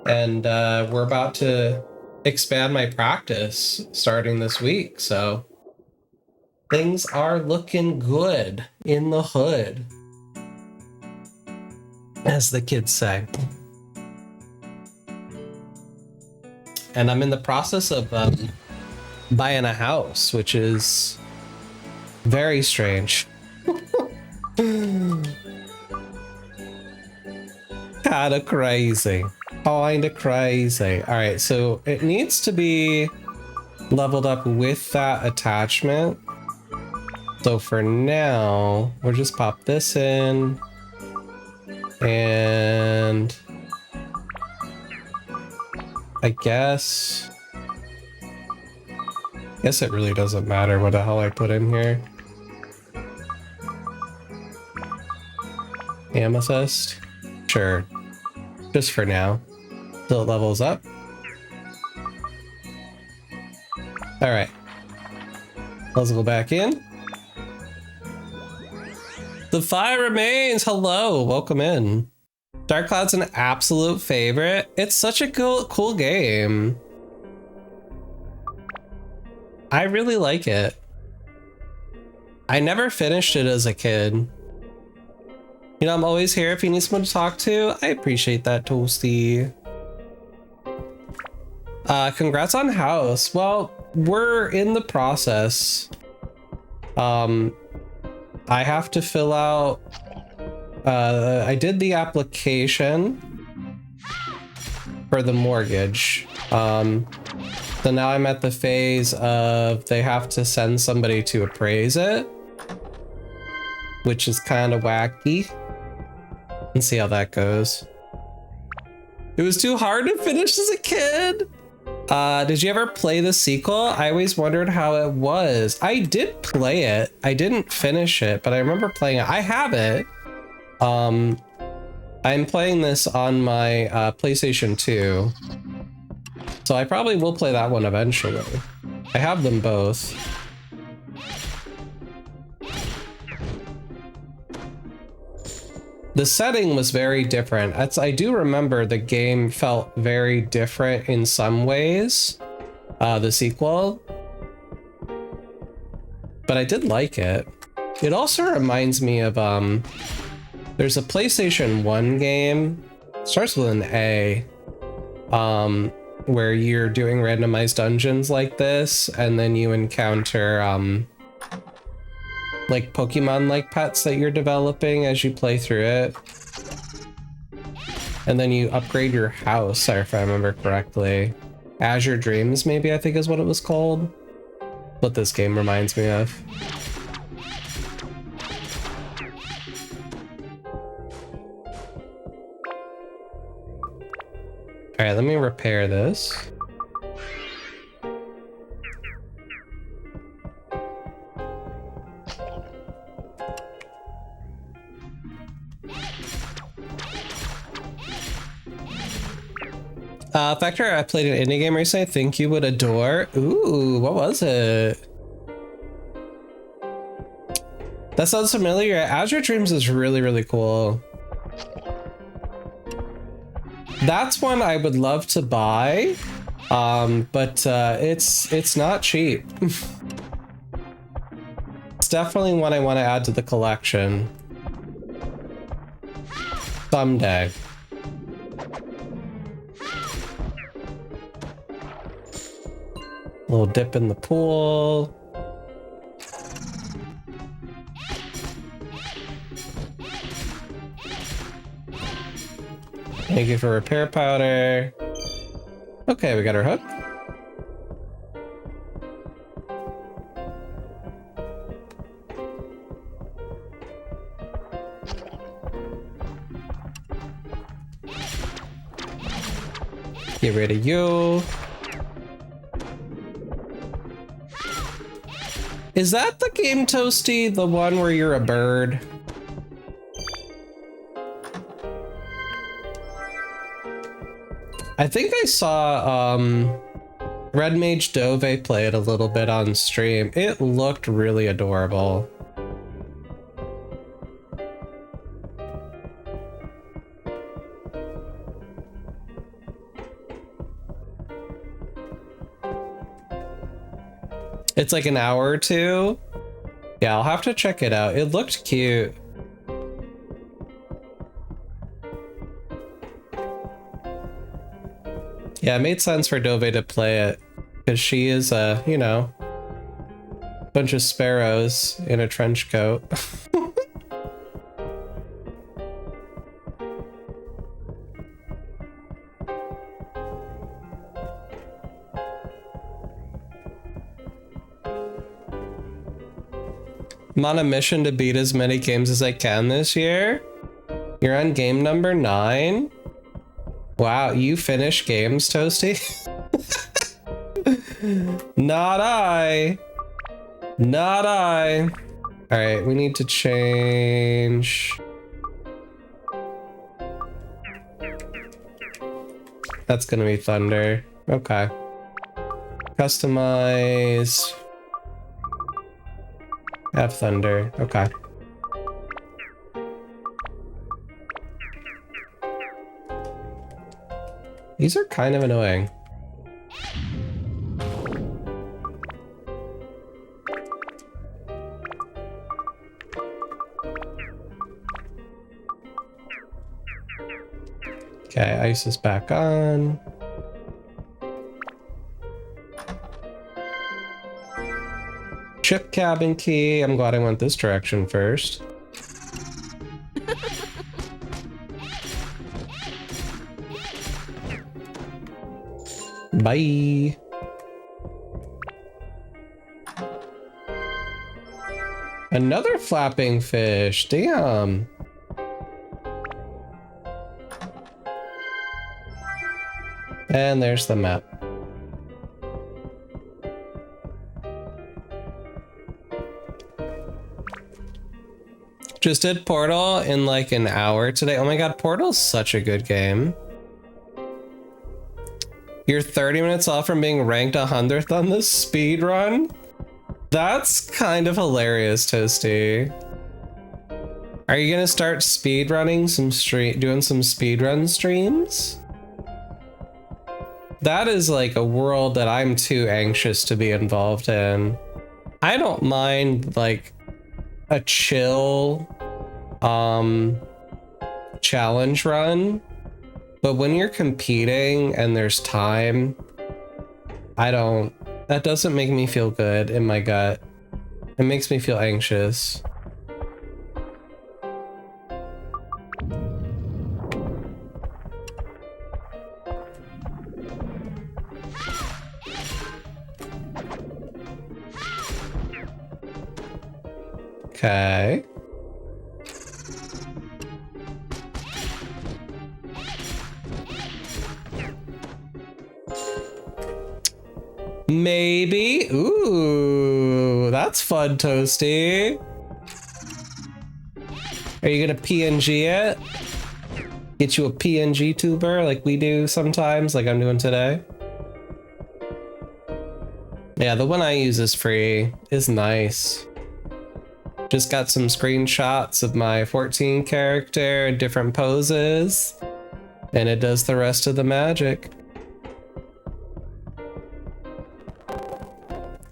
And we're about to expand my practice starting this week, so things are looking good in the hood, as the kids say. And I'm in the process of buying a house, which is very strange. Kinda crazy. Kinda crazy. All right, so it needs to be leveled up with that attachment. So for now, we'll just pop this in. And I guess it really doesn't matter what the hell I put in here. Amethyst? Sure. Just for now. Till it levels up. Alright. Let's go back in. The fire remains! Hello! Welcome in. Dark Cloud's an absolute favorite. It's such a cool game. I really like it. I never finished it as a kid. You know, I'm always here if you need someone to talk to. I appreciate that, Toasty. Congrats on house. Well, we're in the process. I have to fill out... I did the application for the mortgage. So now I'm at the phase of they have to send somebody to appraise it, which is kind of wacky. Let's see how that goes. It was too hard to finish as a kid. Did you ever play the sequel? I always wondered how it was. I did play it. I didn't finish it, but I remember playing it. I have it. I'm playing this on my PlayStation 2. So I probably will play that one eventually. I have them both. The setting was very different. I do remember the game felt very different in some ways, the sequel. But I did like it. It also reminds me of, there's a PlayStation 1 game, starts with an A, where you're doing randomized dungeons like this, and then you encounter, like Pokemon-like pets that you're developing as you play through it. And then you upgrade your house, if I remember correctly. Azure Dreams, maybe, I think is what it was called. What this game reminds me of. All right, let me repair this. Factor, I played an indie game recently I think you would adore. Ooh, what was it? That sounds familiar. Azure Dreams is really, really cool. That's one I would love to buy, but it's not cheap. It's definitely one I want to add to the collection someday. A little dip in the pool. Thank you for repair powder. Okay, we got our hook. Get rid of you. Is that the game, Toasty? The one where you're a bird? I think I saw Red Mage Dove play it a little bit on stream. It looked really adorable. It's like an hour or two. Yeah, I'll have to check it out. It looked cute. Yeah, it made sense for Dove to play it because she is a, you know, bunch of sparrows in a trench coat. I'm on a mission to beat as many games as I can this year. You're on game number 9. Wow, you finish games, Toasty? Not I. Not I. All right, we need to change. That's gonna be Thunder. Okay. Customize. Have Thunder. Okay. These are kind of annoying. Okay, ice is back on. Ship cabin key. I'm glad I went this direction first. Bye. Another flapping fish. Damn. And there's the map. Just did Portal in like an hour today. Oh my god, Portal's such a good game. You're 30 minutes off from being ranked 100th on the speed run? That's kind of hilarious, Toasty. Are you gonna start speed running doing some speed run streams? That is like a world that I'm too anxious to be involved in. I don't mind like a chill challenge run, but when you're competing and there's time, that doesn't make me feel good in my gut. It makes me feel anxious. Okay. Maybe. Ooh, that's fun, Toasty. Are you gonna PNG it? Get you a PNG tuber like we do sometimes, like I'm doing today? Yeah, the one I use is free. Is nice. Just got some screenshots of my 14 character, different poses, and it does the rest of the magic.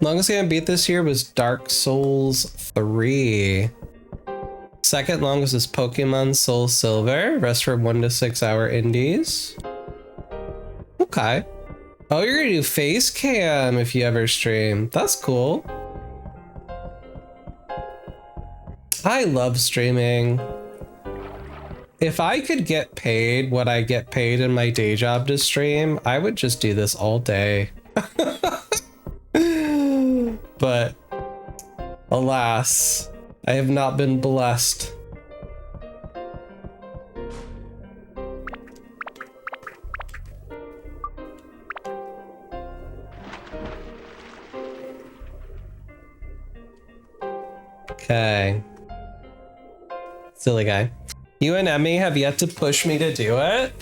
Longest game I beat this year was Dark Souls 3. Second longest is Pokemon Soul Silver. Rest were 1 to 6 hour indies. Okay. Oh, you're gonna do face cam if you ever stream. That's cool. I love streaming. if I could get paid what I get paid in my day job to stream, I would just do this all day. But alas, I have not been blessed. Okay. Silly guy. You and Emmy have yet to push me to do it.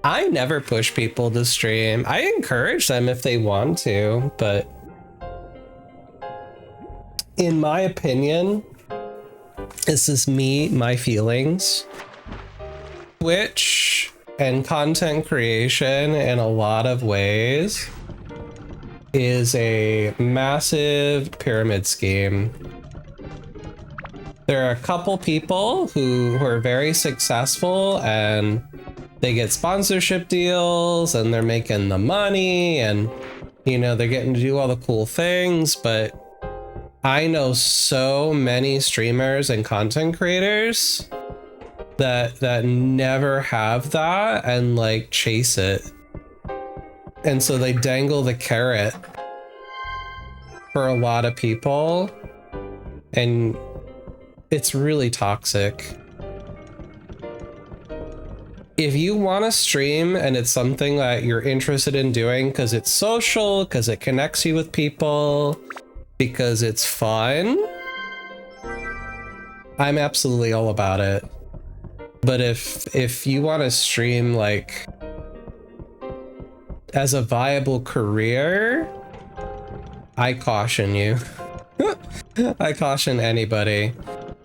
I never push people to stream. I encourage them if they want to, but in my opinion, this is me, my feelings. Twitch and content creation in a lot of ways is a massive pyramid scheme. There are a couple people who are very successful and they get sponsorship deals and they're making the money and, you know, they're getting to do all the cool things. But I know so many streamers and content creators that never have that and like chase it. And so they dangle the carrot for a lot of people, and it's really toxic. If you want to stream and it's something that you're interested in doing because it's social, because it connects you with people, because it's fun, I'm absolutely all about it. But if you want to stream like as a viable career, I caution you. I caution anybody,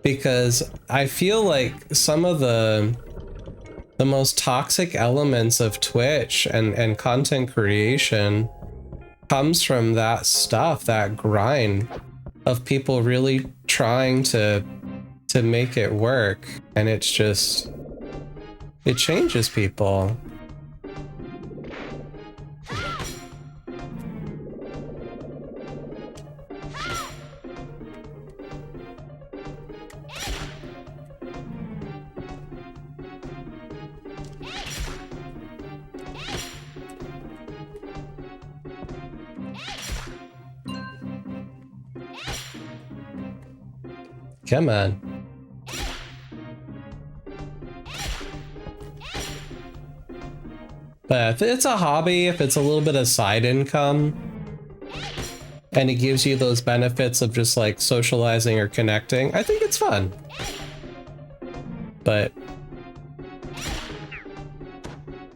because I feel like some of the most toxic elements of Twitch and content creation comes from that stuff, that grind of people really trying to make it work, and it's just, it changes people. Come on. But if it's a hobby, if it's a little bit of side income, and it gives you those benefits of just like socializing or connecting, I think it's fun. But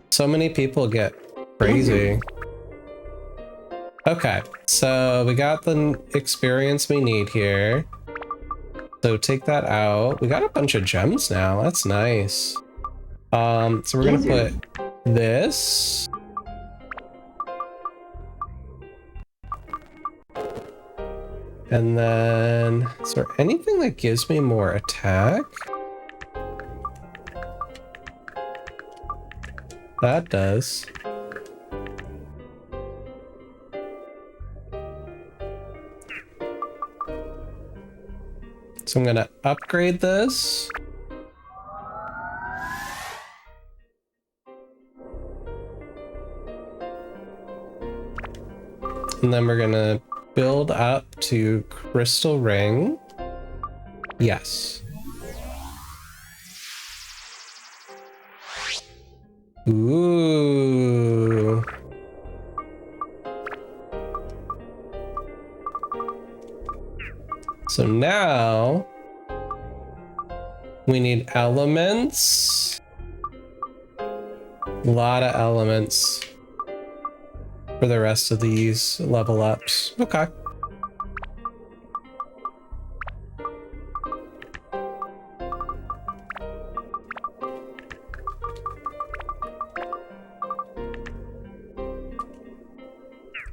so many people get crazy. Okay, so we got the experience we need here. So take that out. We got a bunch of gems now. That's nice. So we're gonna put this. And then, is there anything that gives me more attack? That does. So I'm gonna upgrade this. And then we're gonna build up to crystal ring. Yes. Ooh. So now we need elements. A lot of elements for the rest of these level ups. Okay.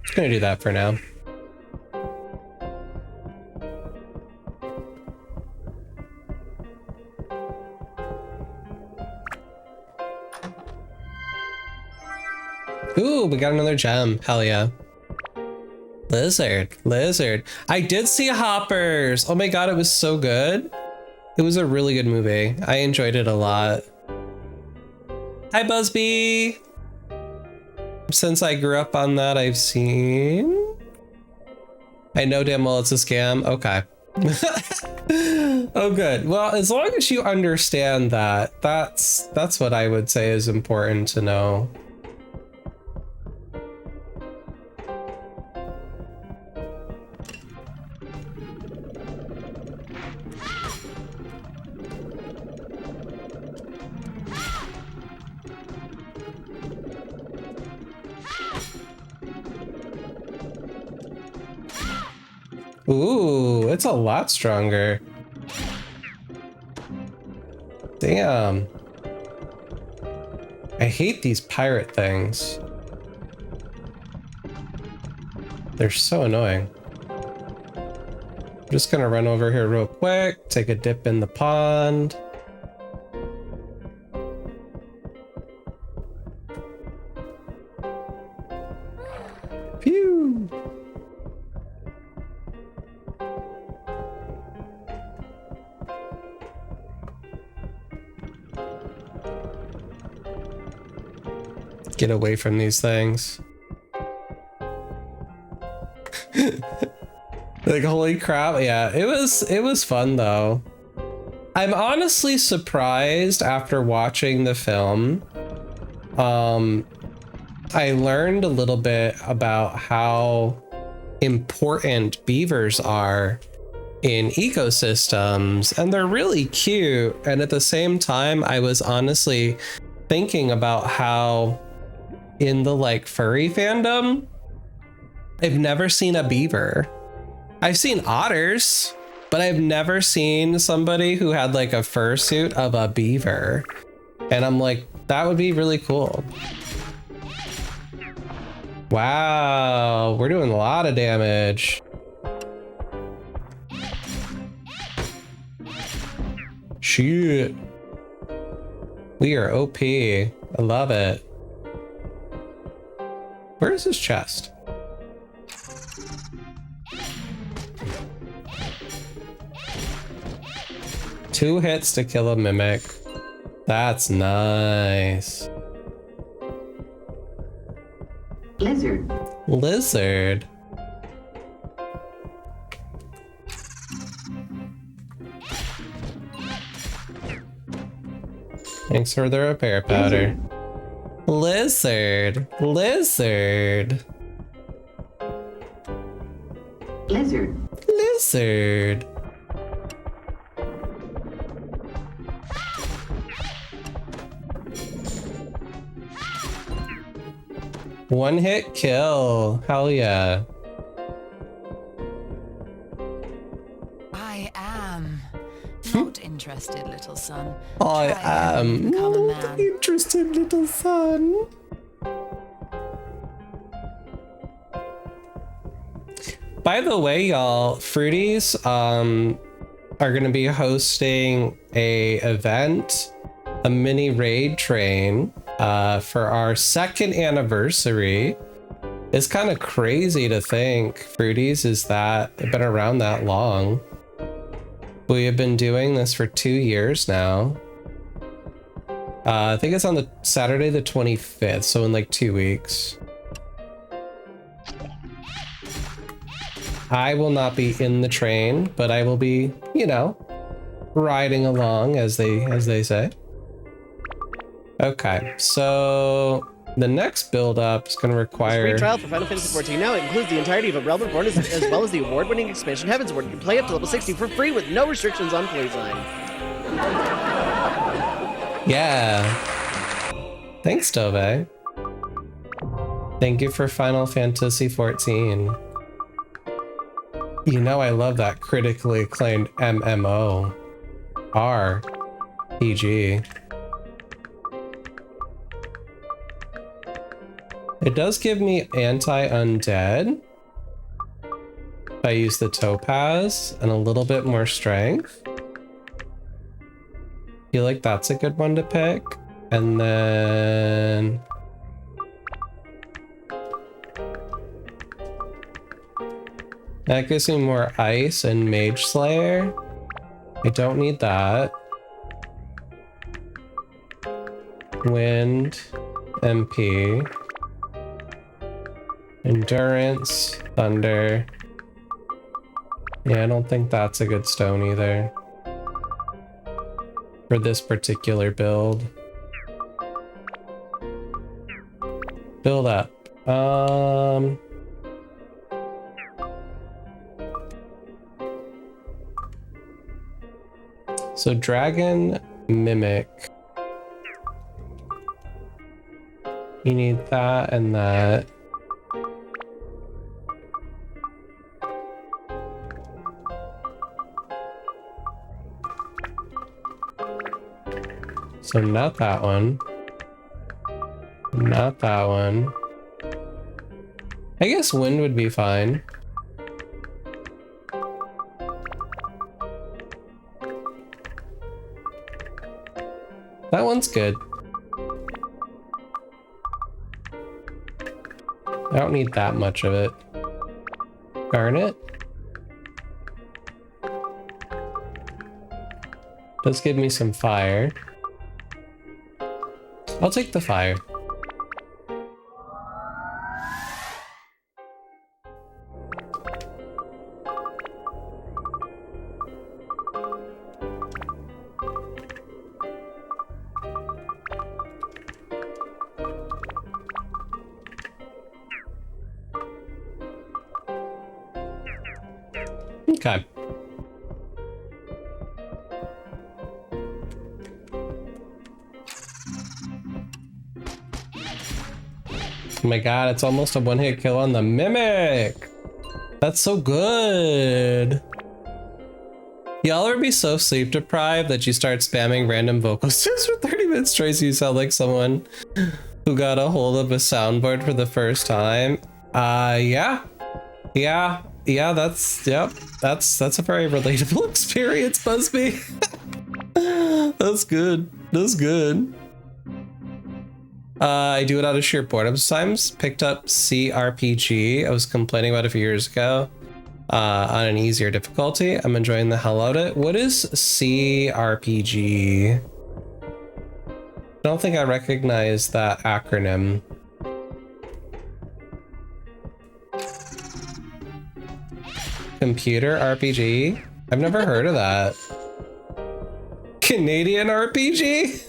Just gonna do that for now. Ooh, we got another gem. Hell yeah. Lizard. I did see Hoppers. Oh my god, it was so good. It was a really good movie. I enjoyed it a lot. Hi, Busby. Since I grew up on that, I've seen. I know damn well it's a scam. Okay. Oh, good. Well, as long as you understand that, that's what I would say is important to know. Ooh, it's a lot stronger. Damn. I hate these pirate things. They're so annoying. I'm just gonna run over here real quick, take a dip in the pond. Phew. Get away from these things. Like, holy crap. Yeah, it was fun though. I'm honestly surprised after watching the film. I learned a little bit about how important beavers are in ecosystems, and they're really cute. And at the same time, I was honestly thinking about how in the like furry fandom, I've never seen a beaver. I've seen otters, but I've never seen somebody who had like a fursuit of a beaver. And I'm like, that would be really cool. Wow, we're doing a lot of damage. Shit. We are OP. I love it. Where is this chest? Two hits to kill a mimic. That's nice. Lizard. Lizard. Thanks for the repair powder. Lizard. Lizard. Lizard. Lizard. One hit kill. Hell yeah. I am not interested, little son. I am become a not man. interested, little son. By the way, y'all, Fruities are gonna be hosting a event, a mini raid train for our 2nd anniversary. It's kind of crazy to think Fruities is that they've been around that long. We have been doing this for 2 years now. I think it's on the Saturday the 25th, so in like 2 weeks. I will not be in the train, but I will be, you know, riding along as they say. Okay, so the next build up is going to require... Free trial for Final Fantasy XIV now. It includes the entirety of A Realm Reborn as well as the award-winning expansion Heavensward. You can play up to level 60 for free with no restrictions on playtime. Yeah. Thanks, Tove. Thank you for Final Fantasy XIV. You know I love that critically acclaimed MMO. RPG. It does give me anti-undead if I use the topaz and a little bit more strength. Feel like that's a good one to pick. And then that gives me more ice and Mage Slayer. I don't need that. Wind, MP. Endurance, thunder. Yeah, I don't think that's a good stone either. For this particular build. Build up. So dragon mimic. You need that and that. So not that one. Not that one. I guess wind would be fine. That one's good. I don't need that much of it. Garnet? Does give me some fire. I'll take the fire. Okay. Oh my god, it's almost a one-hit kill on the mimic. That's so good. Y'all ever be so sleep deprived that you start spamming random vocals for 30 minutes straight so you sound like someone who got a hold of a soundboard for the first time? Yeah, that's a very relatable experience, Busby. That's good. That's good. I do it out of sheer boredom sometimes. Picked up CRPG. I was complaining about it a few years ago on an easier difficulty. I'm enjoying the hell out of it. What is CRPG? I don't think I recognize that acronym. Computer RPG? I've never heard of that. Canadian RPG?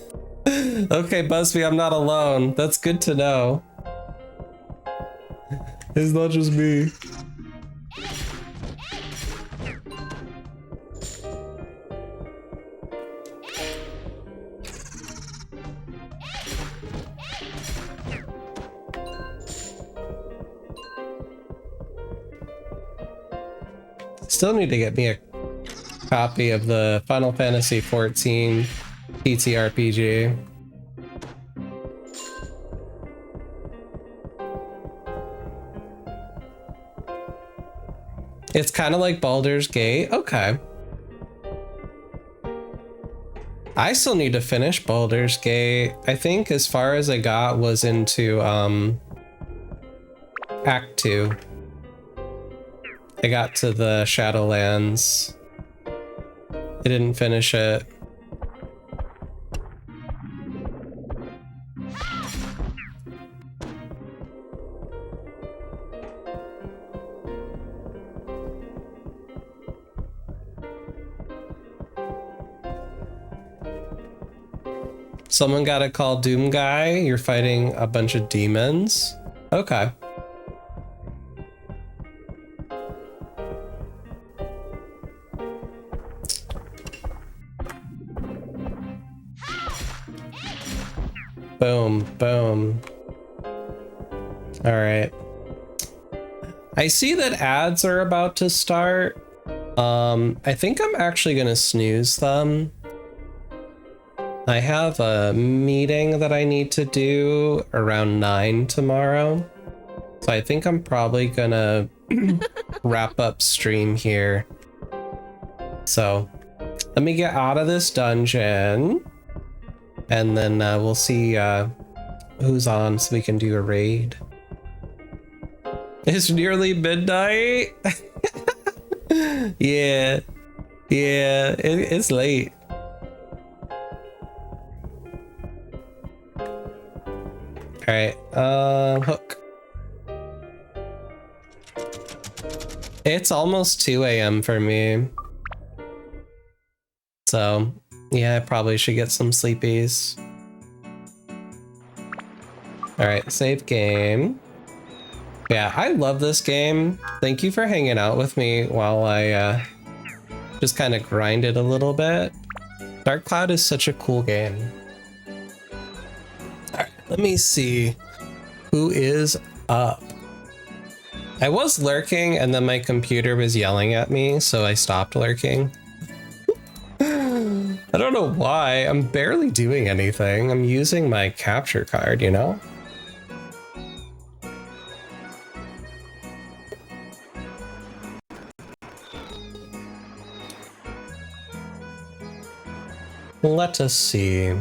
Okay, Busby, I'm not alone. That's good to know. It's not just me. Still need to get me a copy of the Final Fantasy XIV TTRPG. It's kind of like Baldur's Gate. Okay. I still need to finish Baldur's Gate. I think as far as I got was into Act 2. I got to the Shadowlands. I didn't finish it. Someone got a call Doom Guy. You're fighting a bunch of demons. Okay. Boom, boom. All right. I see that ads are about to start. I think I'm actually gonna snooze them. I have a meeting that I need to do around 9 tomorrow. So I think I'm probably gonna wrap up stream here. So let me get out of this dungeon. And then we'll see who's on so we can do a raid. It's nearly midnight. Yeah. Yeah, it's late. right, Hook. It's almost 2 a.m. for me. So, yeah, I probably should get some sleepies. Alright, save game. Yeah, I love this game. Thank you for hanging out with me while I just kind of grinded a little bit. Dark Cloud is such a cool game. Alright, let me see who is up. I was lurking and then my computer was yelling at me, so I stopped lurking. I don't know why. I'm barely doing anything. I'm using my capture card, you know? Let us see.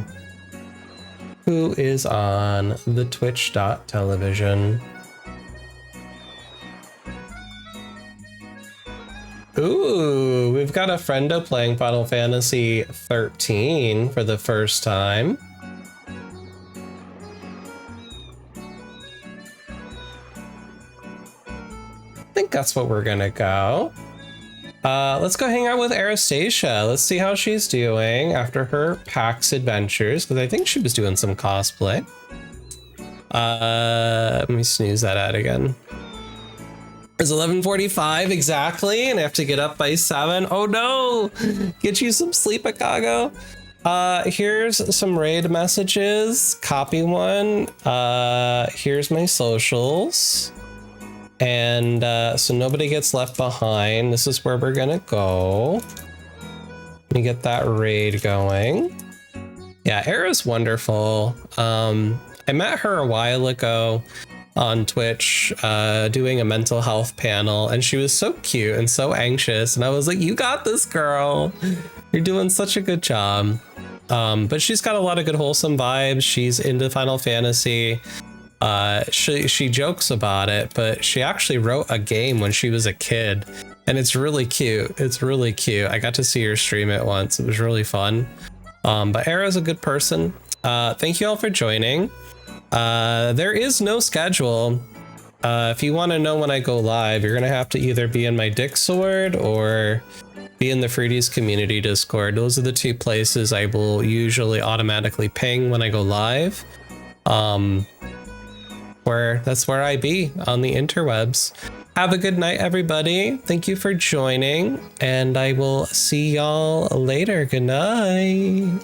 Who is on the Twitch.television? Ooh, we've got a friendo playing Final Fantasy 13 for the first time. I think that's what we're gonna go. Let's go hang out with Anastasia. Let's see how she's doing after her PAX adventures, because I think she was doing some cosplay. Let me snooze that ad again. It's 11:45 exactly, and I have to get up by 7. Oh no! Get you some sleep, Akago. Here's some raid messages. Copy one. Here's my socials. And so nobody gets left behind. This is where we're gonna go. Let me get that raid going. Yeah, Era's wonderful. I met her a while ago on Twitch doing a mental health panel, and she was so cute and so anxious, and I was like, you got this, girl. You're doing such a good job. But she's got a lot of good wholesome vibes. She's into Final Fantasy. She jokes about it, but she actually wrote a game when she was a kid, and it's really cute. It's really cute. I got to see her stream it once. It was really fun. But Era's a good person. Thank you all for joining. There is no schedule. If you want to know when I go live, you're gonna have to either be in my Discord or be in the Fruities community Discord. Those are the two places I will usually automatically ping when I go live. That's where I be on the interwebs. Have a good night, everybody. Thank you for joining, and I will see y'all later. Good night.